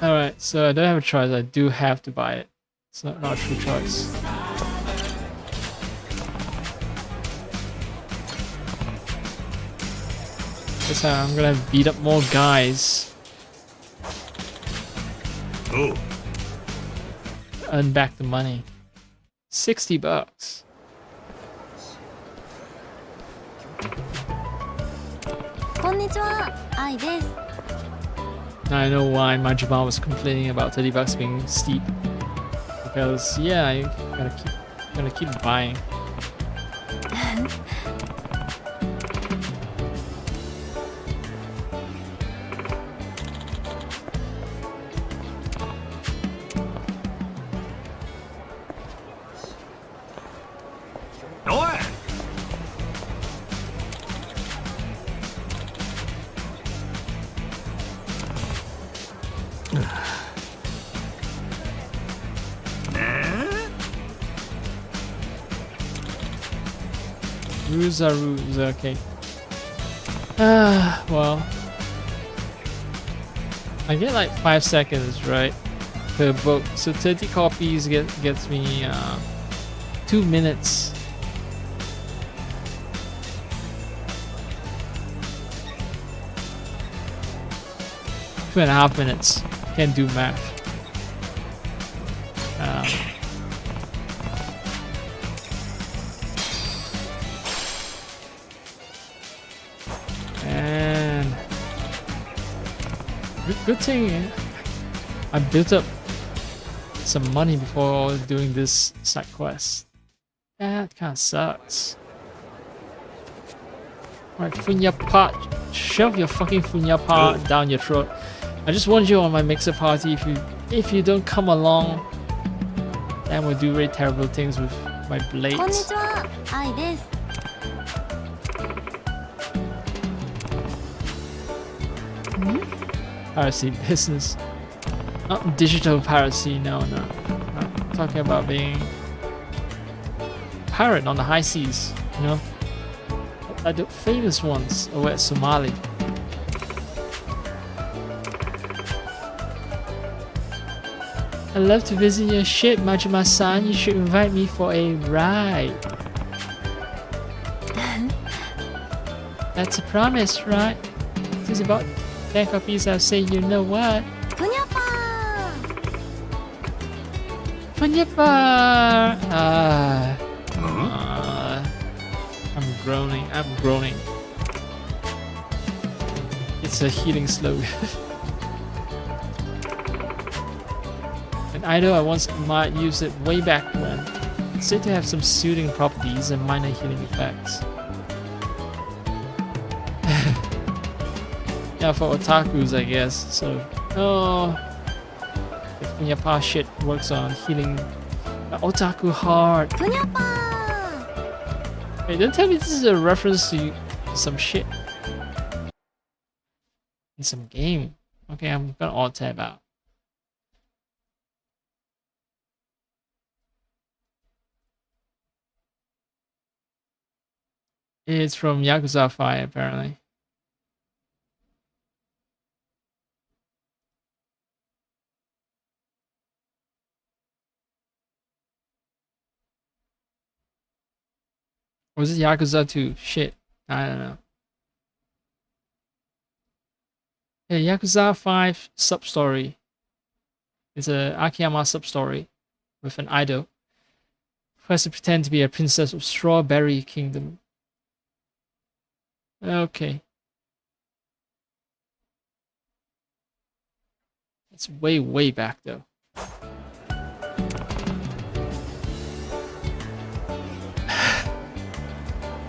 Alright, so I don't have a choice, I do have to buy it. It's not a true choice. This time I'm gonna beat up more guys. Oh. Earn back the money. $60. Now I know why Majima was complaining about $30 being steep. Because yeah, you gotta keep buying. Rules, okay. Well. I get like 5 seconds, right? per book. So 30 copies gets me 2 minutes. 2.5 minutes. Can't do math. And good thing I built up some money before doing this side quest. That kind of sucks. Alright, Funya Pot, shove your fucking Funya Pot down your throat. I just want you on my mixer party. If you don't come along, then we'll do very terrible things with my blades. こんにちは、愛です。 Piracy business. Not digital piracy, no. I'm talking about being pirate on the high seas, you know? Like the famous ones over at Somali. I'd love to visit your ship, Majima-san. You should invite me for a ride. That's a promise, right? This is about 10 copies. I'll say, you know what? ふにゃぱー。 Funyapa! I'm groaning. It's a healing slogan. An idol I once might use it way back when. It's said to have some soothing properties and minor healing effects. Yeah, for otakus, I guess. So, the Funyapa shit works on healing the otaku heart. ふにゃぱー。 Wait, don't tell me this is a reference to some shit in some game. Okay, I'm gonna alt tab out. It's from Yakuza 5, apparently. Or was it Yakuza 2? Shit. I don't know. Yeah, Yakuza 5 sub-story. It's a Akiyama sub-story with an idol who has to pretend to be a princess of Strawberry Kingdom. Okay. It's way, way back though.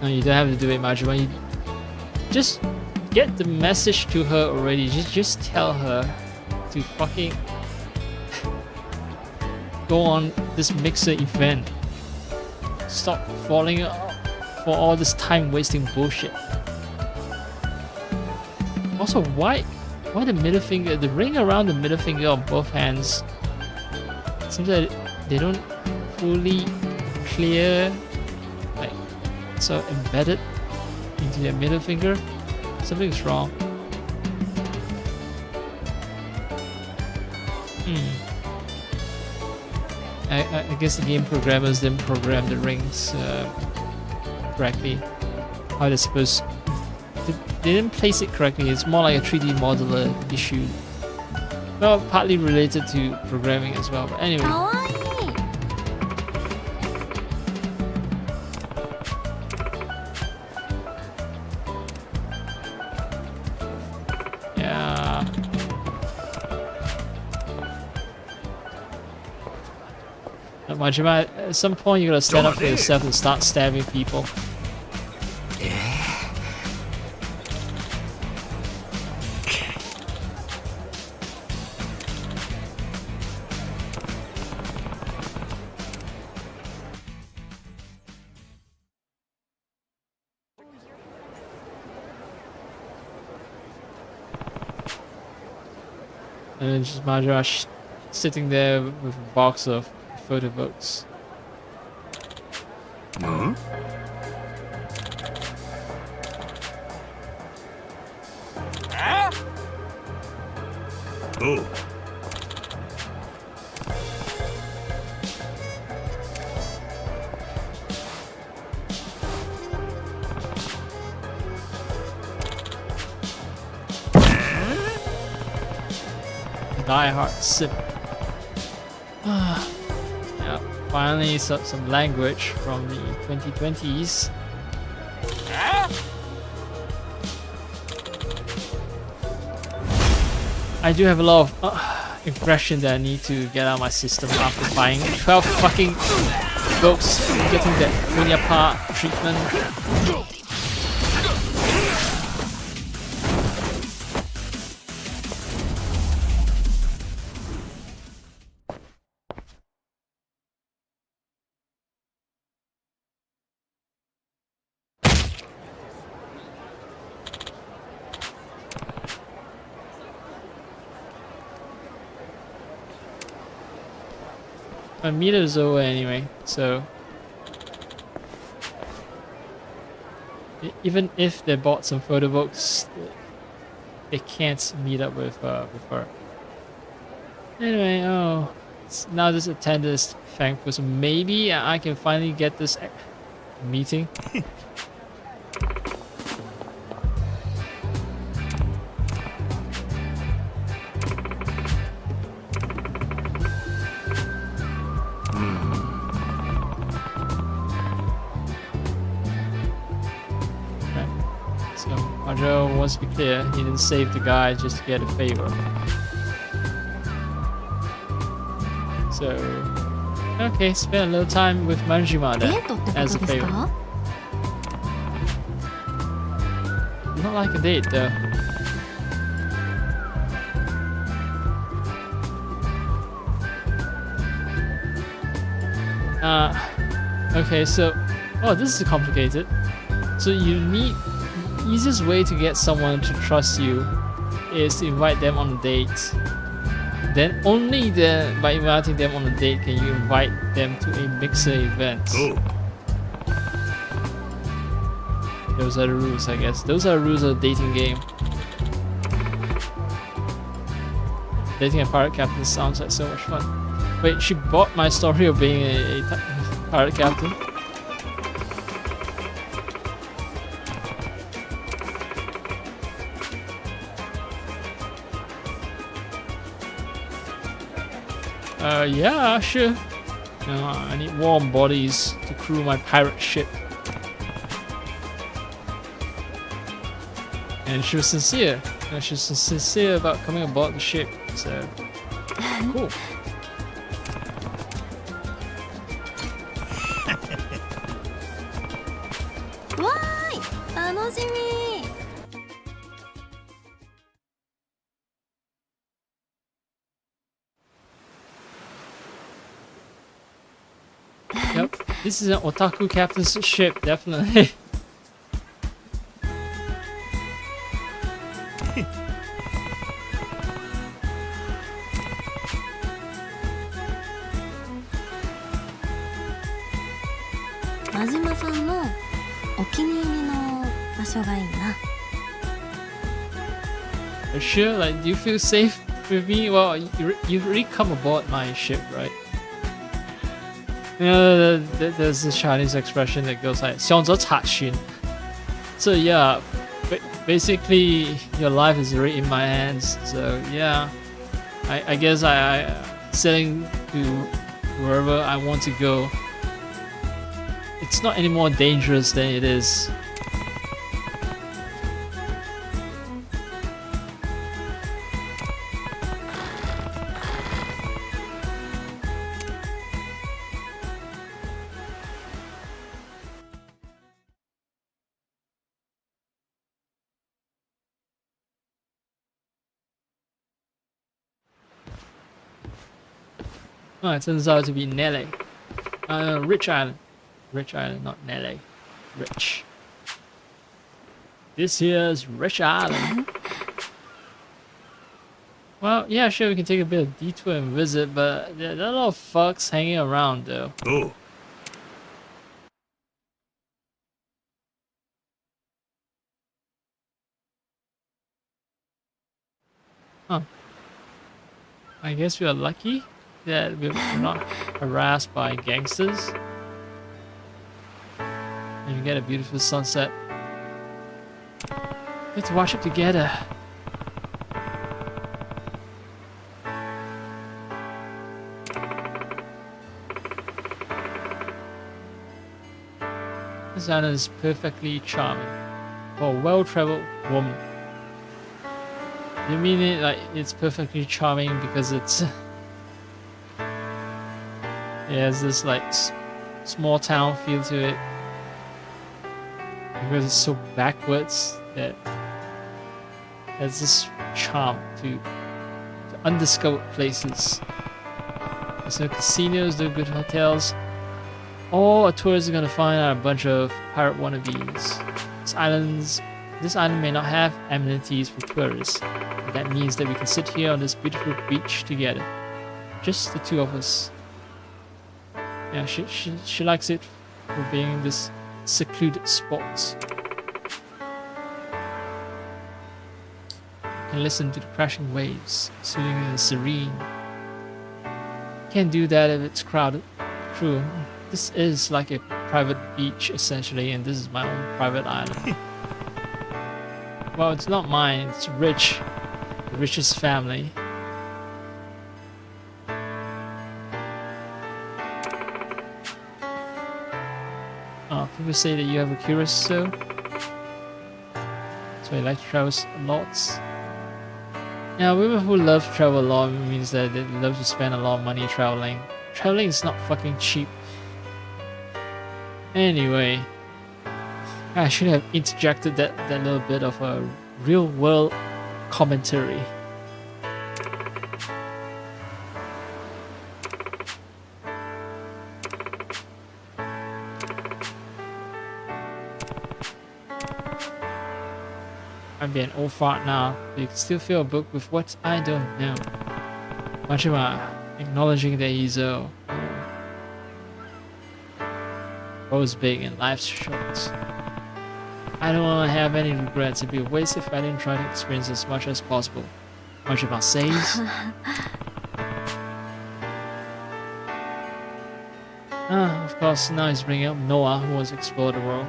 No, you don't have to do it, Majima. You just get the message to her already. Just tell her to fucking go on this mixer event. Stop falling for all this time-wasting bullshit. Also, why the middle finger? The ring around the middle finger on both hands seems like they don't fully clear. So embedded into their middle finger. Something's wrong. I guess the game programmers didn't program the rings correctly. How they're supposed. They didn't place it correctly. It's more like a 3D modeler issue. Well, partly related to programming as well. But anyway. かわいい。 Majima, at some point you gotta stand up for yourself and start stabbing people. And then just Majima sitting there with a box of photo books. Huh? Oh. die-hard sim. Yeah, finally some language from the 2020s. I do have a lot of aggression that I need to get out of my system after buying 12 fucking books and getting that Funya part treatment. My meter is over anyway, so even if they bought some photo books, they can't meet up with her. Anyway, now this attendant is thankful, so maybe I can finally get this meeting. Wants to be clear, he didn't save the guy just to get a favor. So, okay, spend a little time with Manjima then, as a favor. Not like a date though. Okay, so, oh, this is complicated. So you need, the easiest way to get someone to trust you is to invite them on a date. Then only then, by inviting them on a date, can you invite them to a mixer event. Those are the rules, I guess. Those are the rules of the dating game. Dating a pirate captain sounds like so much fun. Wait, she bought my story of being a pirate captain? Yeah, sure. I need warm bodies to crew my pirate ship. And she was sincere. She was sincere about coming aboard the ship. So, cool. Yep, this is an otaku captain's ship, definitely. Sure, like, do you feel safe with me? Well, you really come aboard my ship, right? You know, there's this Chinese expression that goes like 想着查询. So yeah, basically your life is really in my hands. So yeah, I guess I sailing to wherever I want to go. It's not any more dangerous than it is. Oh, it turns out to be Nele. Rich Island. Rich Island, not Nele. Rich. This here's Rich Island. Well, yeah, sure, we can take a bit of detour and visit, but there are a lot of fucks hanging around though. Oh. Huh. I guess we are lucky that we're not harassed by gangsters. And we get a beautiful sunset. Get to watch it together. This island is perfectly charming for a well-traveled woman. You mean it like it's perfectly charming because it's it has this like small town feel to it, because it's so backwards that has this charm to undiscovered places. There's no casinos, no good hotels. All a tourist is gonna find are a bunch of pirate wannabes. This island may not have amenities for tourists, but that means that we can sit here on this beautiful beach together. Just the two of us. Yeah, she likes it for being this secluded spot. You can listen to the crashing waves, soothing and serene. Can't do that if it's crowded. True, this is like a private beach essentially, and this is my own private island. Well, it's not mine, it's rich. The richest family. Oh, people say that you have a curious soul. So you like to travel a lot. Yeah, women who love to travel a lot means that they love to spend a lot of money traveling. Traveling is not fucking cheap. Anyway, I should have interjected that little bit of a real world commentary. I'm being old fart now, but you can still fill a book with what I don't know. Much about acknowledging that he's both big and life's short. I don't want to have any regrets. It'd be a waste if I didn't try to experience as much as possible. Much about says. Of course, now he's bringing up Noah, who wants to explore the world.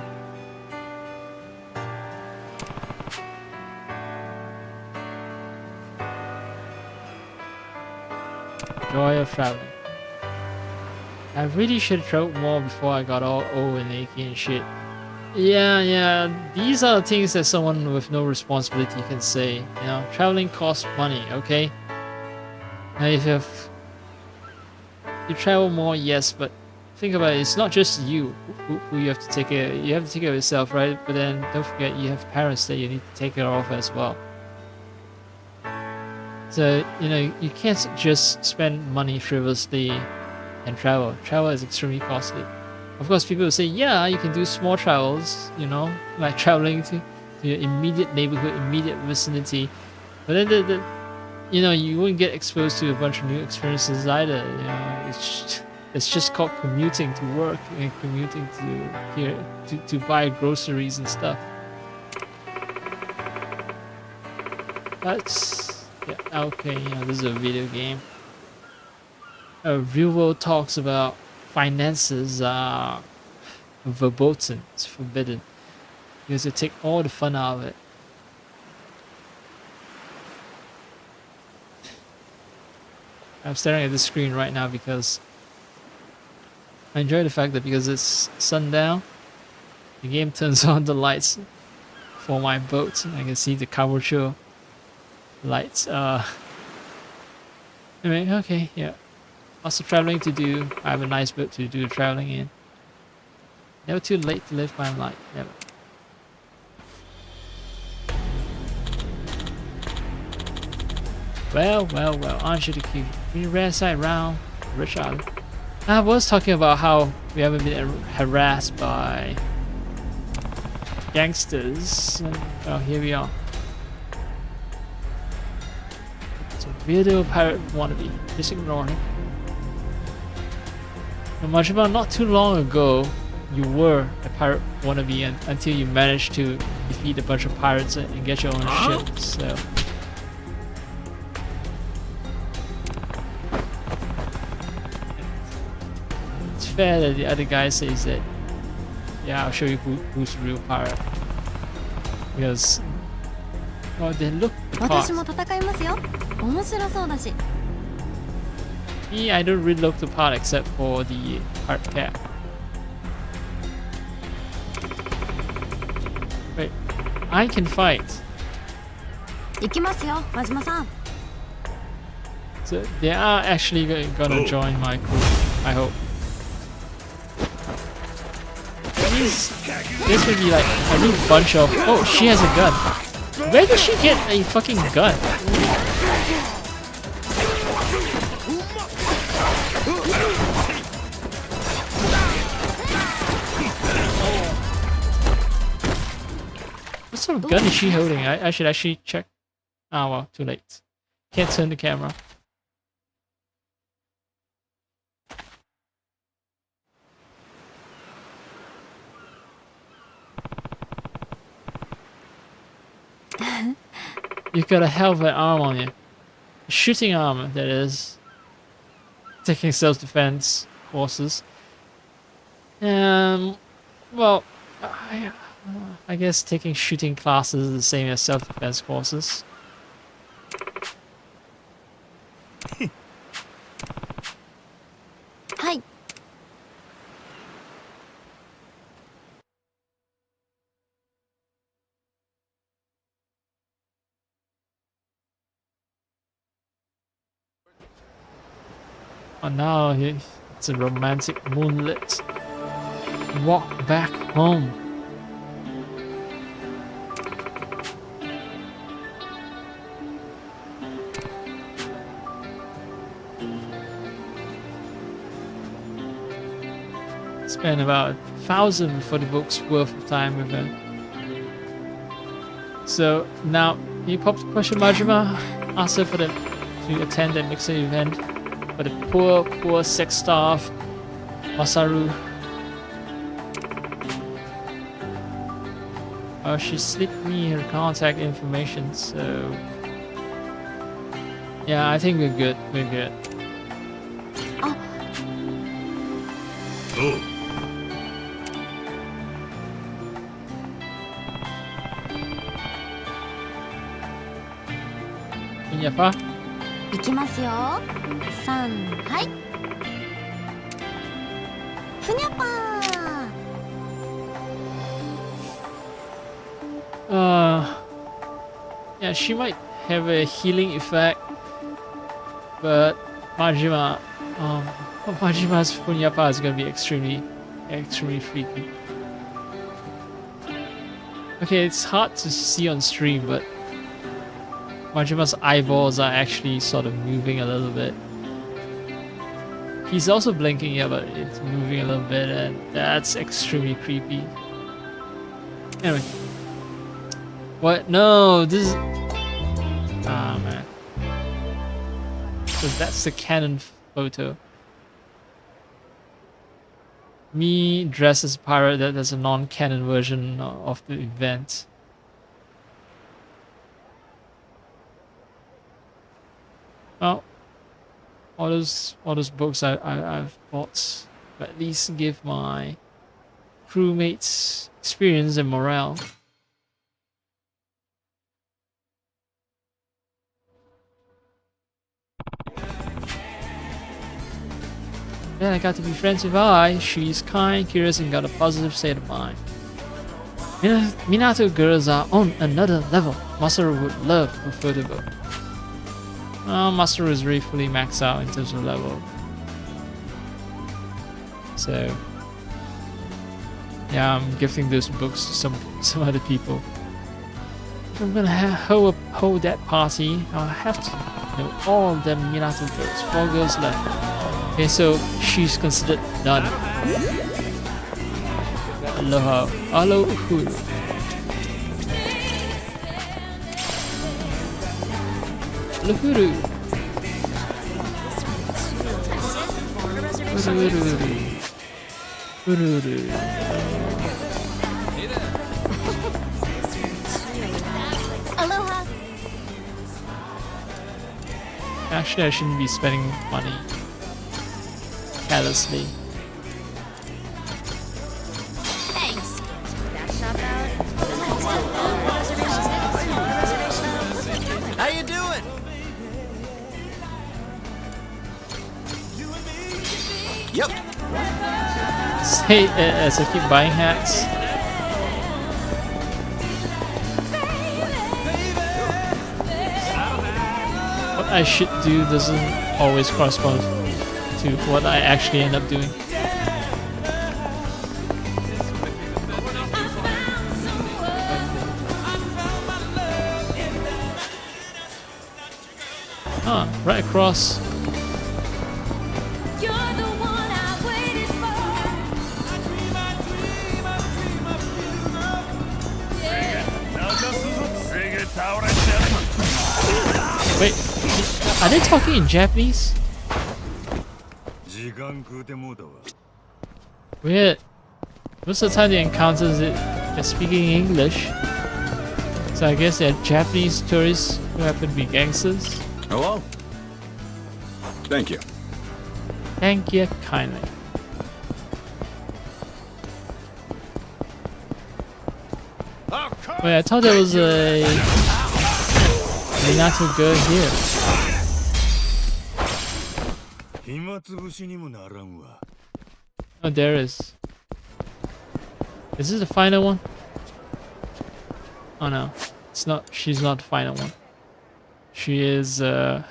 Joy of traveling. I really should have traveled more before I got all old and achy and shit. Yeah, these are the things that someone with no responsibility can say. You know, traveling costs money, okay? Now if you travel more, yes, but think about it, it's not just you who you have to take care of. You have to take care of yourself, right? But then don't forget you have parents that you need to take care of as well. So, you know, you can't just spend money frivolously and travel. Travel is extremely costly. Of course, people will say, yeah, you can do small travels, you know, like traveling to your immediate neighborhood, immediate vicinity. But then, you know, you won't get exposed to a bunch of new experiences either. You know, it's just called commuting to work and commuting to here to buy groceries and stuff. That's yeah, okay. You know, this is a video game. Real world talks about finances are verboten. It's forbidden because you take all the fun out of it. I'm staring at the screen right now because I enjoy the fact that because it's sundown, the game turns on the lights for my boat. I can see the Kabucho lights. Anyway, okay, yeah. Lots of traveling to do. I have a nice boat to do the traveling in. Never too late to live my life. Never. Well, aren't you the cute? We ran side round, rich island. I was talking about how we haven't been harassed by gangsters. Oh, here we are. It's a weirdo pirate wannabe. Just ignore him. Much about not too long ago, you were a pirate wannabe until you managed to defeat a bunch of pirates and get your own ship. So. It's fair that the other guy says that, yeah, I'll show you who's the real pirate. Because, well, they look the part. Me, I don't really look the part except for the hard cap. I can fight. 行きますよ、真島さん。 So they are actually gonna join my crew, I hope. This would be like a new bunch of... Oh, she has a gun. Where did she get a fucking gun? What sort of gun is she holding? I should actually check. Ah, well, too late. Can't turn the camera. You've got a hell of an arm on you. A shooting arm, that is. Taking self-defense courses. Well, I guess taking shooting classes is the same as self-defense courses. Hi. Oh, now it's a romantic moonlit walk back home. Spent about 1,000 for the book's worth of time with him. So now he popped the question, Majima asked her to attend that mixer event. But the poor sex staff, Masaru. Oh, she slipped me her contact information, so yeah, I think we're good. We're good. Oh. いいやぱ。行きますよ。3、はい。ふにゃぱー。Yeah, she might have a healing effect, but Majima's Funyapa is gonna be extremely freaky. Okay, it's hard to see on stream, but Majima's eyeballs are actually sort of moving a little bit. He's also blinking, yeah, but it's moving a little bit, and that's extremely creepy. Anyway. What? No, this is... Ah, man. So that's the canon photo. Me dressed as a pirate, that's a non-canon version of the event. Well, all those books I've bought at least give my crewmates experience and morale. Then I got to be friends with Ai. She's kind, curious, and got a positive state of mind. Minato girls are on another level. Masaru would love a photo book. Well, Masaru is really fully maxed out in terms of level. So yeah, I'm gifting those books to some other people. If I'm gonna hold that party, I'll have to know all the Minato girls. 4 girls left. Okay, so she's considered done. Aloha. Aloha. Lohuru. Aloha. Actually, I shouldn't be spending money carelessly. Thanks. That shop out. How you doing? Yep. Say as I keep buying hats. I should do doesn't always correspond to what I actually end up doing. Ah, right across. Wait, are they talking in Japanese? Weird. Most of the time the encounters they're speaking English. So I guess they're Japanese tourists who happen to be gangsters. Hello? Thank you. Thank you kindly. Wait, I thought there was a Minato girl here. Oh, there is. Is this the final one? Oh no, it's not. She's not the final one. She is the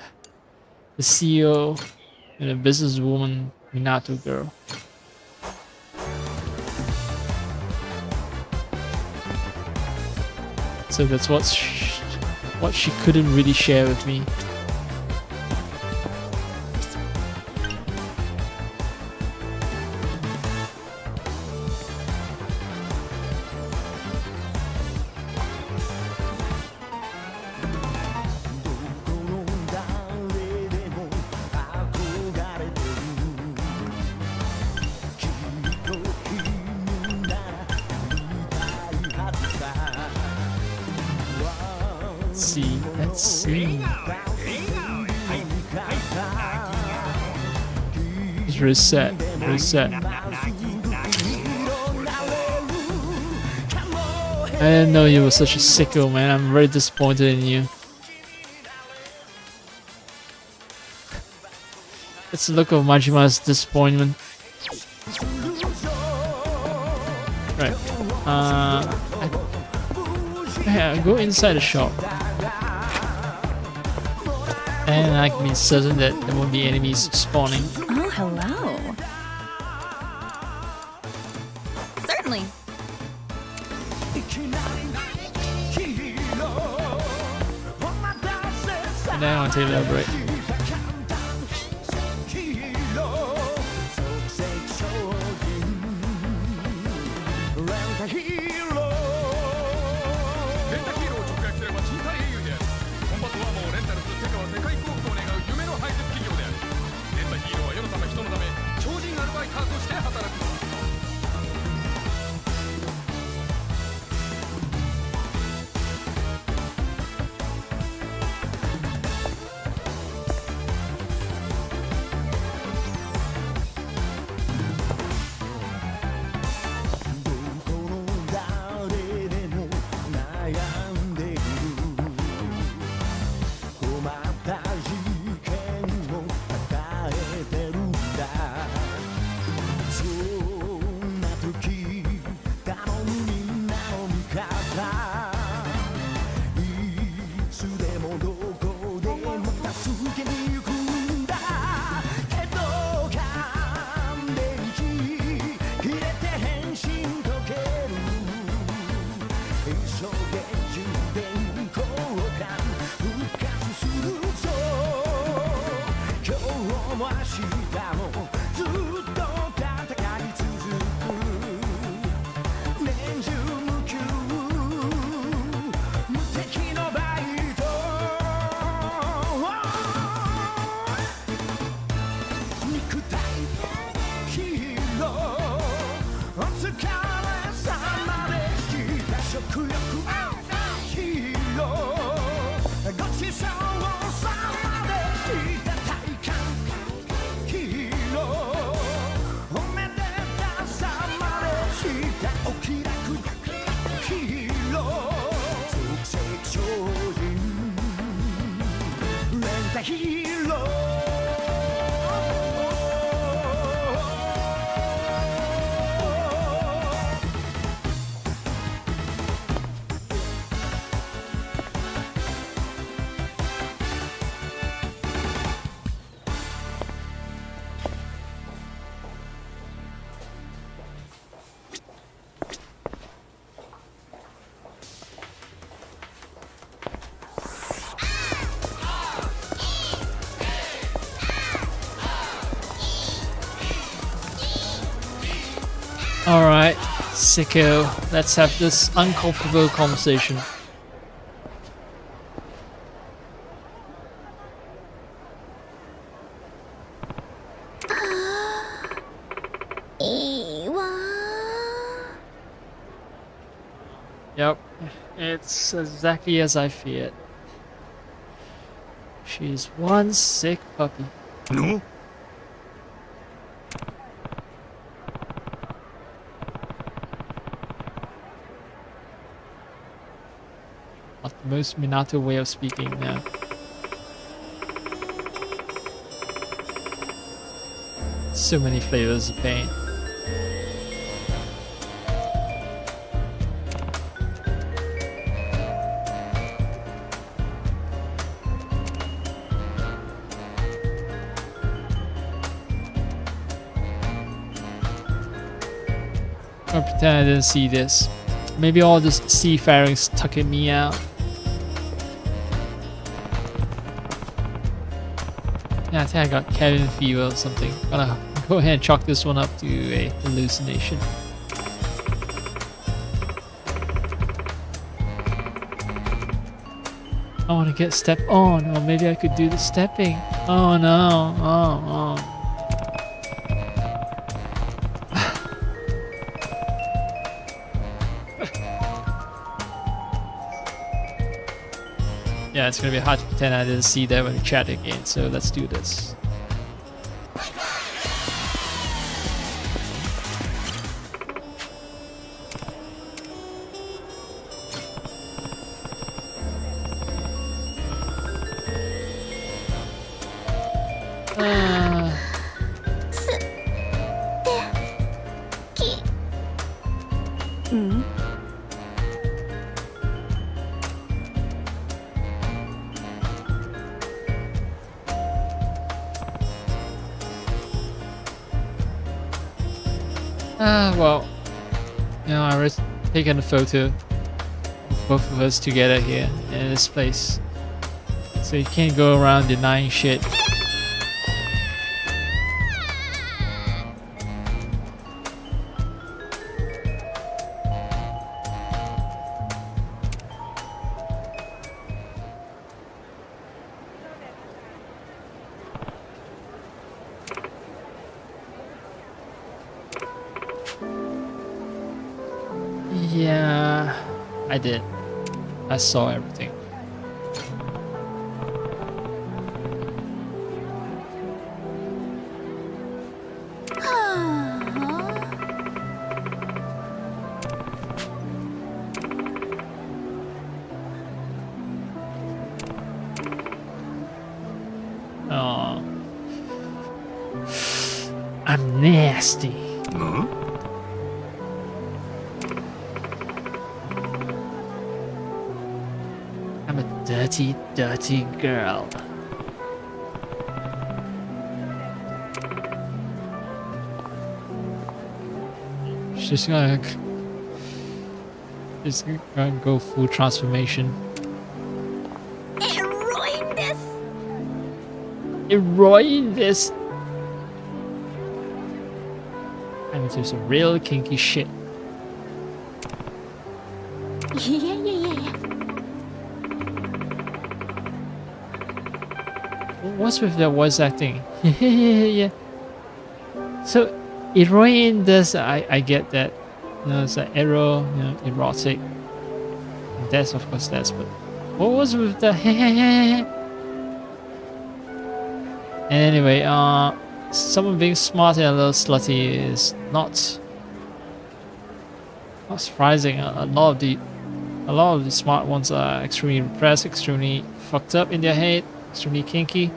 CEO and a businesswoman, Minato girl. So that's what she couldn't really share with me. Let's see. Just reset. I didn't know you were such a sicko, man. I'm very disappointed in you. It's the look of Majima's disappointment. Right. Yeah, go inside the shop. And I can be certain that there won't be enemies spawning. Oh, hello. Certainly. And then I want to elaborate. Alright, sicko. Let's have this uncomfortable conversation. Yep, it's exactly as I feared. She's one sick puppy. No? Not the most Minato way of speaking now. So many flavors of pain. I'll pretend I didn't see this. Maybe all this seafarings tucking me out. Yeah, I think I got cabin fever or something. Gonna go ahead and chalk this one up to a hallucination. I want to get step on, or maybe I could do the stepping. Oh no! Oh. Yeah, it's gonna be hard to pretend I didn't see that when we chat again, so let's do this. Well, you know, I was taking a photo of both of us together here in this place. So you can't go around denying shit. Yeah, I did. I saw everything. Oh, I'm nasty. Huh? I'm a dirty, dirty girl. She's gonna go full transformation. It ruined this. I'm into some real kinky shit. What's with the voice acting? Yeah. So, it this. I get that. You know, it's an arrow, you know, erotic. That's of course that's. But what was with the? And anyway, someone being smart and a little slutty is not surprising. A lot of the smart ones are extremely repressed, extremely fucked up in their head, extremely kinky.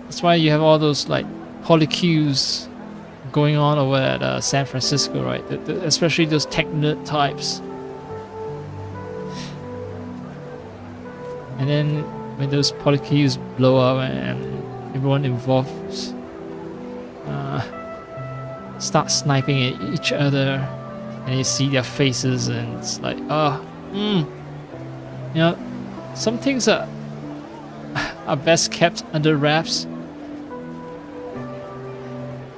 That's why you have all those like polycues going on over at San Francisco, right? Especially those tech nerd types. And then when those polycues blow up and everyone involved start sniping at each other, and you see their faces, and it's like, you know, some things are best kept under wraps.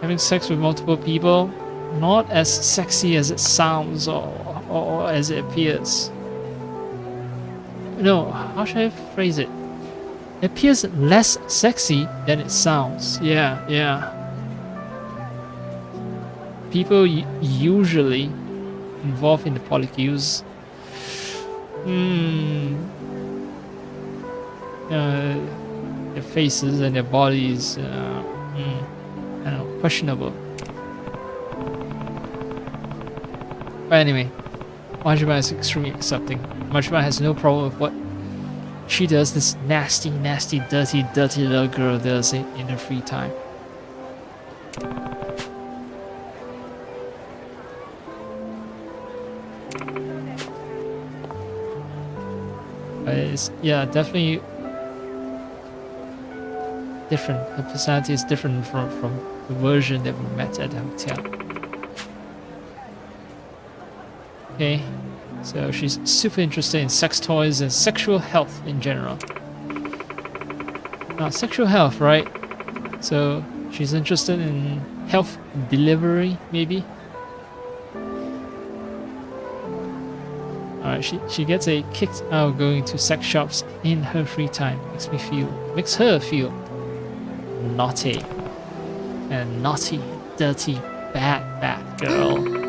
Having sex with multiple people, not as sexy as it sounds or as it appears. No, how should I phrase it? It appears less sexy than it sounds. Yeah. People usually involved in the polycules, their faces and their bodies, I don't know, questionable. But anyway, Majima is extremely accepting. Majima has no problem with what she does, this nasty, dirty little girl does in her free time. But it's, yeah, definitely different. Her personality is different from the version that we met at the hotel. Okay, so she's super interested in sex toys and sexual health in general. Sexual health, right? So she's interested in health delivery, maybe? Alright, she gets a kick out of going to sex shops in her free time. Makes her feel naughty. And naughty, dirty, bad girl.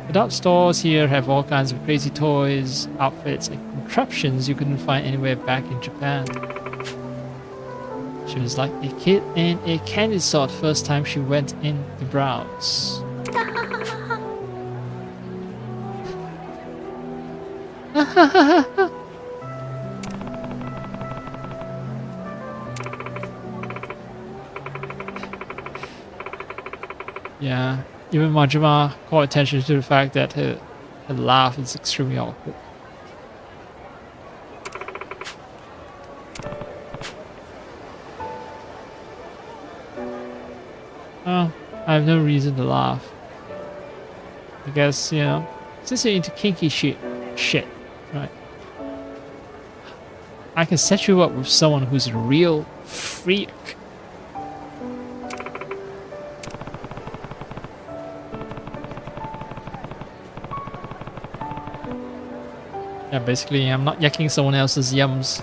Adult stores here have all kinds of crazy toys, outfits, and contraptions you couldn't find anywhere back in Japan. She was like a kid in a candy store first time she went in to browse. Yeah, even Majima called attention to the fact that her laugh is extremely awkward. Oh, I have no reason to laugh. I guess, you know, since you're into kinky shit, right? I can set you up with someone who's a real freak. Yeah, basically, I'm not yucking someone else's yums.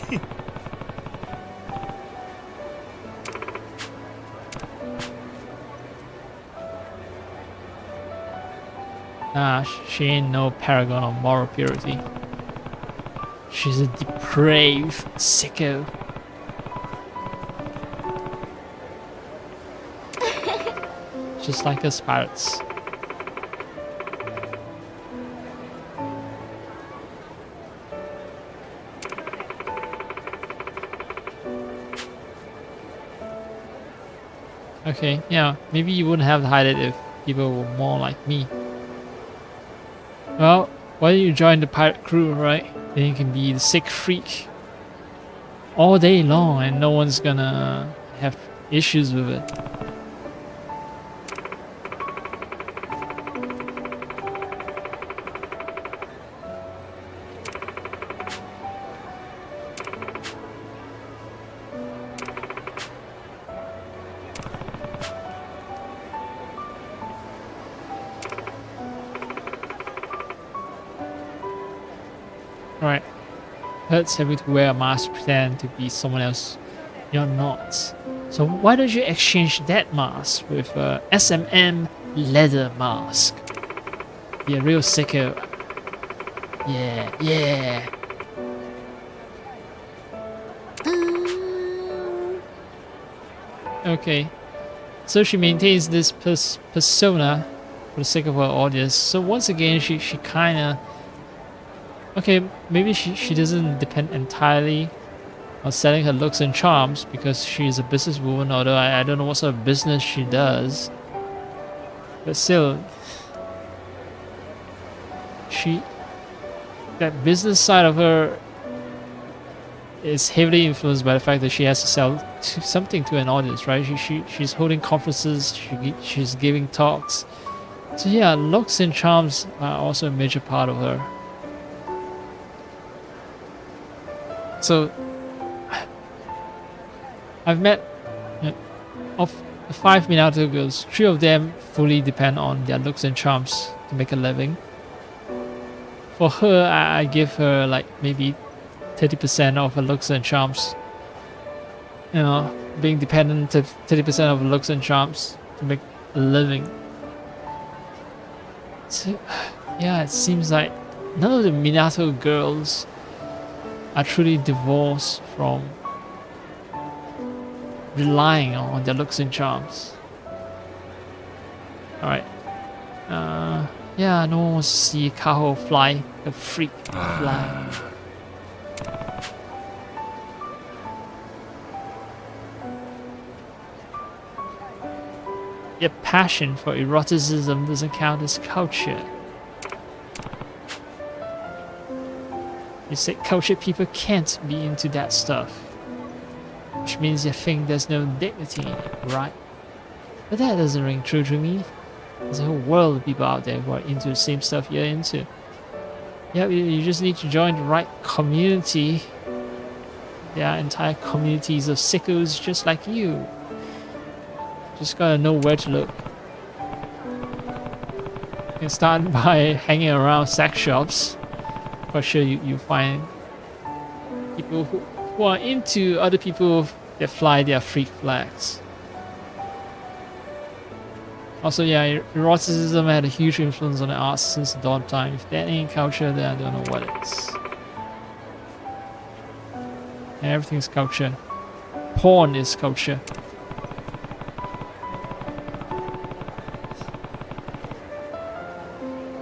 Nah, she ain't no paragon of moral purity. She's a depraved sicko. Just like us pirates. Okay, yeah, maybe you wouldn't have to hide it if people were more like me. Well, why don't you join the pirate crew, right? Then you can be the sick freak all day long and no one's gonna have issues with it. Right. Hurts having to wear a mask to pretend to be someone else you're not. So why don't you exchange that mask with a SMM leather mask? Be a real sicko. Yeah. Okay. So she maintains this persona for the sake of her audience. So once again, she kinda... Okay, maybe she doesn't depend entirely on selling her looks and charms because she's a businesswoman, although I don't know what sort of business she does. But still, that business side of her is heavily influenced by the fact that she has to sell something to an audience, right? She's holding conferences, she's giving talks. So yeah, looks and charms are also a major part of her. So, I've met of the 5 Minato girls, 3 of them fully depend on their looks and charms to make a living. For her, I give her like maybe 30% of her looks and charms. You know, being dependent to 30% of looks and charms to make a living. So, yeah, it seems like none of the Minato girls are truly divorced from relying on their looks and charms. Alright. Yeah, no one wants to see Kaho fly, a freak fly. Your passion for eroticism doesn't count as culture. You say cultured people can't be into that stuff, which means you think there's no dignity in it, right? But that doesn't ring true to me. There's a whole world of people out there who are into the same stuff you're into. Yeah, you just need to join the right community. There are entire communities of sickos just like you. Just gotta know where to look. You can start by hanging around sex shops. For sure you find people who are into other people that fly their freak flags. Also, yeah, eroticism had a huge influence on the arts since the dawn of time. If that ain't culture, then I don't know what it is. And everything's culture. Porn is culture.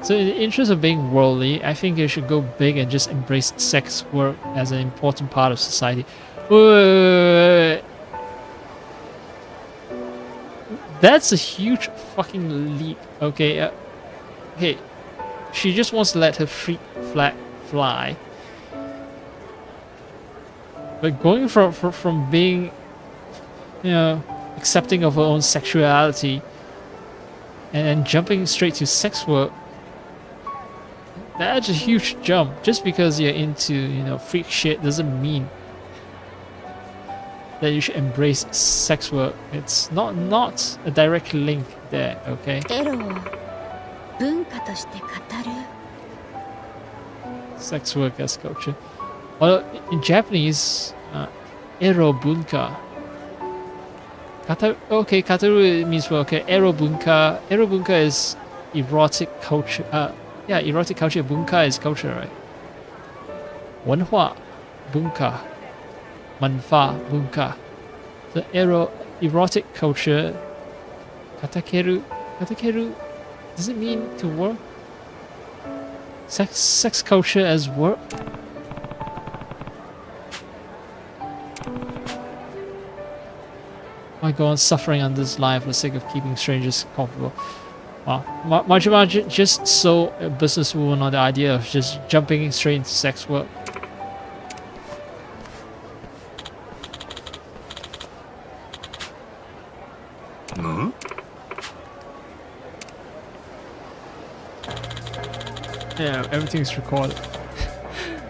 So in the interest of being worldly, I think you should go big and just embrace sex work as an important part of society. Wait. That's a huge fucking leap. Okay, okay. She just wants to let her freak flag fly. But going from being, you know, accepting of her own sexuality and then jumping straight to sex work, that's a huge jump. Just because you're into, you know, freak shit doesn't mean that you should embrace sex work. It's not a direct link there, okay? Sex work as culture. Well, in Japanese, ero bunka. Okay, kataru means well, okay. Ero bunka. Ero bunka is erotic culture. Yeah, erotic culture. Bunka is culture, right? Wenhua bunka. Manfa bunka. The erotic culture. Katakeru. Katakeru. Does it mean to work? Sex culture as work? I go on suffering on this life for the sake of keeping strangers comfortable. Wow. Majima just so a businesswoman on the idea of just jumping straight into sex work. Huh? Yeah, everything's recorded.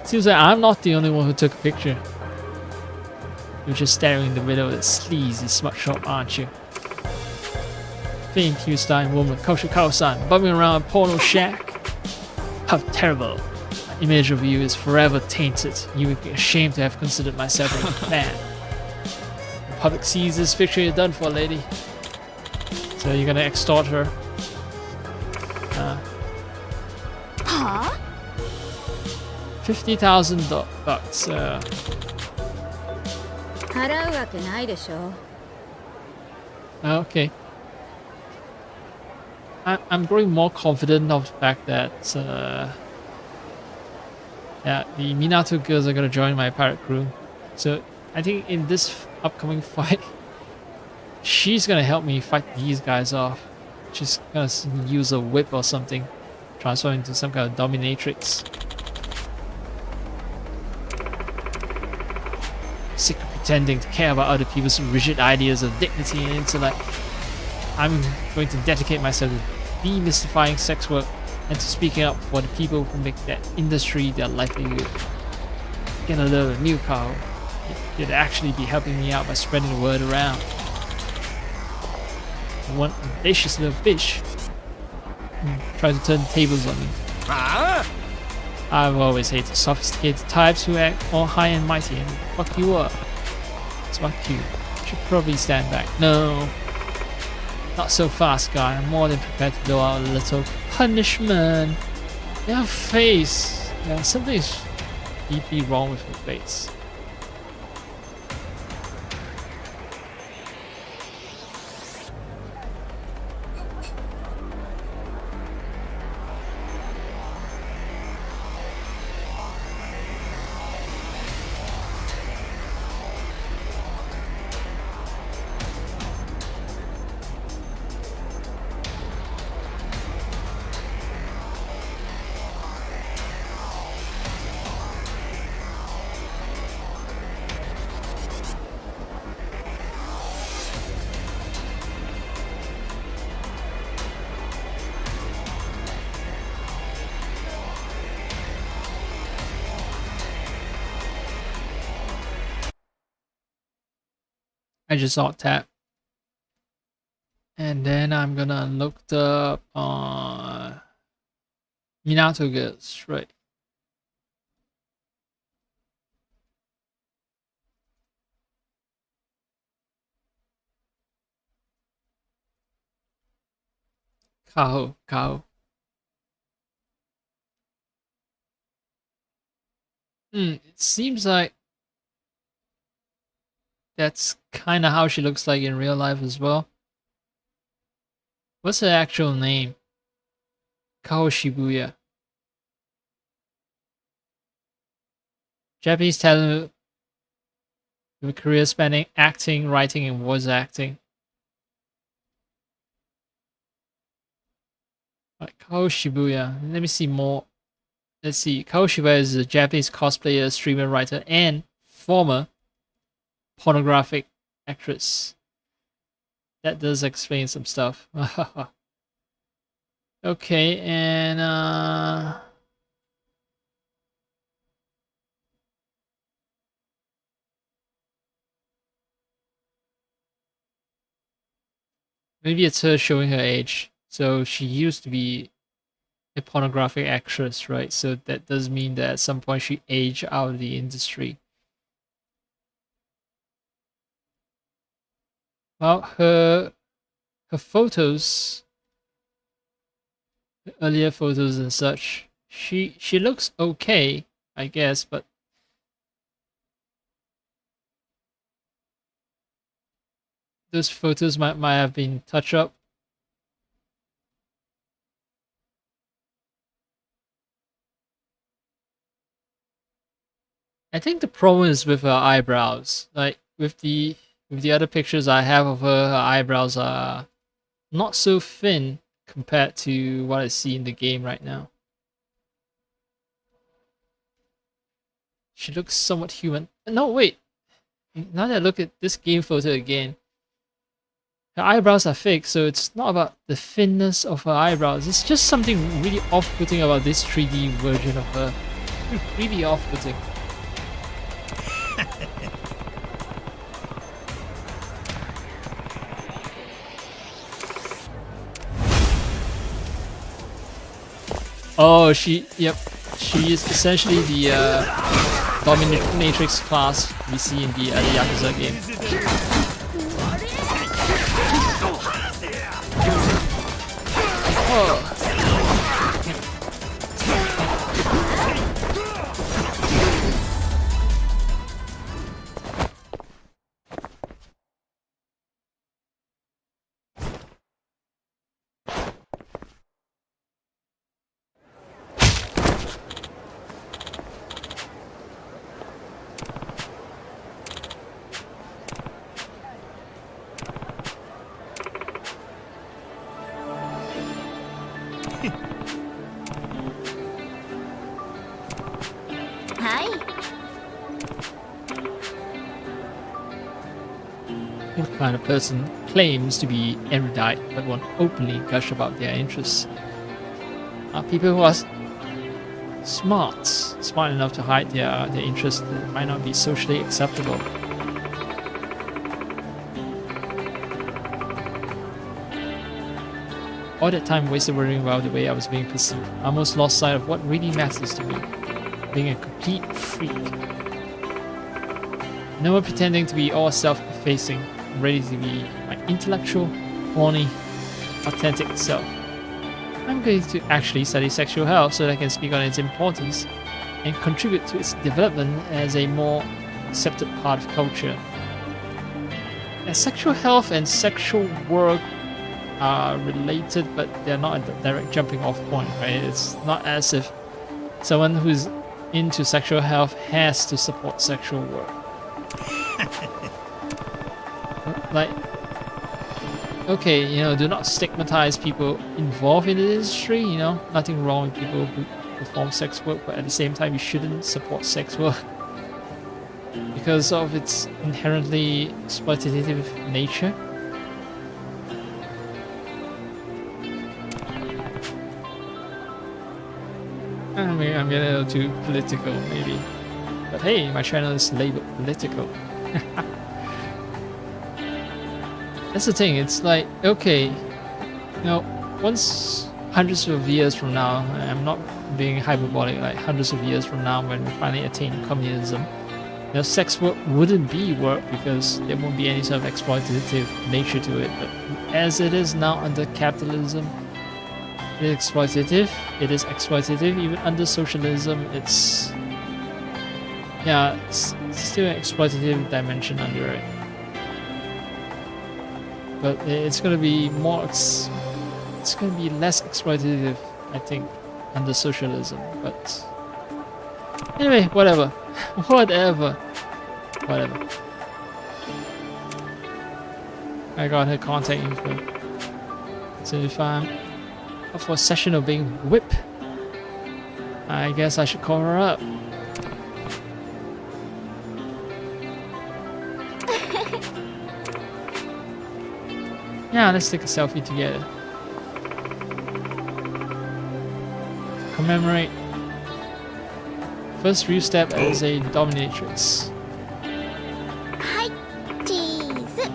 Seems like I'm not the only one who took a picture. You're just staring in the middle of the sleazy smut shop, aren't you? Famed Q-style woman, Koshikawa-san, bumming around a porno shack. How terrible. My image of you is forever tainted. You would be ashamed to have considered myself a man. The public sees this picture, you're done for, lady. So you're gonna extort her. Huh? $50,000. Okay. I'm growing more confident of the fact that yeah, the Minato girls are gonna join my pirate crew. So I think in this upcoming fight, she's gonna help me fight these guys off. She's gonna use a whip or something, transform into some kind of dominatrix. Sick of pretending to care about other people's rigid ideas of dignity and intellect. I'm going to dedicate myself to demystifying sex work and to speaking up for the people who make that industry their livelihood. Get a little new cow. You'd actually be helping me out by spreading the word around. one audacious little bitch. Try to turn tables on me. I've always hated sophisticated types who act all high and mighty and fuck you up. It's my cue. Should probably stand back. No. Not so fast, guy. I'm more than prepared to do out a little punishment. Your face. Yeah, something is deeply wrong with your face. I just alt tab. And then I'm gonna look up Minato girls, right? Kao. It seems like that's kind of how she looks like in real life as well. What's her actual name? Kao Shibuya. Japanese talent with a career spanning acting, writing, and voice acting. Right, Kao Shibuya. Let me see more. Let's see. Kao Shibuya is a Japanese cosplayer, streamer, writer, and former pornographic actress. That does explain some stuff. Okay, and maybe it's her showing her age. So she used to be a pornographic actress, right? So that does mean that at some point she aged out of the industry. Well, her photos, earlier photos and such, she looks okay, I guess, but those photos might have been touched up. I think the problem is with her eyebrows. Like with the other pictures I have of her eyebrows are not so thin compared to what I see in the game right now. She looks somewhat human. No, wait. Now that I look at this game photo again, her eyebrows are fake, so it's not about the thinness of her eyebrows. It's just something really off-putting about this 3D version of her. Really off-putting. Oh, she is essentially the dominatrix class we see in the Yakuza game. Oh. What kind of person claims to be erudite but won't openly gush about their interests? Are people who are smart enough to hide their interests that might not be socially acceptable. All that time wasted worrying about the way I was being perceived. I almost lost sight of what really matters to me. Being a complete freak. No more pretending to be all self-effacing. I'm ready to be my intellectual, horny, authentic self. I'm going to actually study sexual health so that I can speak on its importance and contribute to its development as a more accepted part of culture. Yeah, sexual health and sexual work are related, but they're not a direct jumping off point, right? It's not as if someone who's into sexual health has to support sexual work. Like, okay, you know, do not stigmatize people involved in the industry, you know, nothing wrong with people who perform sex work, but at the same time you shouldn't support sex work because of its inherently exploitative nature. I mean, I'm getting a little too political maybe, but hey, my channel is labeled political. That's the thing, it's like, okay, you know, once hundreds of years from now, I'm not being hyperbolic, like hundreds of years from now when we finally attain communism, you know, sex work wouldn't be work because there won't be any sort of exploitative nature to it. But as it is now under capitalism, it is exploitative. It is exploitative. Even under socialism, it's, yeah, it's still an exploitative dimension under it. But it's gonna be more. It's gonna be less exploitative, I think, under socialism. But anyway, whatever, whatever. I got her contact info. So if I'm up for a session of being whipped, I guess I should call her up. Yeah, let's take a selfie together. Commemorate first real step as a dominatrix. はいチーズ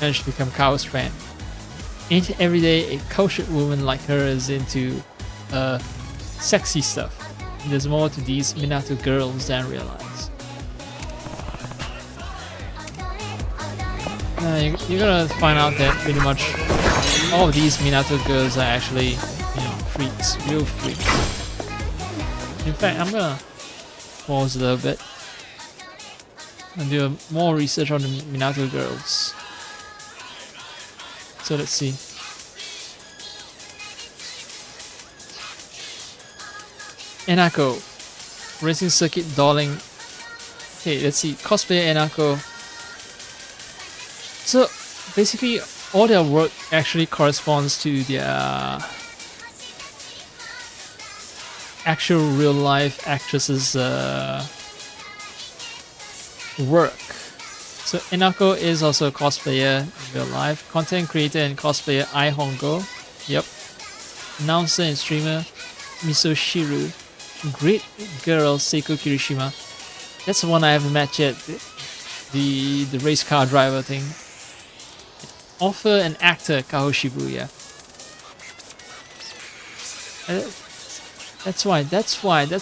Managed to become Kao's fan. Ain't every day a cultured woman like her is into sexy stuff. There's more to these Minato girls than realize. You're gonna find out that pretty much all of these Minato girls are actually, you know, freaks, real freaks. In fact, I'm gonna pause a little bit and do more research on the Minato girls. So let's see. Enako, racing circuit dolling. Okay, let's see. Cosplayer Enako. So basically, all their work actually corresponds to their actual real life actresses' work. So Enako is also a cosplayer in real life, content creator and cosplayer Ai Hongo. Yep. Announcer and streamer Misoshiru. Great girl Seiko Kirishima. That's the one I haven't met yet. The race car driver thing. Author and actor Kaho Shibuya. That's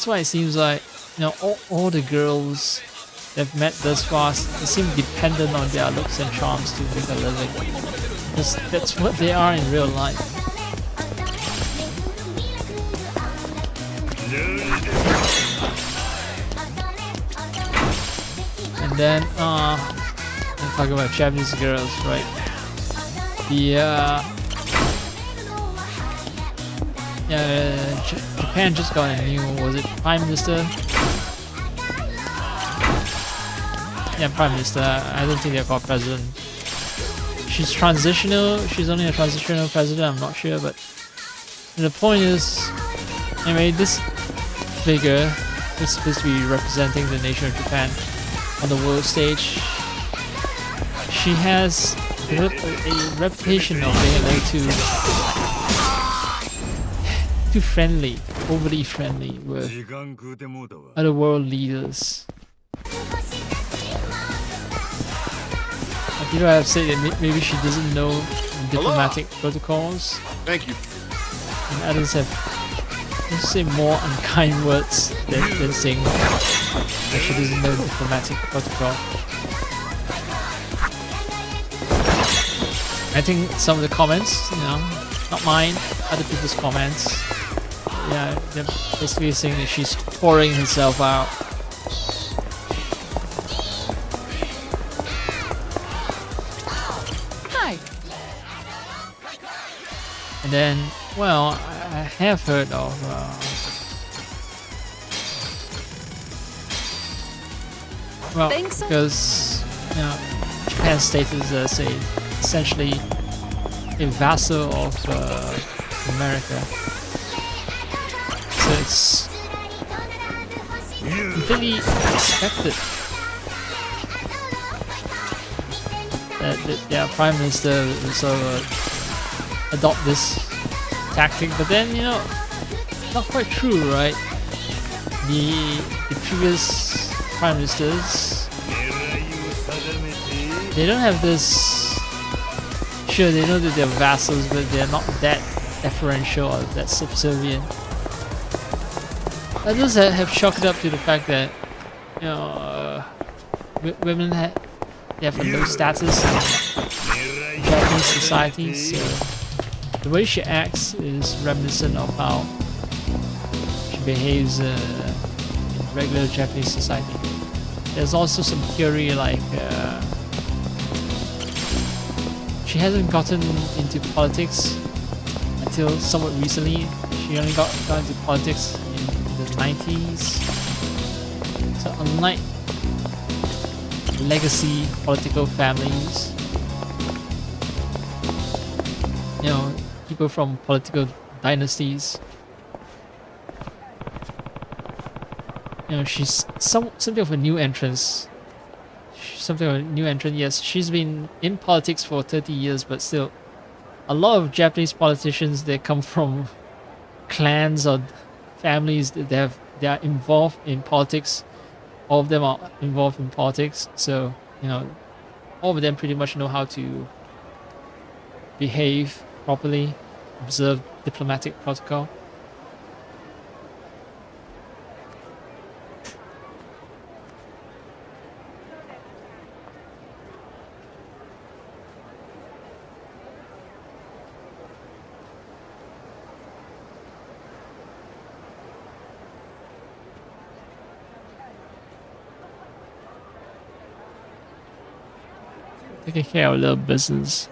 why it seems like, you know, all the girls they've met thus far, they seem dependent on their looks and charms to make a living. Because that's what they are in real life. And then, I'm talking about Japanese girls, right? Japan just got a new, was it Prime Minister? Yeah, Prime Minister. I don't think they're called President. She's transitional. She's only a transitional president. I'm not sure, but the point is, anyway, this figure is supposed to be representing the nation of Japan on the world stage. She has developed a reputation of being like too friendly, overly friendly with other world leaders. People have said that maybe she doesn't know diplomatic protocols. Thank you. And others have, let's say, more unkind words than saying that she doesn't know diplomatic protocol. I think some of the comments, not mine, other people's comments, yeah, they're basically saying that she's pouring herself out. Hi. And then, well, I have heard of well, Think so? because Japan's status as essentially a vassal of America, so it's completely expected that their prime minister will sort of adopt this tactic. But then, not quite true, right? The previous prime ministers, they don't have this. Sure, they know that they're vassals, but they're not that deferential or that subservient. Others have chalked it up to the fact that women they have a low status in Japanese society, so the way she acts is reminiscent of how she behaves in regular Japanese society. There's also some theory like she hasn't gotten into politics until somewhat recently. She only got into politics in the 90s. So unlike legacy political families, people from political dynasties, she's something of a new entrance. Yes, she's been in politics for 30 years, but still, a lot of Japanese politicians, they come from clans or families that they are involved in politics. All of them are involved in politics, so all of them pretty much know how to behave properly, observe diplomatic protocol. Taking care of a little business.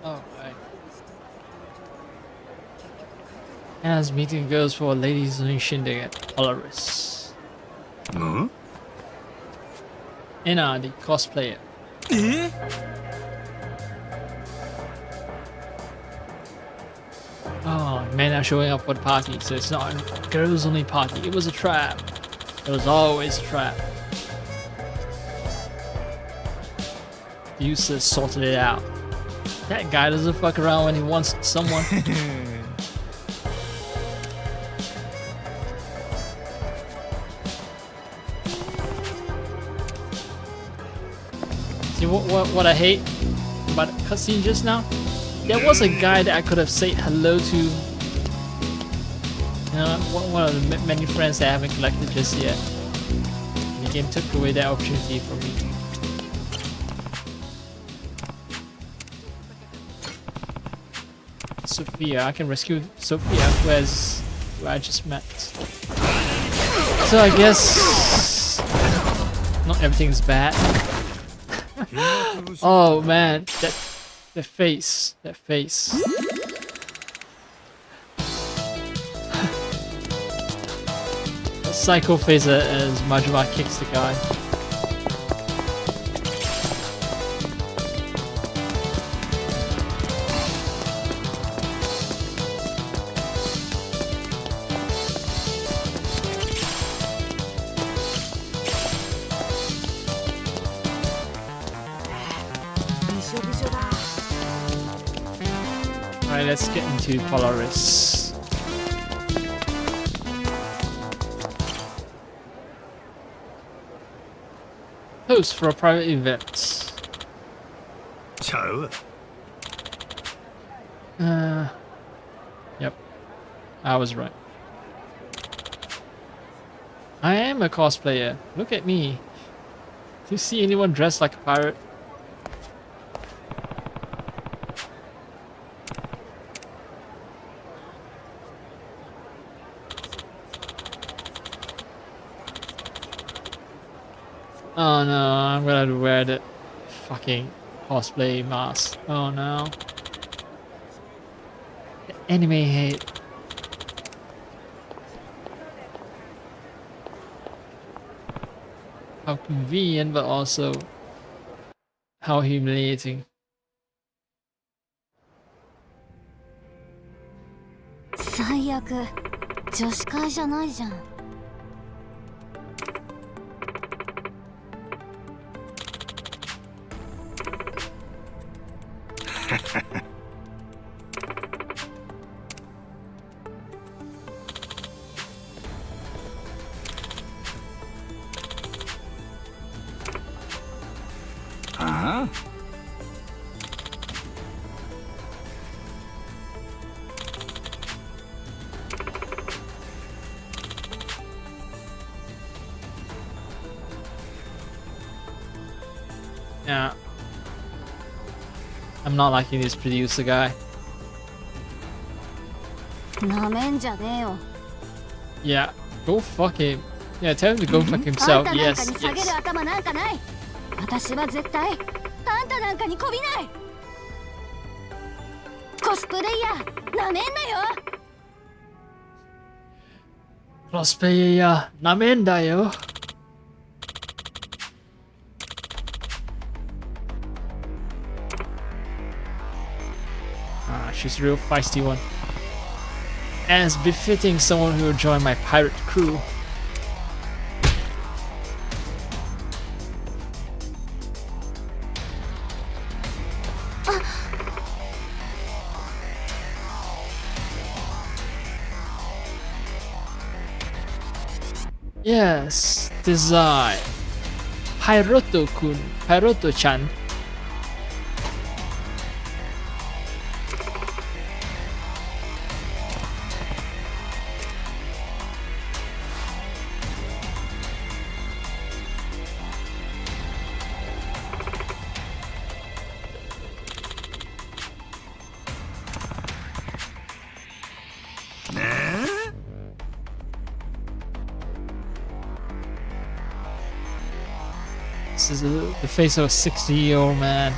Alright. Anna's meeting goes for a ladies' only shindig at Polaris. Anna, the cosplayer. Oh, men are showing up for the party, so it's not a girls' only party. It was a trap. It was always a trap. The users sorted it out. That guy doesn't fuck around when he wants someone. See what I hate about the cutscene just now? There was a guy that I could have said hello to. You know, one of the many friends that I haven't collected just yet. And the game took away that opportunity from me. Sophia, I can rescue Sophia, who I just met. So I guess not everything's bad. Oh man, that face. The psycho face as Majima kicks the guy. Alright, let's get into Polaris. Host for a private event. Yep. I was right. I am a cosplayer. Look at me. Do you see anyone dressed like a pirate? Oh no, I'm gonna have to wear the fucking cosplay mask. Oh no. The anime hate. How convenient, but also how humiliating. 最悪、女子会じゃないじゃん。Yeah. I'm not liking this producer guy. なめんじゃねえよ。 Yeah, go fuck him. Yeah, tell him to go fuck himself. あんたなんか Yes, に下げ yes. る頭なんかない。私は絶対あんたなんかにこびない。コスプレイヤーなめんなよ。 Cosplayer, namen da yo. Ah, she's a real feisty one. As befitting someone who will join my pirate crew. Yes, design. Hiroto-kun, Hiroto-chan. This is the face of a 60-year-old man.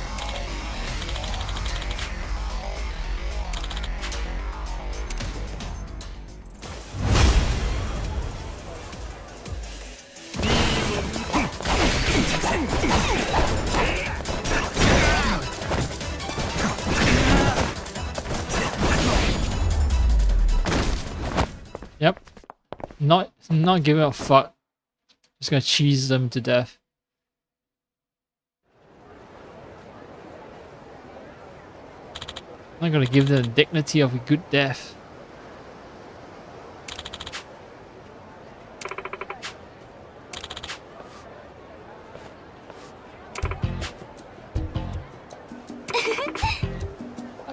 Yep. Not giving a fuck. Just gonna cheese them to death. I'm gonna give them the dignity of a good death.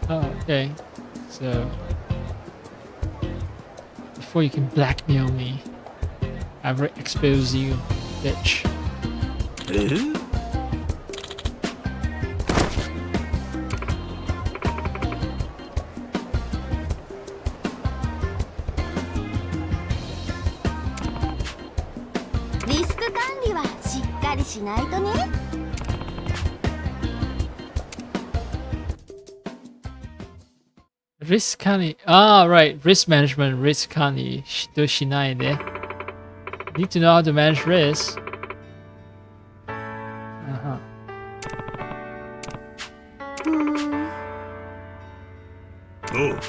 Oh, okay. So before you can blackmail me, I've exposed you, bitch. リスク管理はしっかりしないとね。Risk canny. Ah, right. Risk management. Risk canny. Do shinai de. Need to know how to manage risk. Uh-huh. おう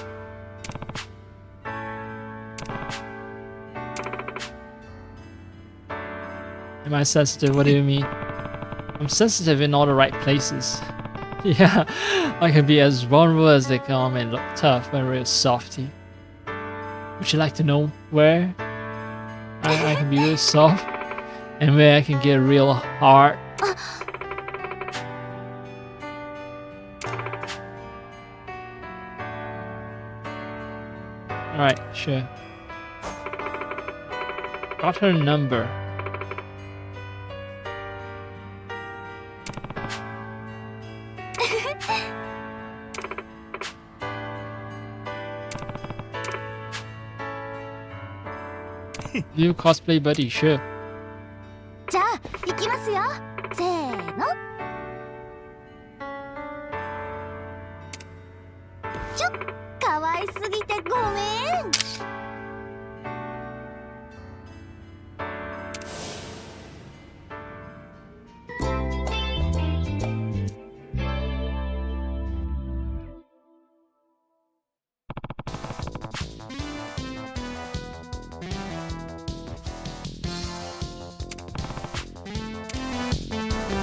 Am I sensitive? What do you mean? I'm sensitive in all the right places. Yeah, I can be as vulnerable as they come and look tough but real softy. Would you like to know where I can be real soft and where I can get real hard? Alright, sure. Got her number. New cosplay buddy, sure. じゃあ行きますよ。せーの。ちょっ、可愛すぎてごめん。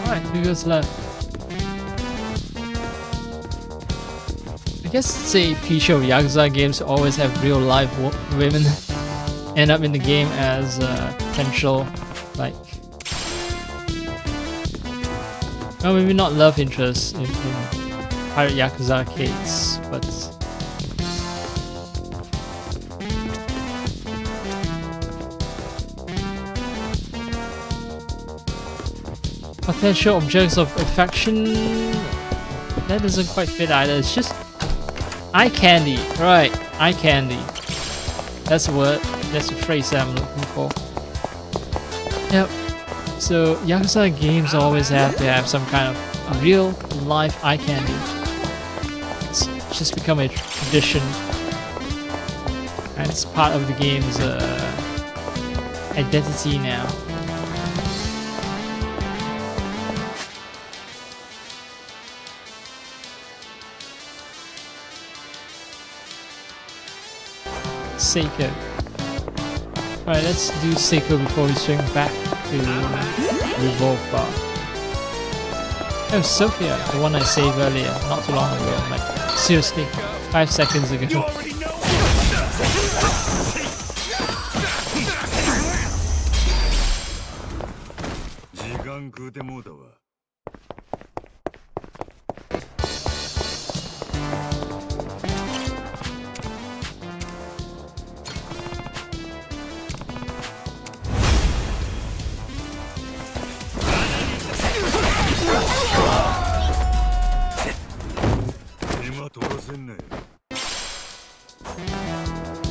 Alright, who goes left? I guess it's a feature of Yakuza games to always have real life women end up in the game as potential, like, well, maybe not love interests in Pirate Yakuza arcades, but potential objects of affection, that doesn't quite fit either. It's just eye candy, right? Eye candy. That's a word. That's a phrase that I'm looking for. Yep. So Yakuza games always have to have some kind of real life eye candy. It's just become a tradition, and it's part of the game's identity now. Seiko. Alright, let's do Seiko before we swing back to Revolve Bar. Oh, Sophia, the one I saved earlier, not too long ago. Like, seriously, 5 seconds ago.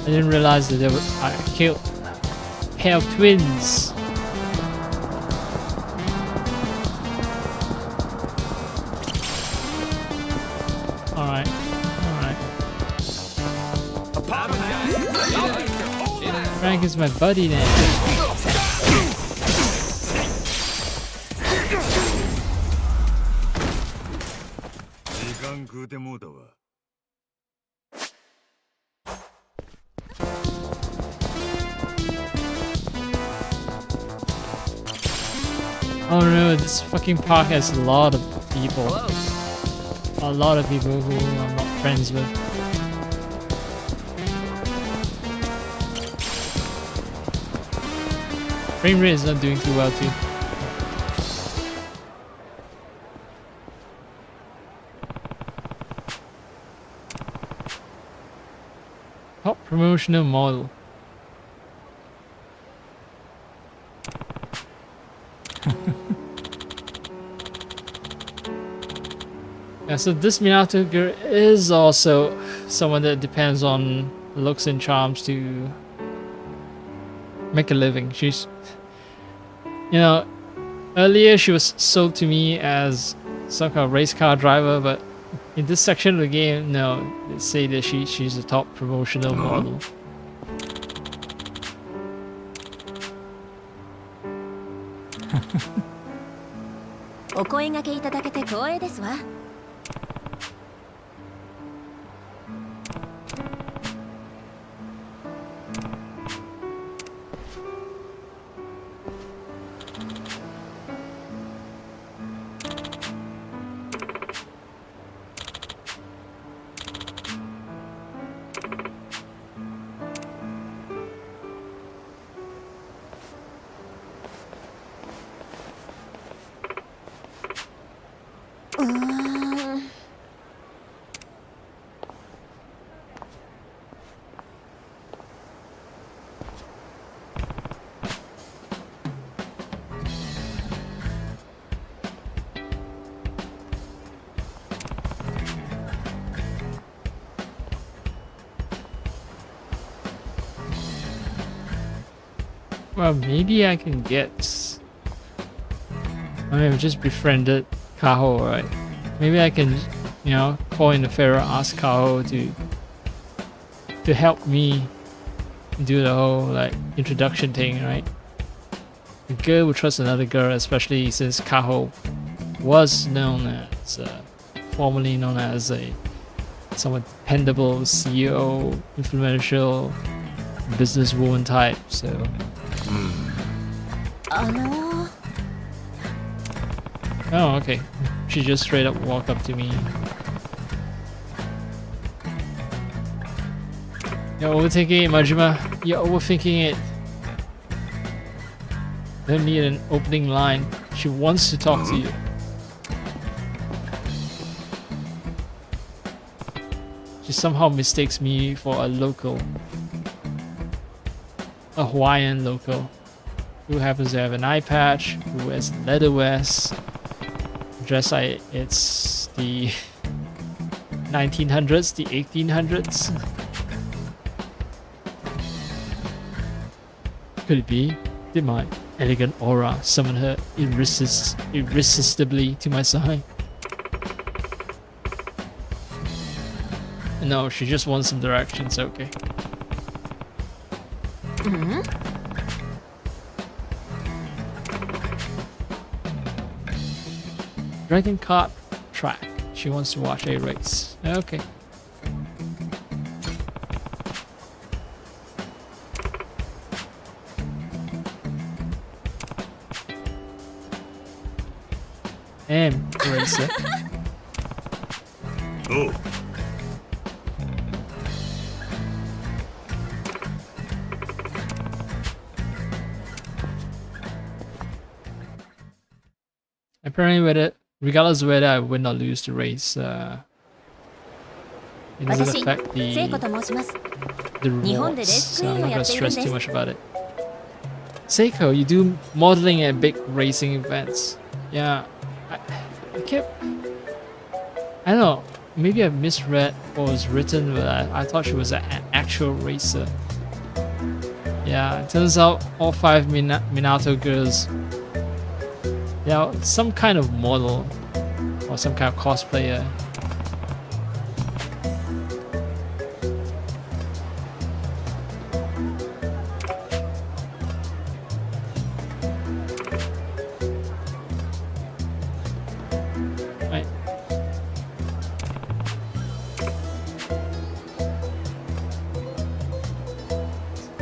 I didn't realize that there were killed a pair of twins. Alright, alright. Frank is my buddy now. Oh no, this fucking park has a lot of people. A lot of people who I'm not friends with. Frame rate is not doing too well too. Top promotional model. Yeah, so this Minato girl is also someone that depends on looks and charms to make a living. She's, you know, earlier she was sold to me as some kind of race car driver, but in this section of the game, no, they say that she's a top promotional model. お声掛けいただけて光栄ですわ。Well, maybe I can get. I mean, I've just befriended Kaho, right? Maybe I can, you know, call in the Pharaoh, ask Kaho to help me do the whole like introduction thing, right? A girl would trust another girl, especially since Kaho was known as, formerly known as a somewhat dependable CEO, influential businesswoman type. So. Oh, okay. She just straight up walked up to me. You're overthinking it, Majima. You're overthinking it. Don't need an opening line. She wants to talk to you. She somehow mistakes me for a local. A Hawaiian local. Who happens to have an eye patch, who wears leather vest. Dress it's the 1900s, the 1800s. Could it be? Did my elegant aura summon her irresistibly to my side? No, she just wants some directions, okay. Dragon Kart track. She wants to watch a race. Okay. And racer. Oh. Apparently, regardless of whether I win or lose the race, it doesn't affect the rewards, so I'm not gonna stress too much about it. Seiko, you do modeling at big racing events. Yeah, I don't know, maybe I misread what was written, but I thought she was an actual racer. Yeah, it turns out all 5 Minato girls, yeah, some kind of model or some kind of cosplayer. Right.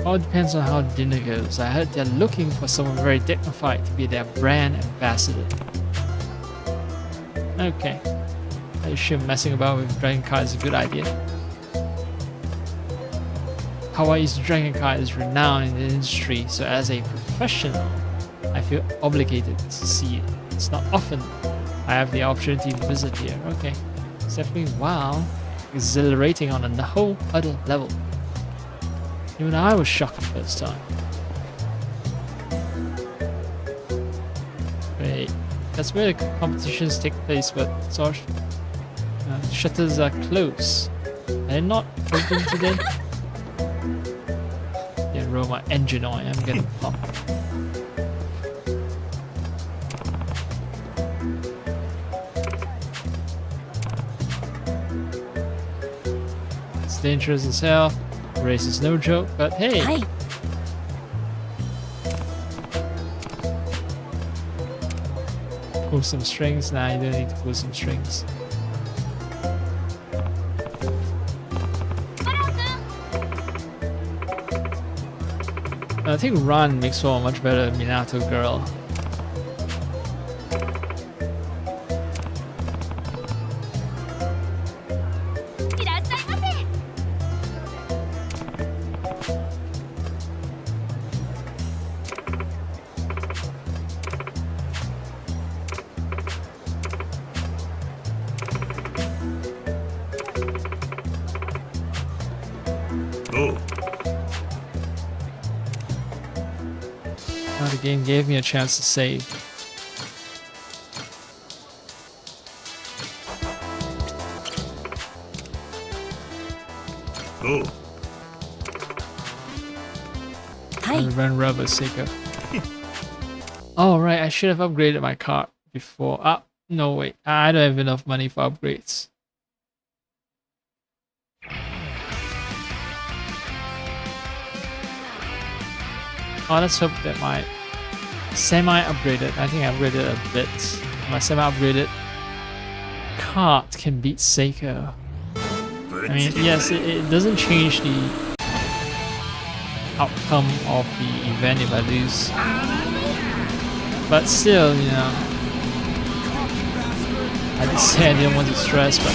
All depends on how dinner goes. I heard they're looking for someone very dignified to be their brand ambassador. Okay. Are you sure messing about with dragon card is a good idea? Hawaii's dragon card is renowned in the industry, so as a professional, I feel obligated to see it. It's not often I have the opportunity to visit here. Okay. It's definitely wow. Exhilarating on a whole other level. Even I was shocked the first time. Wait, that's where the competitions take place, but sorry, shutters are closed. Are they not open today? Yeah, roll my engine oil. I'm getting pumped. It's dangerous as hell. Race is no joke, but hey. Hi. Pull some strings. Nah, you don't need to pull some strings. I think Ran makes for a much better Minato girl. Now the game gave me a chance to save. Hi. Run rubber, Seiko. Oh right, I should have upgraded my car before. Ah, no wait, I don't have enough money for upgrades. Oh, let's hope that my semi-upgraded, I think I upgraded a bit. My semi-upgraded cart can beat Seiko. I mean, yes, it doesn't change the outcome of the event if I lose. But still, you know, I did say I didn't want to stress, but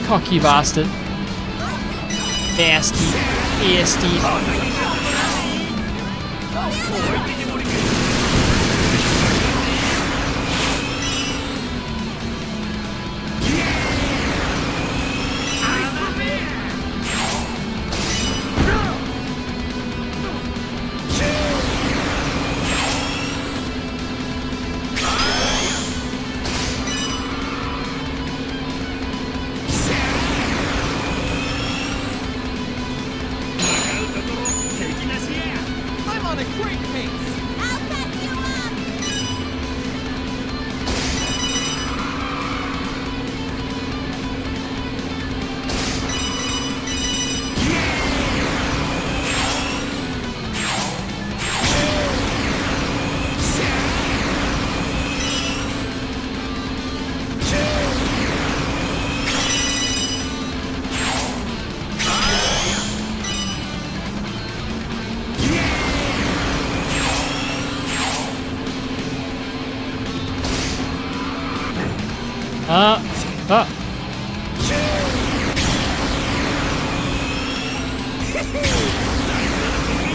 cocky bastard. Nasty, ASD.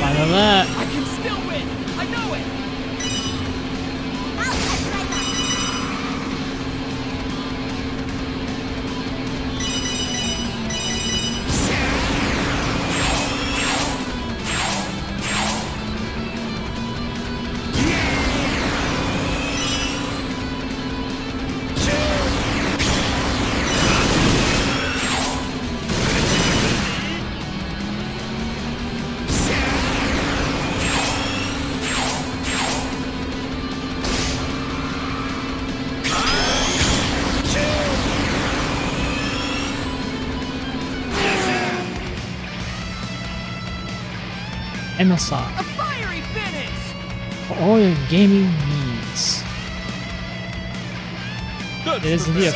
Final that. I can still win. I know it. MSI. A fiery finish. For all your gaming needs. It is indeed.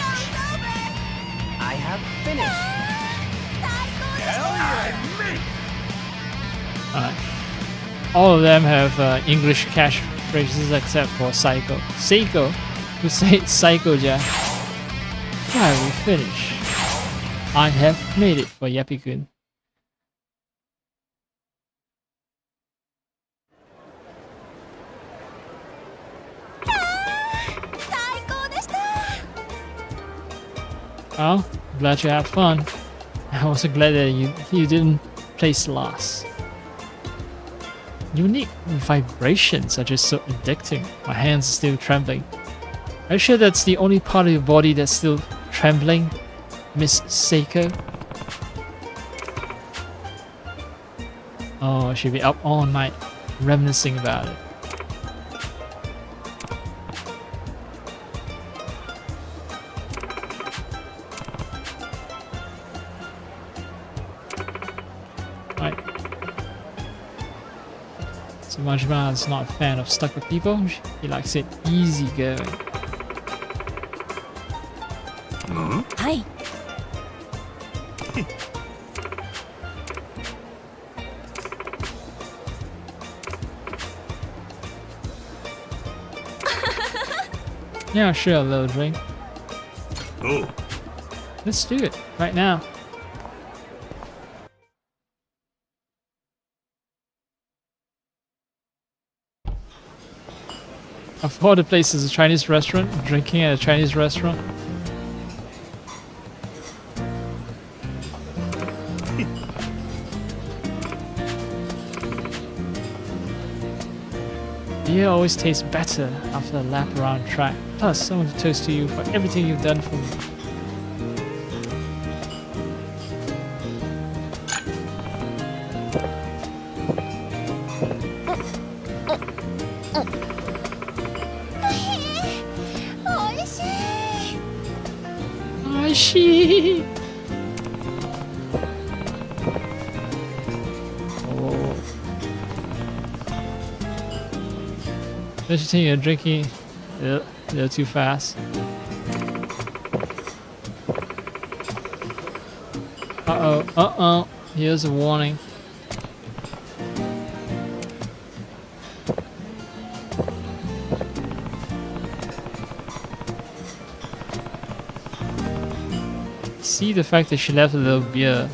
I have finished. Alright. All of them have English catchphrases except for Psycho. Seiko, who said Psycho ja. Finally finish. I have made it for Yappy-kun. Well, glad you had fun. I'm also glad that you didn't place last. Unique vibrations are just so addicting. My hands are still trembling. Are you sure that's the only part of your body that's still trembling, Miss Seiko? Oh, she'll be up all night reminiscing about it. Right. So Majima is not a fan of stuck with people. He likes it easy going. Hi. Yeah, sure, a little drink. Oh. Let's do it right now. Of all the places, a Chinese restaurant, drinking at a Chinese restaurant. Beer always tastes better after a lap around track. Plus, I want to toast to you for everything you've done for me. Oishii! Oh. Don't you think you're drinking a little too fast? Uh-oh. Here's a warning. See the fact that she left a little beer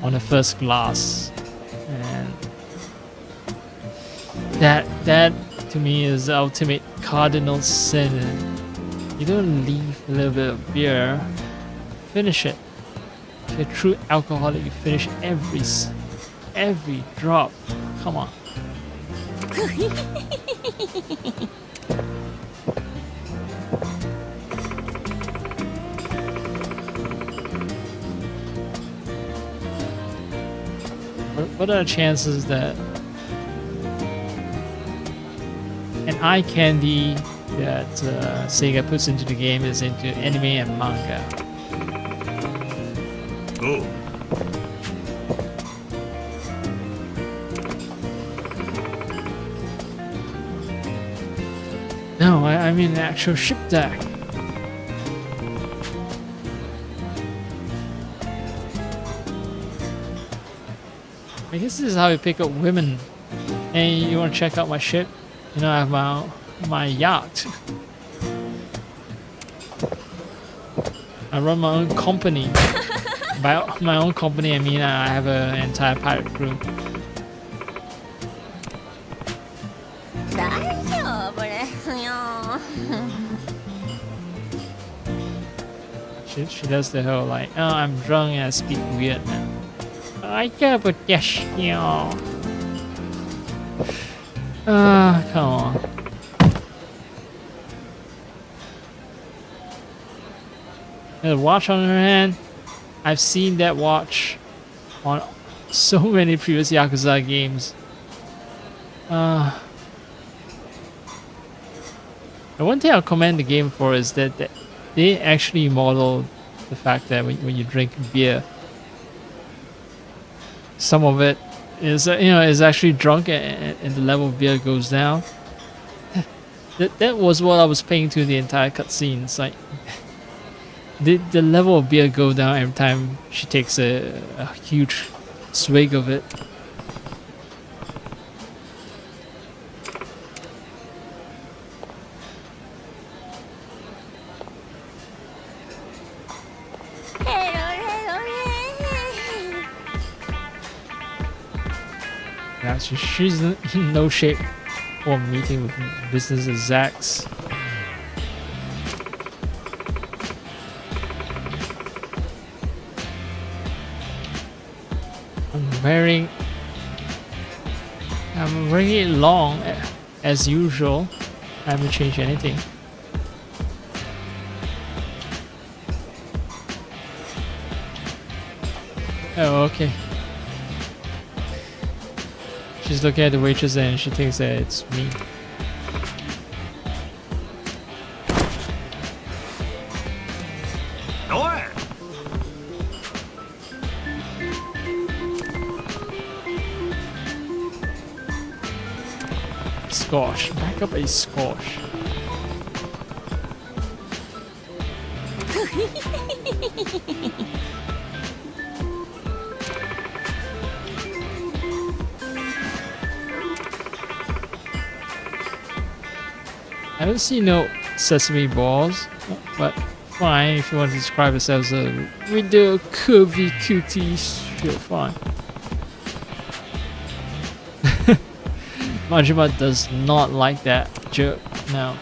on the first glass, and that to me is the ultimate cardinal sin. You don't leave a little bit of beer, finish it. If you're a true alcoholic, you finish every drop. Come on. What are the chances that an eye candy that Sega puts into the game is into anime and manga? Oh. No, I mean the actual ship deck. I guess this is how you pick up women. Hey, you want to check out my ship? You know, I have my yacht. I run my own company. By my own company, I mean I have an entire pirate crew. She does the whole like, oh, I'm drunk and I speak weird now. I got a dash, come on. The watch on her hand. I've seen that watch on so many previous Yakuza games. The one thing I'll commend the game for is that they actually model the fact that when you drink beer, some of it is is actually drunk and the level of beer goes down. That was what I was paying to the entire cutscene. It's like the level of beer go down every time she takes a huge swig of it. Yeah, she's in no shape for meeting with business execs. I'm wearing it long as usual. I haven't changed anything. Oh, okay. She's looking at the waitress and she thinks that it's me. Squash. Back up a squash. I don't see no sesame balls, but fine if you want to describe yourselves with the curvy cuties, sure, fine. Majima does not like that joke now.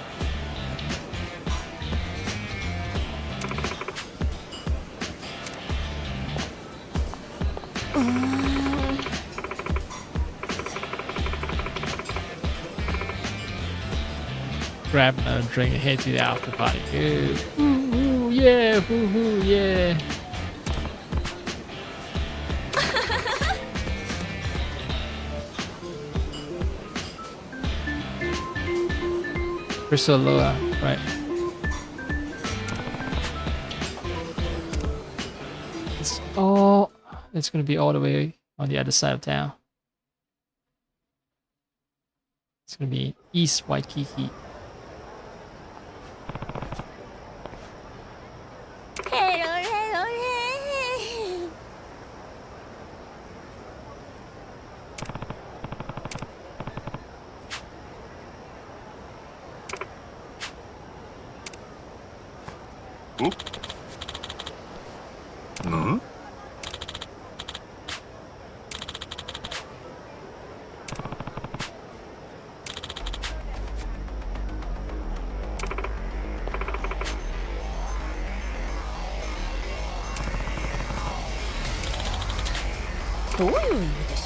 Grab another drink and head to the after party. Ooh, ooh, yeah, ooh, yeah. Crystal Loa, right. It's gonna be all the way on the other side of town. It's gonna be East Waikiki.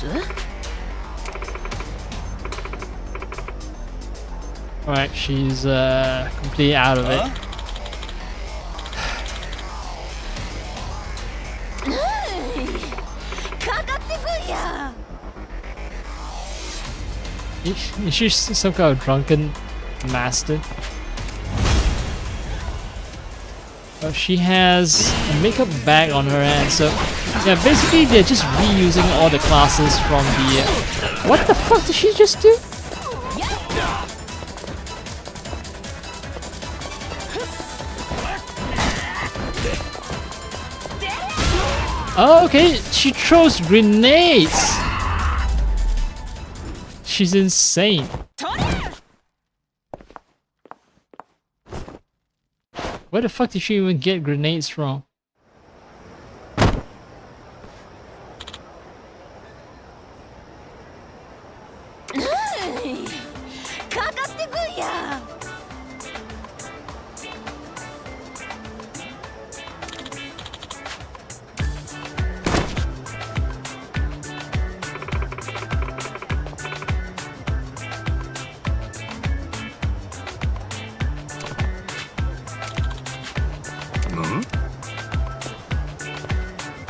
Huh? Alright, she's completely out of it. Is she some kind of drunken master? Oh, she has a makeup bag on her hand, so yeah, basically they're just reusing all the classes from the... What the fuck did she just do? Oh, okay, she throws grenades! She's insane. Where the fuck did she even get grenades from?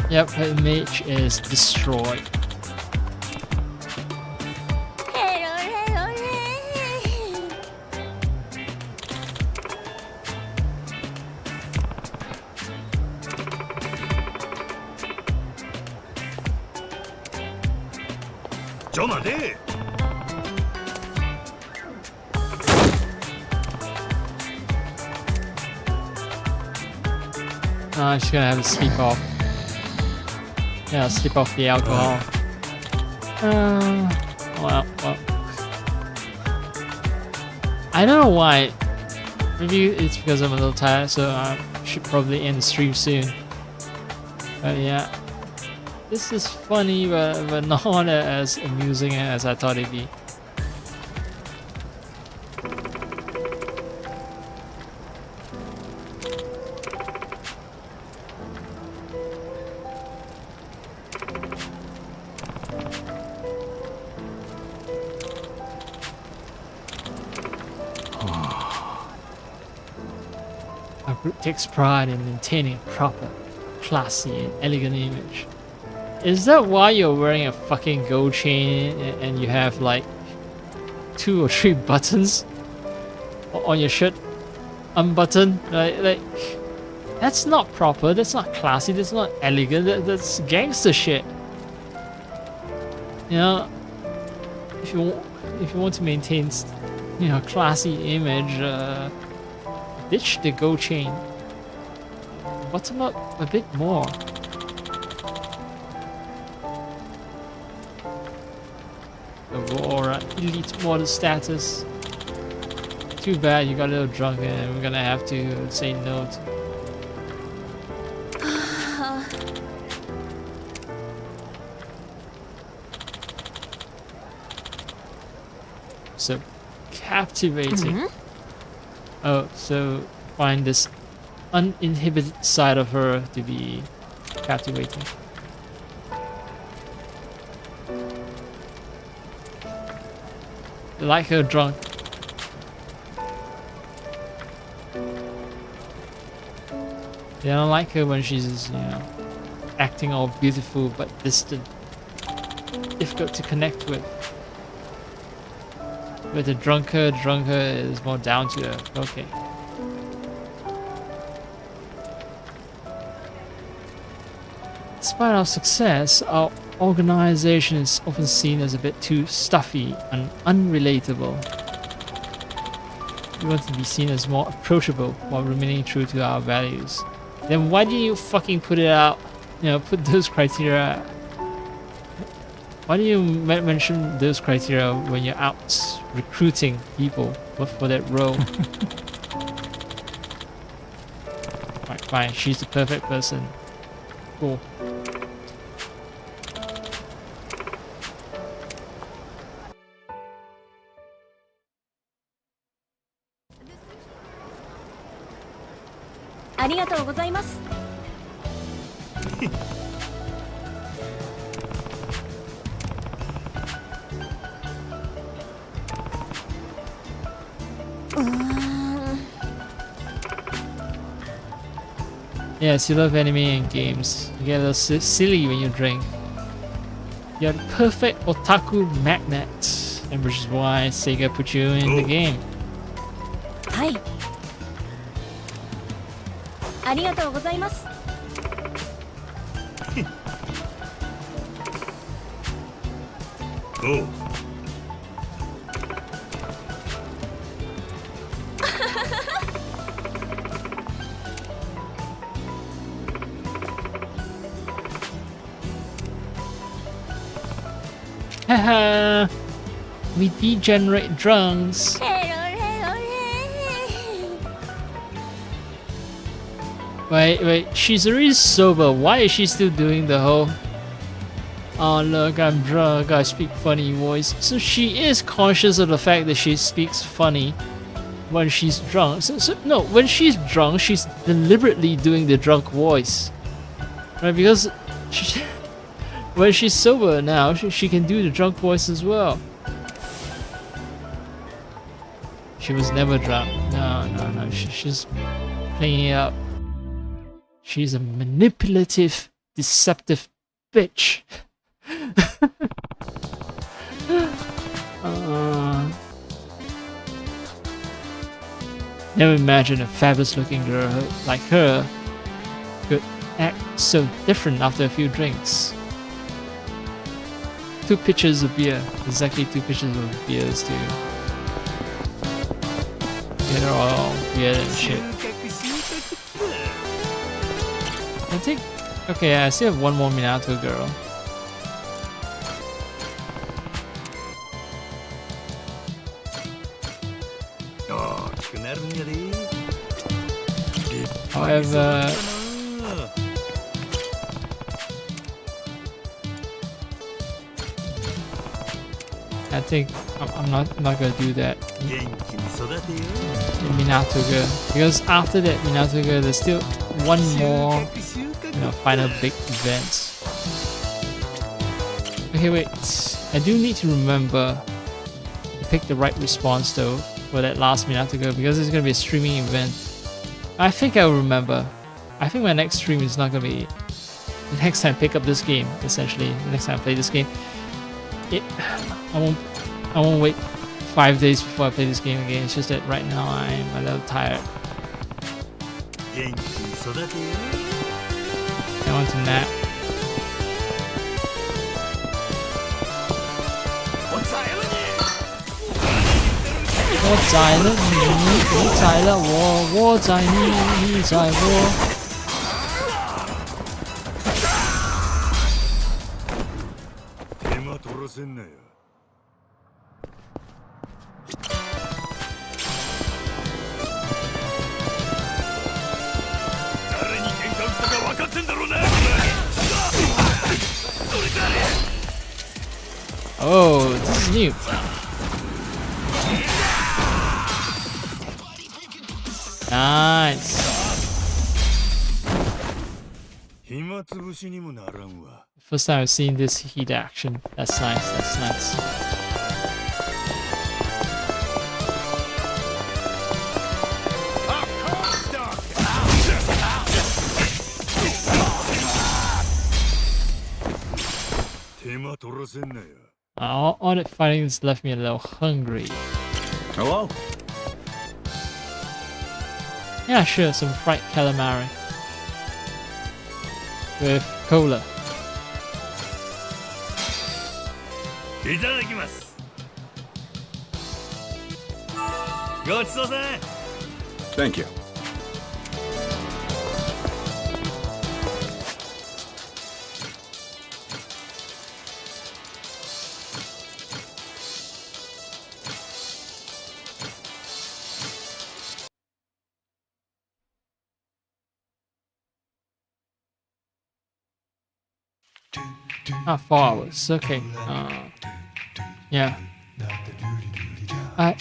Yep, her image is destroyed. She's gonna have to sleep off. Yeah, slip off the alcohol. Well. I don't know why. Maybe it's because I'm a little tired, so I should probably end the stream soon. But yeah, this is funny, but not as amusing as I thought it'd be. Our group takes pride in maintaining a proper, classy, and elegant image. Is that why you're wearing a fucking gold chain and you have like 2 or 3 buttons on your shirt unbuttoned? Like that's not proper, that's not classy, that's not elegant, that's gangster shit. You know, if you want to maintain, you know, a classy image, ditch the gold chain. Button up a bit more. Aurora, elite model status. Too bad you got a little drunk and we're gonna have to say no to. So captivating. Oh, so find this uninhibited side of her to be captivating. I like her drunk. I don't like her when she's, you know, acting all beautiful but distant. Difficult to connect with. But the drunker is more down to earth. Okay. Despite our success, our organization is often seen as a bit too stuffy and unrelatable. We want to be seen as more approachable while remaining true to our values. Then why didn't you fucking put it out? You know, put those criteria. Why do you mention those criteria when you're out recruiting people for that role? Right, fine. She's the perfect person. Cool. Yes, you love anime and games. You get a little silly when you drink. You're the perfect otaku magnet, and which is why Sega put you in the game. Hi. ありがとうございます。おう。Haha, we degenerate drunks. Wait, she's already sober. Why is she still doing the whole, oh look, I'm drunk, I speak funny voice? So she is conscious of the fact that she speaks funny when she's drunk. No, when she's drunk, she's deliberately doing the drunk voice. Right, because when she's sober now, she can do the drunk voice as well. She was never drunk. No. She's playing it up. She's a manipulative, deceptive bitch. Never imagined a fabulous-looking girl like her could act so different after a few drinks. 2 pitchers of beer. Exactly 2 pitchers of beers to get her all weird and shit. I think Okay, I still have one more Minato girl. However, I think I'm not gonna do that in Minato girl, because after that Minato girl, there's still one more, final big event. Okay, wait. I do need to remember to pick the right response though for that last Minato girl, because it's gonna be a streaming event. I think I'll remember. I think my next stream is not gonna be the next time I pick up this game. Essentially, the next time I play this game, I won't wait 5 days before I play this game again. It's just that right now I'm a little tired. I want to nap. Oh, this is new. Nice. First time I've seen this heat action. That's nice. That's nice. All that fighting has left me a little hungry. Hello? Yeah, sure, some fried calamari with cola. Thank you. Ah, 4 hours. Okay. Yeah. I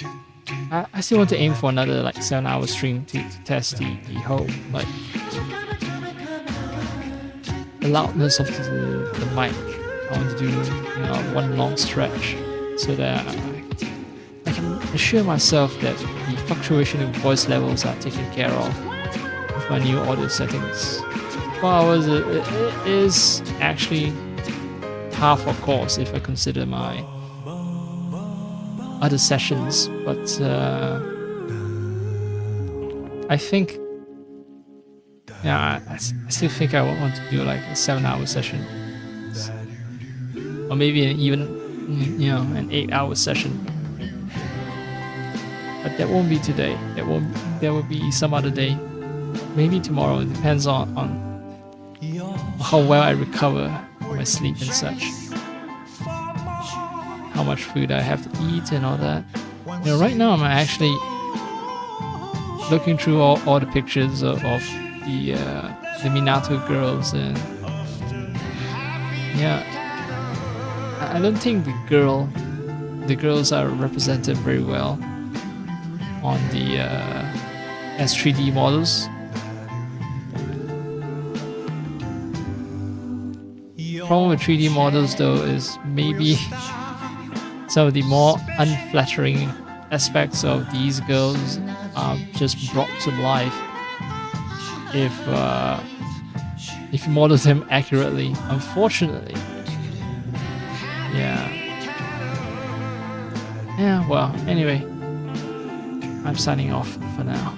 still want to aim for another like 7-hour stream to test the whole like the loudness of the mic. I want to do one long stretch so that I can assure myself that the fluctuation in voice levels are taken care of with my new audio settings. 4 hours is actually half a course if I consider my other sessions, but I think, I still think I want to do like a 7-hour session, or maybe even an 8-hour session. But that won't be today. That will be some other day. Maybe tomorrow. It depends on how well I recover from my sleep and such. How much food I have to eat and all that. Right now I'm actually looking through all the pictures of the Minato girls, and I don't think the girls are represented very well on the as 3D models. Problem with 3D models though is maybe some of the more unflattering aspects of these girls are just brought to life if you model them accurately, unfortunately. Well, anyway, I'm signing off for now.